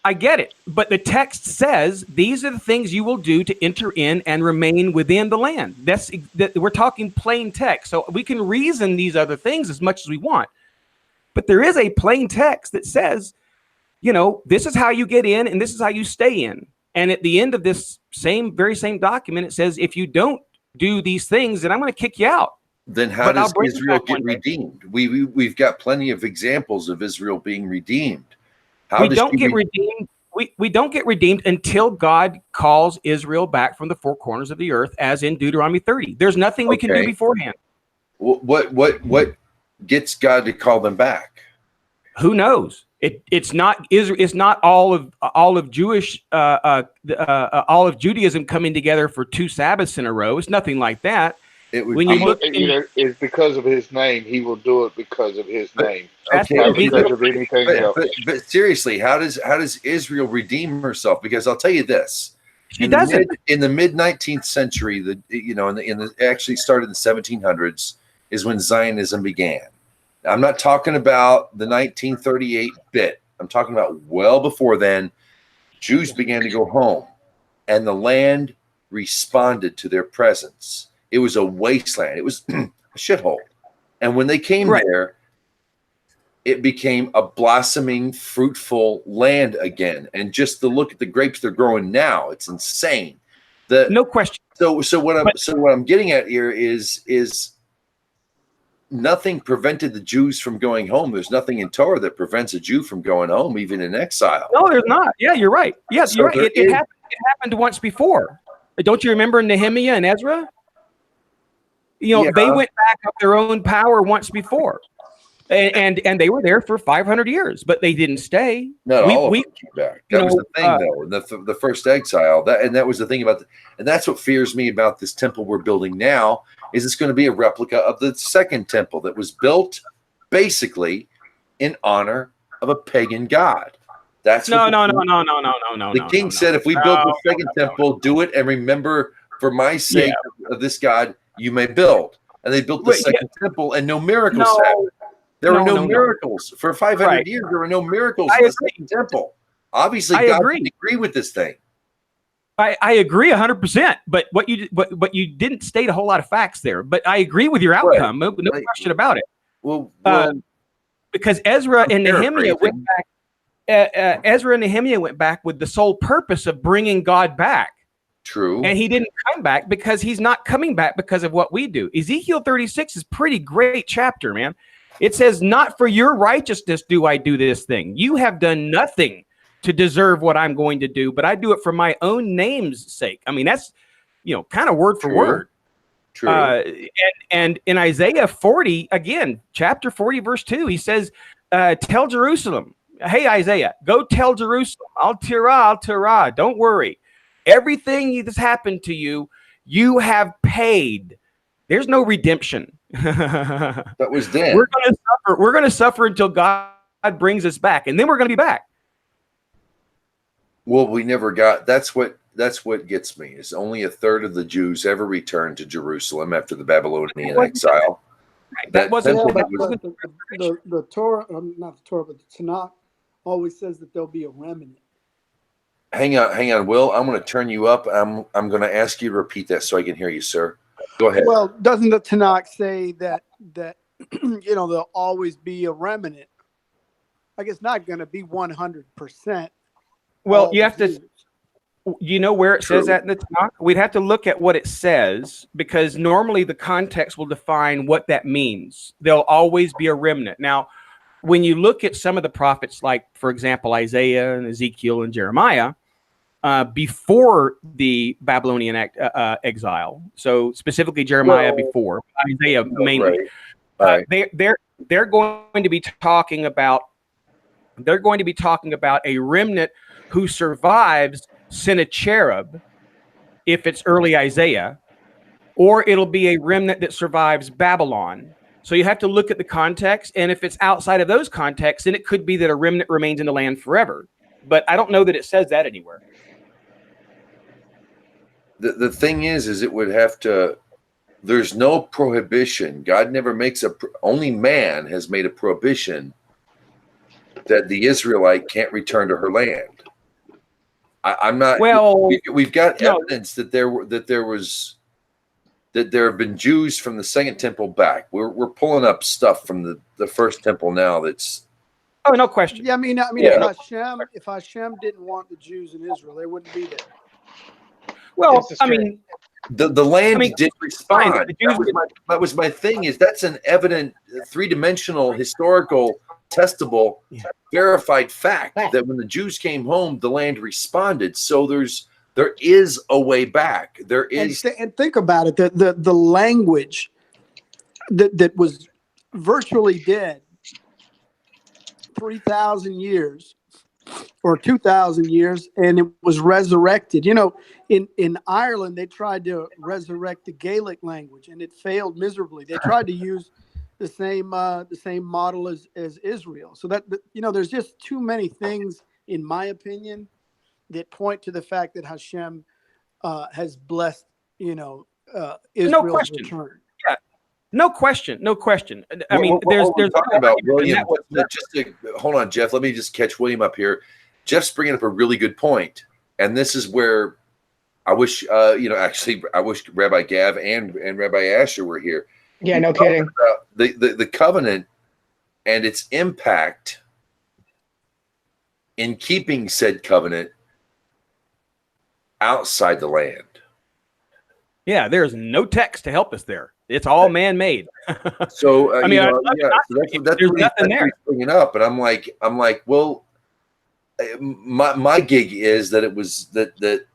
I get it, but the text says these are the things you will do to enter in and remain within the land. We're talking plain text, so we can reason these other things as much as we want, but there is a plain text that says, this is how you get in and this is how you stay in. And at the end of this very same document, it says, if you don't do these things, then I'm going to kick you out. Then how does Israel get redeemed? We've got plenty of examples of Israel being redeemed. We don't get redeemed. We don't get redeemed until God calls Israel back from the four corners of the earth, as in Deuteronomy 30. There's nothing we can do beforehand. What gets God to call them back? Who knows? It's not Israel. It's not all of Jewish all of Judaism coming together for 2 Sabbaths in a row. It's nothing like that. It's because of his name. He will do it because of his name. Okay, not because of anything else. But seriously, how does Israel redeem herself? Because I'll tell you this: she doesn't. In the mid 19th century, actually started in the 1700s is when Zionism began. I'm not talking about the 1938 bit. I'm talking about well before then. Jews began to go home, and the land responded to their presence. It was a wasteland. It was a shithole. And when they came there, it became a blossoming, fruitful land again. And just to look at the grapes they're growing now, it's insane. No question. So what I'm getting at here is nothing prevented the Jews from going home. There's nothing in Torah that prevents a Jew from going home, even in exile. No, there's not. Yeah, you're right. Yes, you're right. It happened once before. Don't you remember Nehemiah and Ezra? They went back up their own power once before, and they were there for 500 years, but they didn't stay. No, all of them came back. That was the thing, though. The first exile. That was the thing about, and that's what fears me about this temple we're building now. Is it's going to be a replica of the second temple that was built basically in honor of a pagan god. That's no. The king said, if we build the second temple, do it and remember for my sake of this god. You may build. And they built the second temple, and no miracles happened. There were no miracles. For 500 years, there were no miracles in the second temple. Obviously, God didn't agree with this thing. I agree 100%, but what you didn't state a whole lot of facts there. But I agree with your outcome. No question about it. Well, because Ezra and Nehemiah went back. Ezra and Nehemiah went back with the sole purpose of bringing God back. True. And he didn't come back because he's not coming back because of what we do. Ezekiel 36 is pretty great chapter, man. It says, not for your righteousness do I do this thing. You have done nothing to deserve what I'm going to do, but I do it for my own name's sake. I mean, that's, kind of word for word. True. And in Isaiah 40, again, chapter 40, verse 2, he says, tell Jerusalem, hey, Isaiah, go tell Jerusalem, Al Tirah, don't worry. Everything that's happened to you, you have paid. There's no redemption. That was then. We're going to suffer until God brings us back, and then we're going to be back. Well, we never got. That's what gets me. Is only a third of the Jews ever returned to Jerusalem after the Babylonian exile. Right. That wasn't the Torah, not the Torah, but the Tanakh always says that there'll be a remnant. Hang on, Will. I'm going to turn you up. I'm going to ask you to repeat that so I can hear you, sir. Go ahead. Well, doesn't the Tanakh say that there'll always be a remnant? I guess not going to be 100%. Well, you have to. You know where it says that in the Tanakh? We'd have to look at what it says because normally the context will define what that means. There'll always be a remnant. Now, when you look at some of the prophets, like, for example, Isaiah and Ezekiel and Jeremiah, before the Babylonian exile. So specifically Jeremiah before, Isaiah mainly. Right. They're going to be talking about a remnant who survives Sennacherib, if it's early Isaiah, or it'll be a remnant that survives Babylon. So you have to look at the context, and if it's outside of those contexts, then it could be that a remnant remains in the land forever. But I don't know that it says that anywhere. The thing is it would have to. There's no prohibition. God never makes only man has made a prohibition that the Israelite can't return to her land. I'm not. Well, we've got evidence that there have been Jews from the Second Temple back. We're pulling up stuff from the First Temple now. That's no question. Yeah, I mean, if Hashem didn't want the Jews in Israel, they wouldn't be there. Well, I mean, the land did respond. That was my thing. Is that's an evident, three-dimensional, historical, testable, verified fact that when the Jews came home, the land responded. So there is a way back. There is, and think about it. The language that was virtually dead 3,000 years or 2,000 years, and it was resurrected. You know, in Ireland, they tried to resurrect the Gaelic language, and it failed miserably. They tried to use the same model as Israel. So that there's just too many things, in my opinion, that point to the fact that Hashem has blessed Israel's return. Yeah. No question. I mean, there's talking about William. Hold on, Jeff. Let me just catch William up here. Jeff's bringing up a really good point, and this is where I wish, I wish Rabbi Gav and Rabbi Asher were here. Yeah, no kidding. The covenant and its impact in keeping said covenant outside the land. Yeah, there's no text to help us there. It's all man-made. So I mean, that's what he's bringing up, and I'm like, well, my gig is that it was the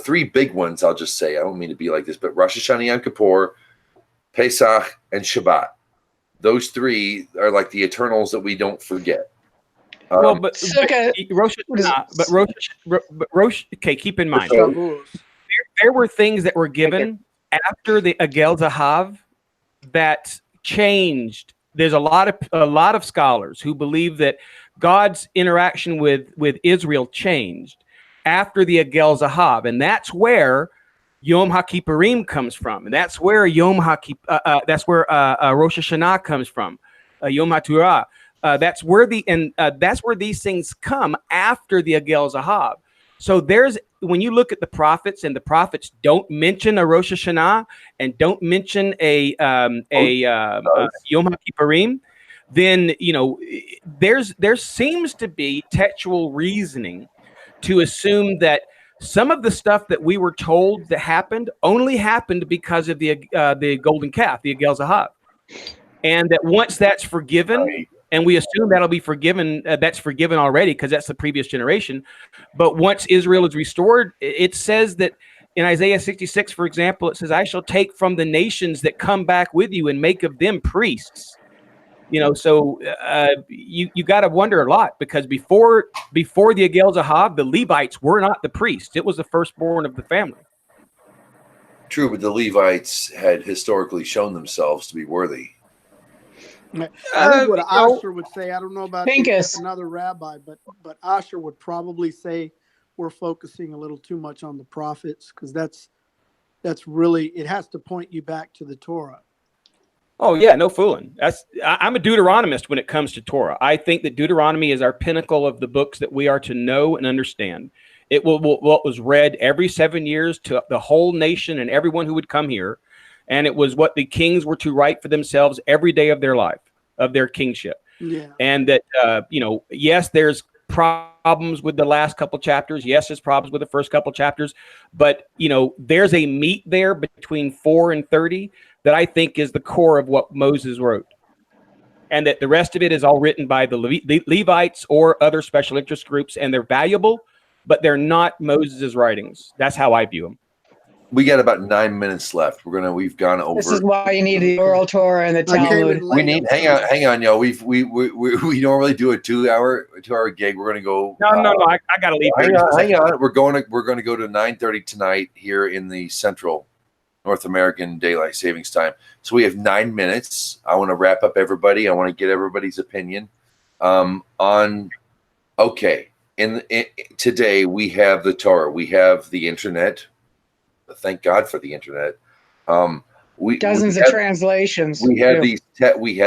three big ones. I'll just say, I don't mean to be like this, but Rosh Hashanah, Yom Kippur, Pesach, and Shabbat. Those three are like the eternals that we don't forget. Rosh. Okay, keep in mind, there were things that were given after the Egel Zahav that changed. There's a lot of scholars who believe that God's interaction with Israel changed after the Egel Zahav, and that's where Yom HaKippurim comes from, and that's where Rosh Hashanah comes from, Yom HaTorah. That's where these things come after the Egel Zahav. So when you look at the prophets, and the prophets don't mention a Rosh Hashanah and don't mention a Yom HaKippurim, then there seems to be textual reasoning to assume that some of the stuff that we were told that happened only happened because of the golden calf, the Egel Zahav, and that once that's forgiven. And we assume that'll be forgiven. That's forgiven already because that's the previous generation. But once Israel is restored, it says that in Isaiah 66, for example, it says, "I shall take from the nations that come back with you and make of them priests." So you got to wonder a lot, because before the Egel Zahav, the Levites were not the priests; it was the firstborn of the family. True, but the Levites had historically shown themselves to be worthy. I think what Asher would say, I don't know about Pincus. another rabbi, but Asher would probably say we're focusing a little too much on the prophets, because that's really, it has to point you back to the Torah. Oh yeah, no fooling. I'm a Deuteronomist when it comes to Torah. I think that Deuteronomy is our pinnacle of the books that we are to know and understand. It what was read every 7 years to the whole nation and everyone who would come here. And it was what the kings were to write for themselves every day of their life, of their kingship. Yeah. And that, yes, there's problems with the last couple chapters. Yes, there's problems with the first couple chapters. But, there's a meat there between 4 and 30 that I think is the core of what Moses wrote. And that the rest of it is all written by the Levites or other special interest groups. And they're valuable, but they're not Moses' writings. That's how I view them. We got about 9 minutes left. We've gone over. This is why you need the oral Torah and the I came Talmud. in We late. need hang on, y'all. We normally do a 2 hour gig. We're gonna go. No. I got to leave. Hang here in just a on, second. hang on. We're going to go to 9:30 tonight here in the Central North American Daylight Savings Time. So we have 9 minutes. I want to wrap up everybody. I want to get everybody's opinion on. Okay, today we have the Torah. We have the internet. Thank God for the internet. Dozens of translations. We have too.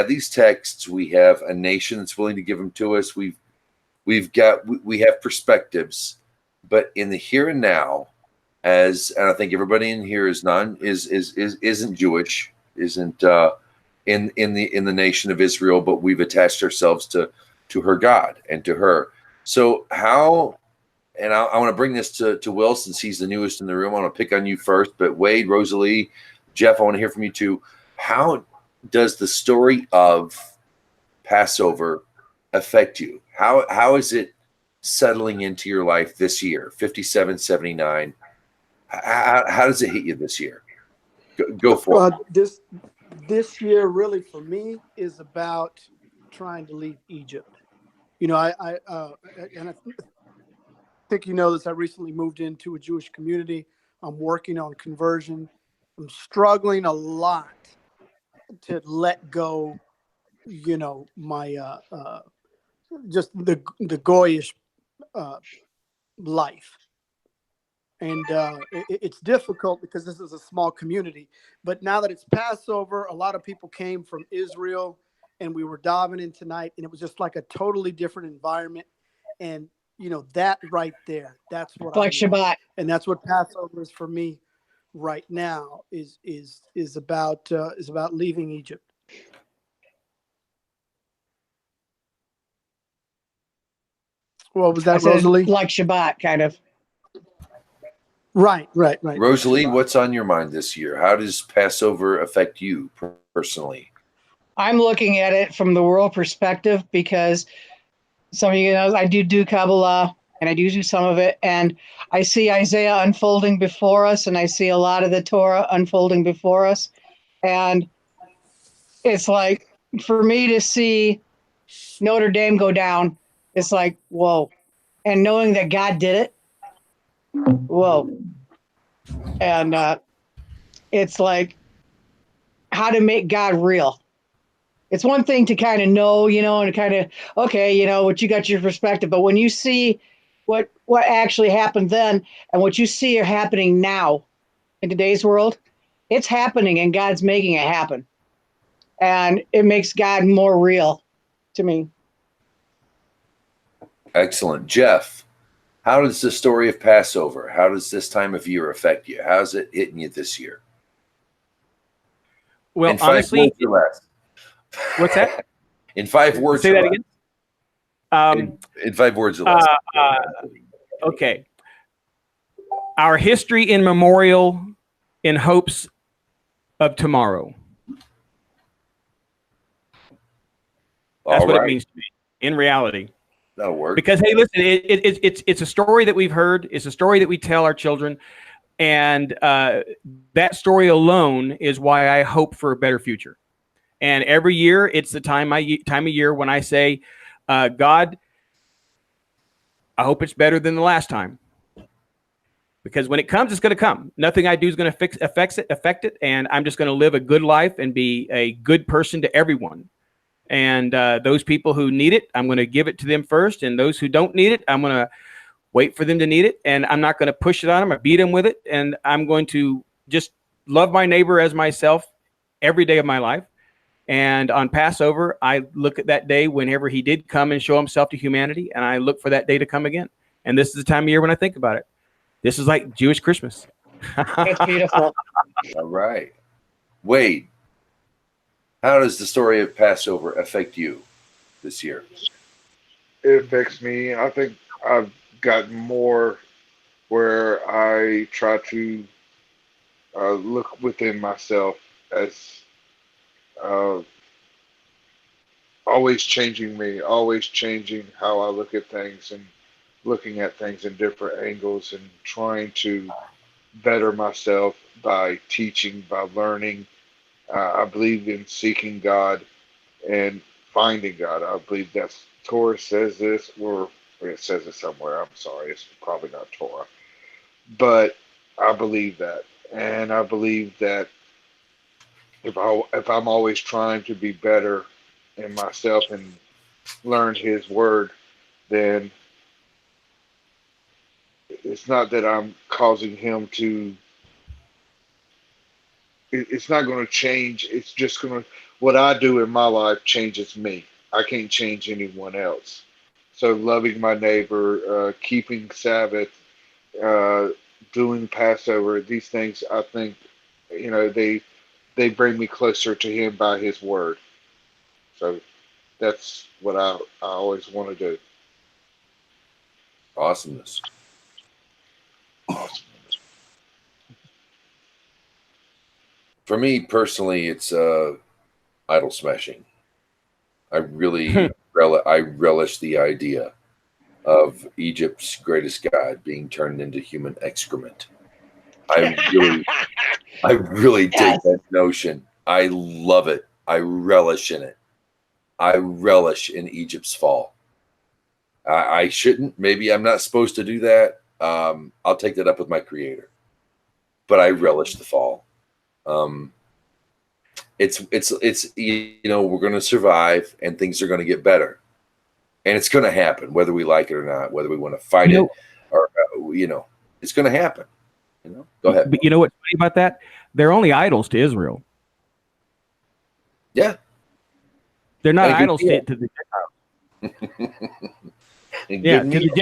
these texts. We have a nation that's willing to give them to us. We have perspectives, but in the here and now, and I think everybody in here isn't Jewish, isn't in the nation of Israel, but we've attached ourselves to her God and to her. So how? And I want to bring this to Will, since he's the newest in the room. I want to pick on you first, but Wade, Rosalie, Jeff, I want to hear from you too. How does the story of Passover affect you? How is it settling into your life this year, 57, 79? How does it hit you this year? Go for it. This year really for me is about trying to leave Egypt. You know, I think you know this. I recently moved into a Jewish community. I'm working on conversion. I'm struggling a lot to let go, you know, my just the goyish life. And it's difficult because this is a small community. But now that it's Passover, a lot of people came from Israel, and we were davening tonight, and it was just like a totally different environment. And you know, that right there, that's what Like Shabbat. and that's what Passover is for me right now, is about leaving Egypt. What was that, Rosalie? Like Shabbat, kind of. Right. Rosalie, what's on your mind this year? How does Passover affect you personally? I'm looking at it from the world perspective, because some of you know I do Kabbalah, and I do some of it, and I see Isaiah unfolding before us, and I see a lot of the Torah unfolding before us, and it's like, for me to see Notre Dame go down, it's like, whoa. And knowing that God did it, whoa. And it's like, how to make God real. It's one thing to kind of know, you know, and kind of, okay, you know, what you got your perspective, but when you see what actually happened then and what you see are happening now in today's world, it's happening, and God's making it happen. And it makes God more real to me. Excellent. Jeff, how does the story of Passover, how does this time of year affect you? How's it hitting you this year? Well, in 5 honestly, words or less. What's that? In 5 words. Say or that less. again. In 5 words or less. Okay. Our history in memorial, in hopes of tomorrow. That's what it means to me in reality. That'll work. Because, hey, listen, it's a story that we've heard. It's a story that we tell our children. And that story alone is why I hope for a better future. And every year, it's the time of year when I say, God, I hope it's better than the last time. Because when it comes, it's going to come. Nothing I do is going to affect it. And I'm just going to live a good life and be a good person to everyone. And those people who need it, I'm going to give it to them first. And those who don't need it, I'm going to wait for them to need it. And I'm not going to push it on them or beat them with it. And I'm going to just love my neighbor as myself every day of my life. And on Passover, I look at that day whenever he did come and show himself to humanity. And I look for that day to come again. And this is the time of year when I think about it. This is like Jewish Christmas. It's beautiful. All right. Wade, how does the story of Passover affect you this year? It affects me. I think I've gotten more where I try to look within myself as always changing me, always changing how I look at things, and looking at things in different angles and trying to better myself by teaching, by learning. I believe in seeking God and finding God. I believe that's Torah says this, or it says it somewhere. I'm sorry, it's probably not Torah, but I believe that, and I believe that if I'm always trying to be better in myself and learn His Word, then it's not that I'm causing Him to. It's not going to change. It's just going to, what I do in my life changes me. I can't change anyone else. So loving my neighbor, keeping Sabbath, uh, doing Passover, these things, I think, they bring me closer to Him by His Word. So that's what I always want to do. Awesomeness. Awesome. For me personally, it's idol smashing. I really I relish the idea of Egypt's greatest god being turned into human excrement. I really dig Yes. that notion. I love it. I relish in it. I relish in Egypt's fall. I shouldn't. Maybe I'm not supposed to do that. I'll take that up with my creator. But I relish the fall. It's we're going to survive and things are going to get better, and it's going to happen whether we like it or not, whether we want to fight it or it's going to happen. Go ahead. But you know what's funny about that? They're only idols to Israel. Yeah, they're not Hey, good idols deal. to the Gentiles. And Yeah, good to meal.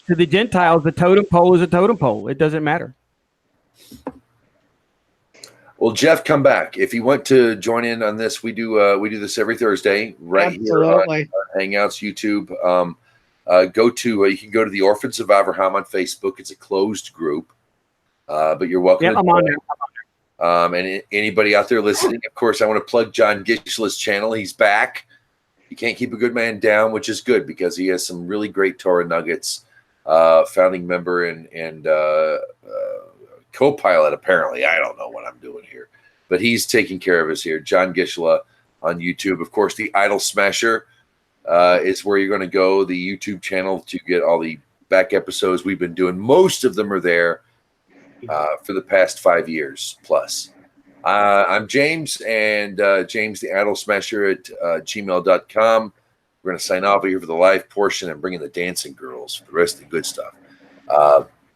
the Gentiles, the totem pole is a totem pole. It doesn't matter. Well, Jeff, come back if you want to join in on this. We do this every Thursday right Absolutely. here on Hangouts YouTube. You can go to the Orphan Survivor Ham on Facebook. It's a closed group, but you're welcome. Yeah, to I'm on join. there. And anybody out there listening, of course, I want to plug John Gishla's channel. He's back. You can't keep a good man down, which is good because he has some really great Torah nuggets. Founding member and co-pilot, apparently. I don't know what I'm doing here, but he's taking care of us here. John Gishla on YouTube. Of course, the Idol Smasher is where you're going to go, the YouTube channel, to get all the back episodes we've been doing. Most of them are there for the past 5 years plus. I'm James, and James the Idol Smasher at gmail.com. We're going to sign off here for the live portion and bring in the dancing girls for the rest of the good stuff.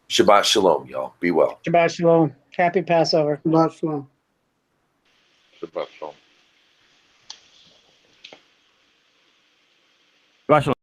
Shabbat Shalom, y'all. Be well. Shabbat Shalom. Happy Passover. Shabbat shalom. Shabbat shalom. Russell.